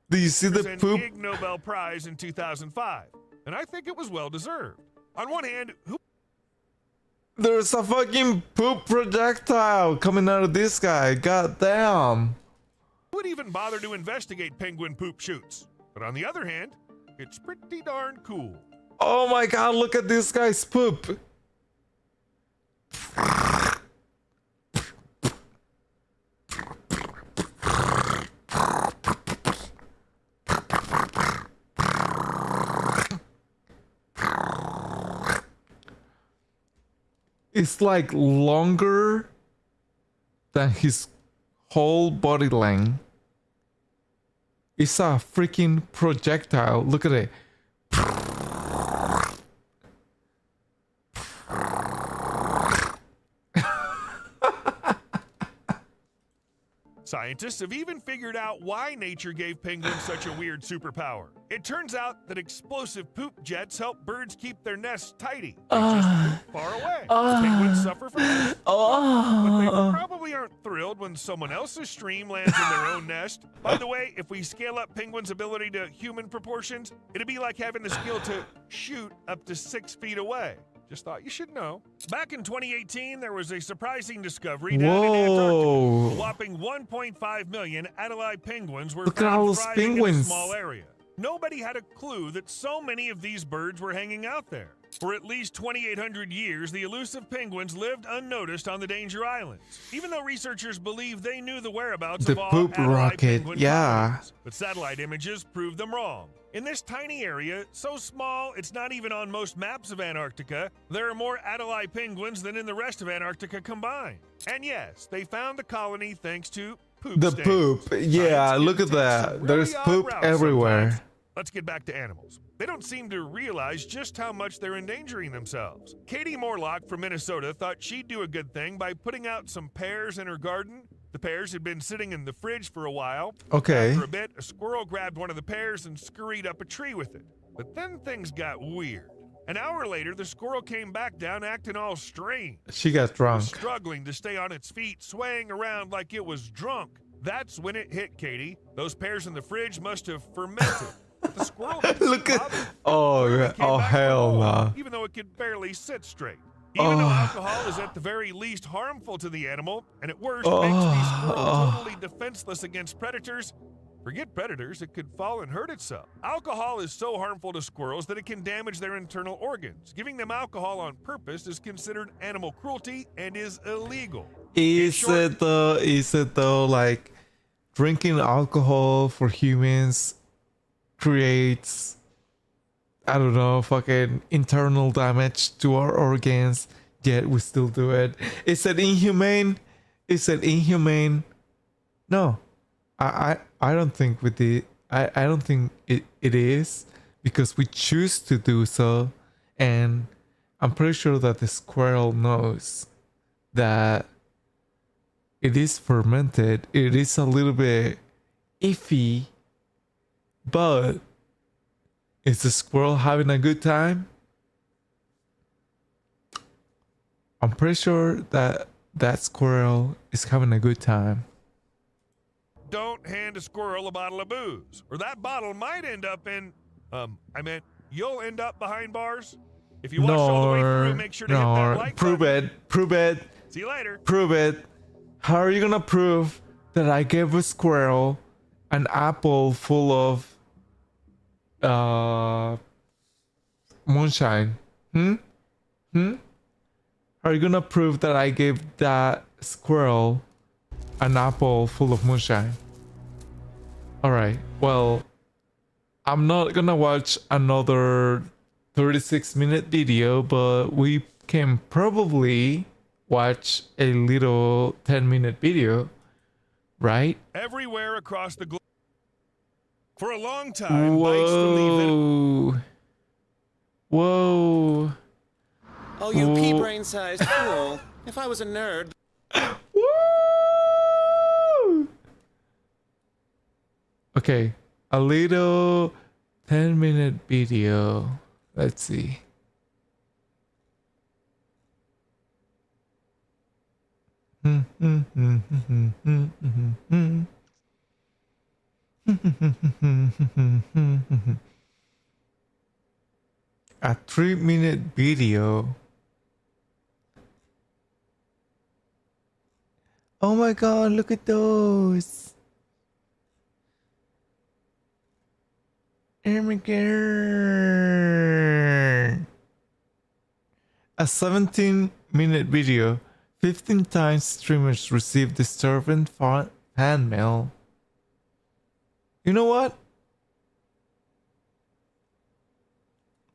Do you see the an poop? Ig Nobel Prize in 2005, and I think it was well deserved. On one hand, who There's a fucking poop projectile coming out of this guy. God damn. would even bother to investigate penguin poop shoots? But on the other hand, it's pretty darn cool. Oh my god, look at this guy's poop. It's like longer than his whole body length. It's a freaking projectile. Look at it. Scientists have even figured out why nature gave penguins such a weird superpower. It turns out that explosive poop jets help birds keep their nests tidy. They just poop far away. Penguins suffer from this. But they probably aren't thrilled when someone else's stream lands in their own nest. By the way, if we scale up penguins' ability to human proportions, it'd be like having the skill to shoot up to 6 feet away. Just thought you should know. Back in 2018, there was a surprising discovery down in Antarctica. A whopping 1.5 million Adelie penguins were Look at all found those thriving in a penguins. small area. Nobody had a clue that so many of these birds were hanging out there. For at least 2,800 years, the elusive penguins lived unnoticed on the Danger Islands, even though researchers believe they knew the whereabouts The of all poop Adelie rocket, penguin yeah. colonies. But satellite images proved them wrong. In this tiny area, so small it's not even on most maps of Antarctica, there are more Adelie penguins than in the rest of Antarctica combined. And yes, they found the colony thanks to poop The stains. poop. Yeah, Science look can at take that. some There's really odd poop routes everywhere. sometimes. Let's get back to animals. They don't seem to realize just how much they're endangering themselves. Katie Morlock from Minnesota thought she'd do a good thing by putting out some pears in her garden. The pears had been sitting in the fridge for a while. Okay. After a bit, a squirrel grabbed one of the pears and scurried up a tree with it. But then things got weird. An hour later, the squirrel came back down acting all strange. She got It was drunk. struggling to stay on its feet, swaying around like it was drunk. That's when it hit Katie. Those pears in the fridge must have fermented. The squirrel didn't Look seem at. bothered. Oh, It yeah. came Oh, back for hell more, no. Even though it could barely sit straight. Even though Oh. alcohol is at the very least harmful to the animal, and at worst makes the squirrel totally defenseless against predators, forget predators, it could fall and hurt itself. Alcohol is so harmful to squirrels that it can damage their internal organs. Giving them alcohol on purpose is considered animal cruelty and is illegal. Is it though like drinking alcohol for humans creates, I don't know, fucking internal damage to our organs, yet we still do it? Is it inhumane? Is it inhumane? No. I don't think with the I don't think it is, because we choose to do so, and I'm pretty sure that the squirrel knows that it is fermented. It is a little bit iffy, but is the squirrel having a good time? I'm pretty sure that that squirrel is having a good time. Don't hand a squirrel a bottle of booze, or that bottle might end up in, you'll end up behind bars. If you watch all the way through, make sure to hit that like prove button. it. See you later. Prove it. How are you gonna prove that I gave a squirrel an apple full of moonshine? How are you gonna prove that I gave that squirrel an apple full of moonshine? Alright, well, I'm not gonna watch another 36-minute video, but we can probably watch a little 10-minute video, right? Everywhere across the globe. For a long time, bites from the venom. Whoa. Oh, you Whoa. pea-brain-sized fool. If I was a nerd... Woo! Okay, a little 10-minute video. Let's see. A 3-minute video. Oh my god, look at those. Oh my god. A 17-minute video. 15 times streamers received disturbing fan mail. You know what?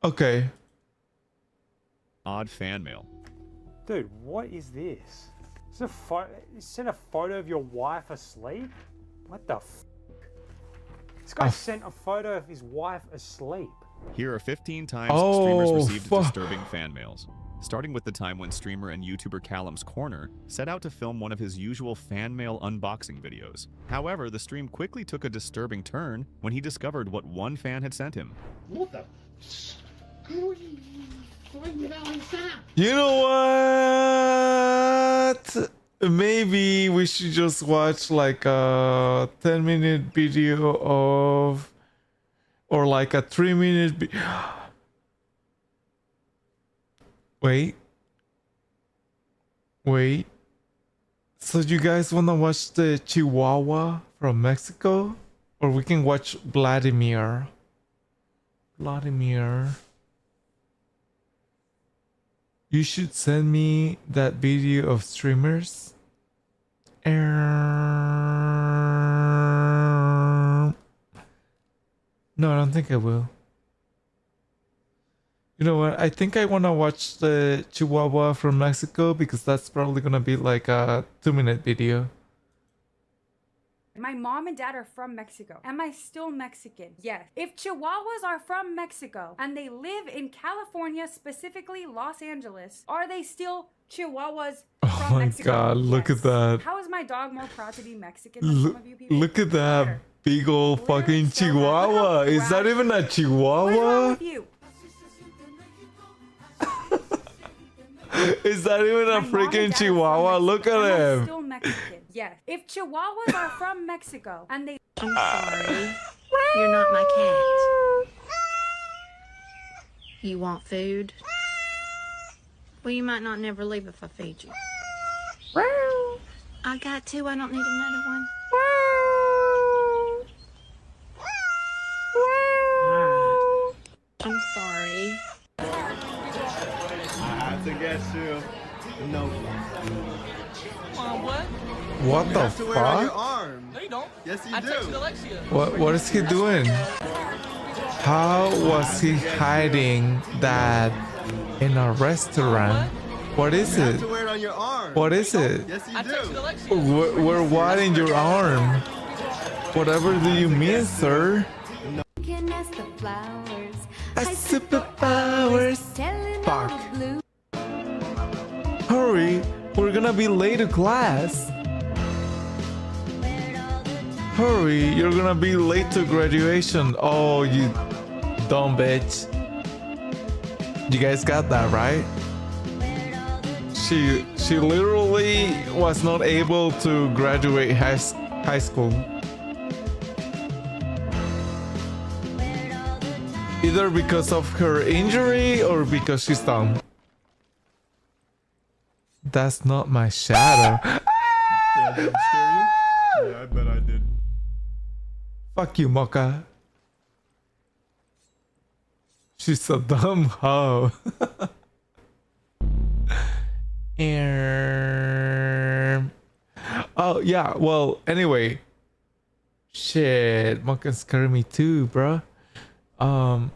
Okay. Odd fan mail. Dude, what is this? You sent a photo of your wife asleep? What the f? This guy sent a photo of his wife asleep. Here are 15 times streamers received disturbing fan mails. Starting with the time when streamer and YouTuber Callum's Corner set out to film one of his usual fan mail unboxing videos. However, the stream quickly took a disturbing turn when he discovered what one fan had sent him. What the? You know what? Maybe we should just watch like a 10-minute video of, or like a 3-minute. Wait. So you guys wanna watch the Chihuahua from Mexico, or we can watch Vladimir? You should send me that video of streamers. No, I don't think I will. You know what? I think I want to watch the Chihuahua from Mexico because that's probably going to be like a 2-minute video. My mom and dad are from Mexico. Am I still Mexican? Yes. If Chihuahuas are from Mexico and they live in California, specifically Los Angeles, are they still Chihuahuas from Mexico? Oh my god, look at that. How is my dog more proud to be Mexican than some of you people? Look at that big old fucking Chihuahua. Is that even a Chihuahua? What is wrong with you? Is that even a freaking Chihuahua? Look at him. Still Mexican. Yes. If Chihuahuas are from Mexico and they I'm sorry. You're not my cat. You want food? Well, you might not never leave if I feed you. I got two. I don't need another one. I'm sorry. I have to get you. No. What the have to wear it on your fuck? arm. No, you don't. Yes, you I do. texted Alexia. What is he doing? How was he hiding that in a restaurant? What is You have it? to wear it on your arm. What is it? Yes, you I texted do. Alexia. We're what in your arm? Whatever do you mean, sir? I superpowers. Fuck. Hurry, we're gonna be late to class. Hurry, you're gonna be late to graduation. Oh, you dumb bitch. You guys got that, right? She literally was not able to graduate high school. Either because of her injury or because she's dumb. That's not my shadow. Did I jump scare you? Yeah, I bet I did. Fuck you, Mocha. She's a dumb hoe. Oh, yeah. Well, anyway. Shit. Mocha's scaring me too, bruh. I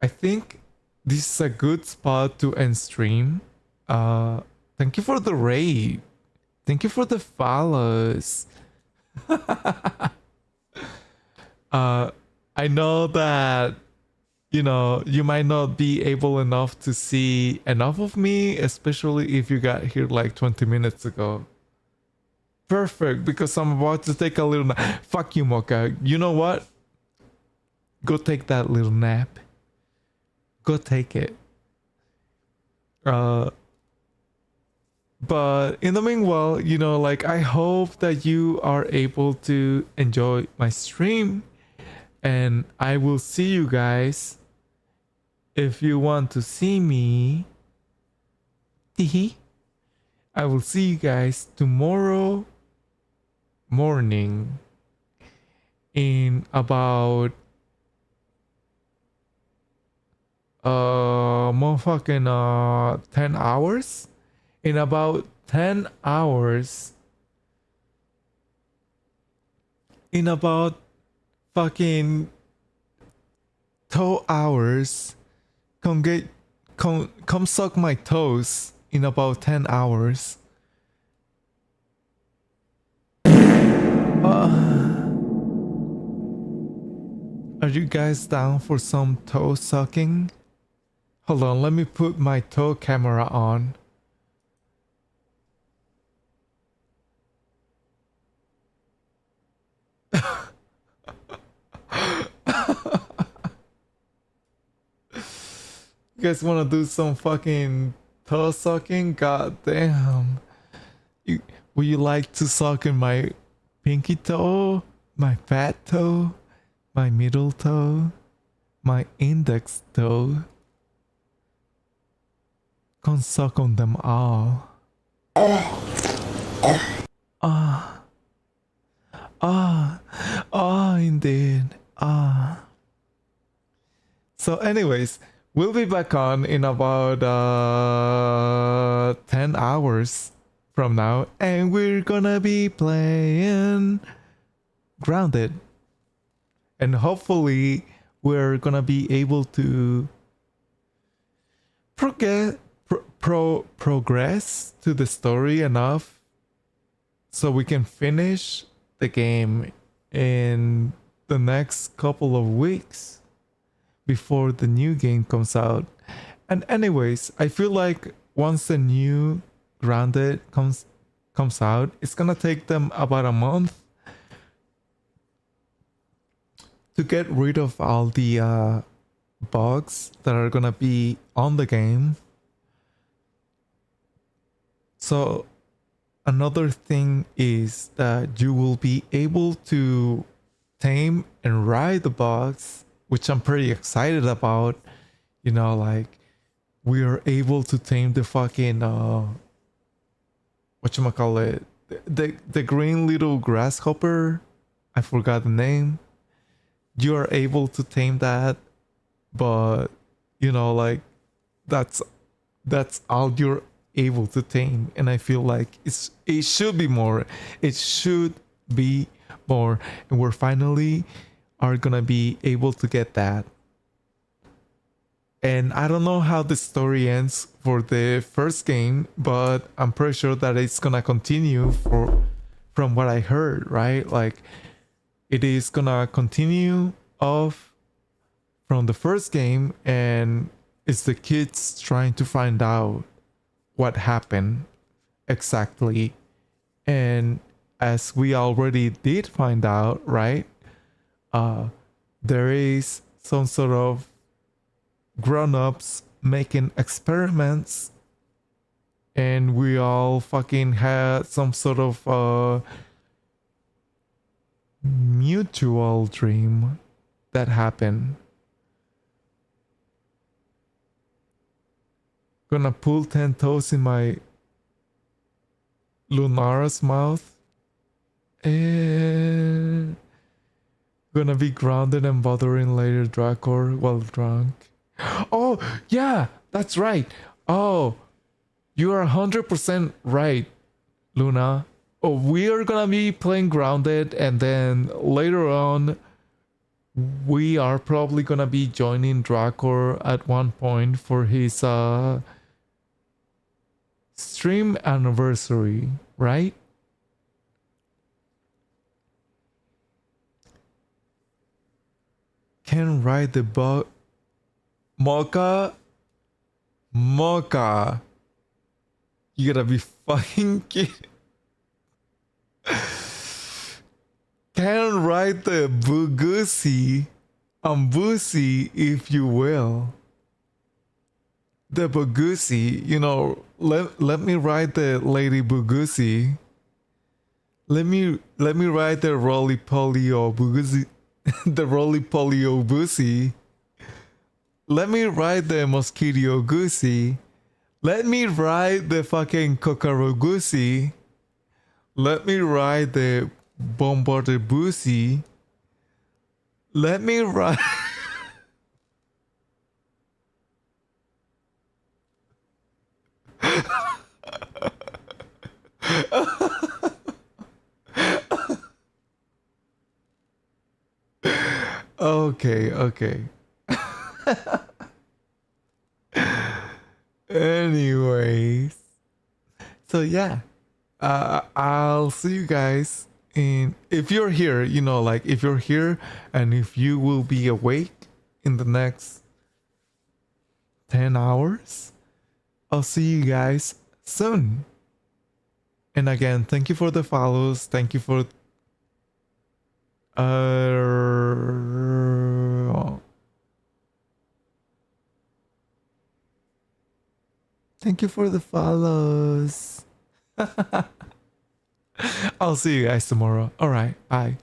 think this is a good spot to end stream. Thank you for the raid. Thank you for the follows. I know that, you know, you might not be able enough to see enough of me, especially if you got here like 20 minutes ago. Perfect, because I'm about to take a little nap. Fuck you, Mocha. You know what? Go take that little nap. Go take it. But in the meanwhile, you know, like, I hope that you are able to enjoy my stream. And I will see you guys if you want to see me. I will see you guys tomorrow morning in about motherfucking 10 hours. In about 10 hours. In about fucking 2 hours. Come come suck my toes in about 10 hours. Are you guys down for some toe sucking? Hold on, let me put my toe camera on. You guys wanna do some fucking toe sucking? God damn. Would you like to suck in my pinky toe? My fat toe? My middle toe? My index toe? Come suck on them all. Indeed. So anyways, we'll be back on in about 10 hours from now, and we're gonna be playing Grounded. And hopefully we're gonna be able to progress to the story enough so we can finish the game in the next couple of weeks before the new game comes out. And anyways, I feel like once the new Grounded comes out, it's gonna take them about a month to get rid of all the bugs that are gonna be on the game. So another thing is that you will be able to tame and ride the bugs, which I'm pretty excited about. You know, like we are able to tame the fucking whatchamacallit, the green little grasshopper. I forgot the name. You are able to tame that, but you know, like that's all you're able to tame, and I feel like it should be more. It should be more, and we're finally are gonna be able to get that. And I don't know how the story ends for the first game, but I'm pretty sure that it's gonna continue from what I heard, right? Like it is gonna continue off from the first game, and it's the kids trying to find out what happened exactly. And as we already did find out, right? There is some sort of grown-ups making experiments, and we all fucking had some sort of mutual dream that happened. Gonna pull 10 toes in my Lunara's mouth, and gonna be grounded and bothering later Dracor while drunk. Oh yeah, that's right. Oh, you are 100% right, Luna. Oh, we are gonna be playing Grounded, and then later on we are probably gonna be joining Dracor at one point for his stream anniversary, right? Can ride the bug. Mocha. You gotta be fucking kidding. Can ride the Bugusi. Ambusi, if you will. The Bugusi, you know, let me ride the Lady Bugusi. Let me ride the Roly Polio Bugusi. The Roly Polio Busi. Let me ride the Mosquito Goosey. Let me ride the fucking Kokoro Goosey. Let me ride the Bombarder Boosie. Let me ride. Okay. Anyways, so yeah, I'll see you guys in, if you're here, you know, like if you're here and if you will be awake in the next 10 hours, I'll see you guys soon. And again, thank you for the follows. Thank you for thank you for the follows. I'll see you guys tomorrow. All right, bye.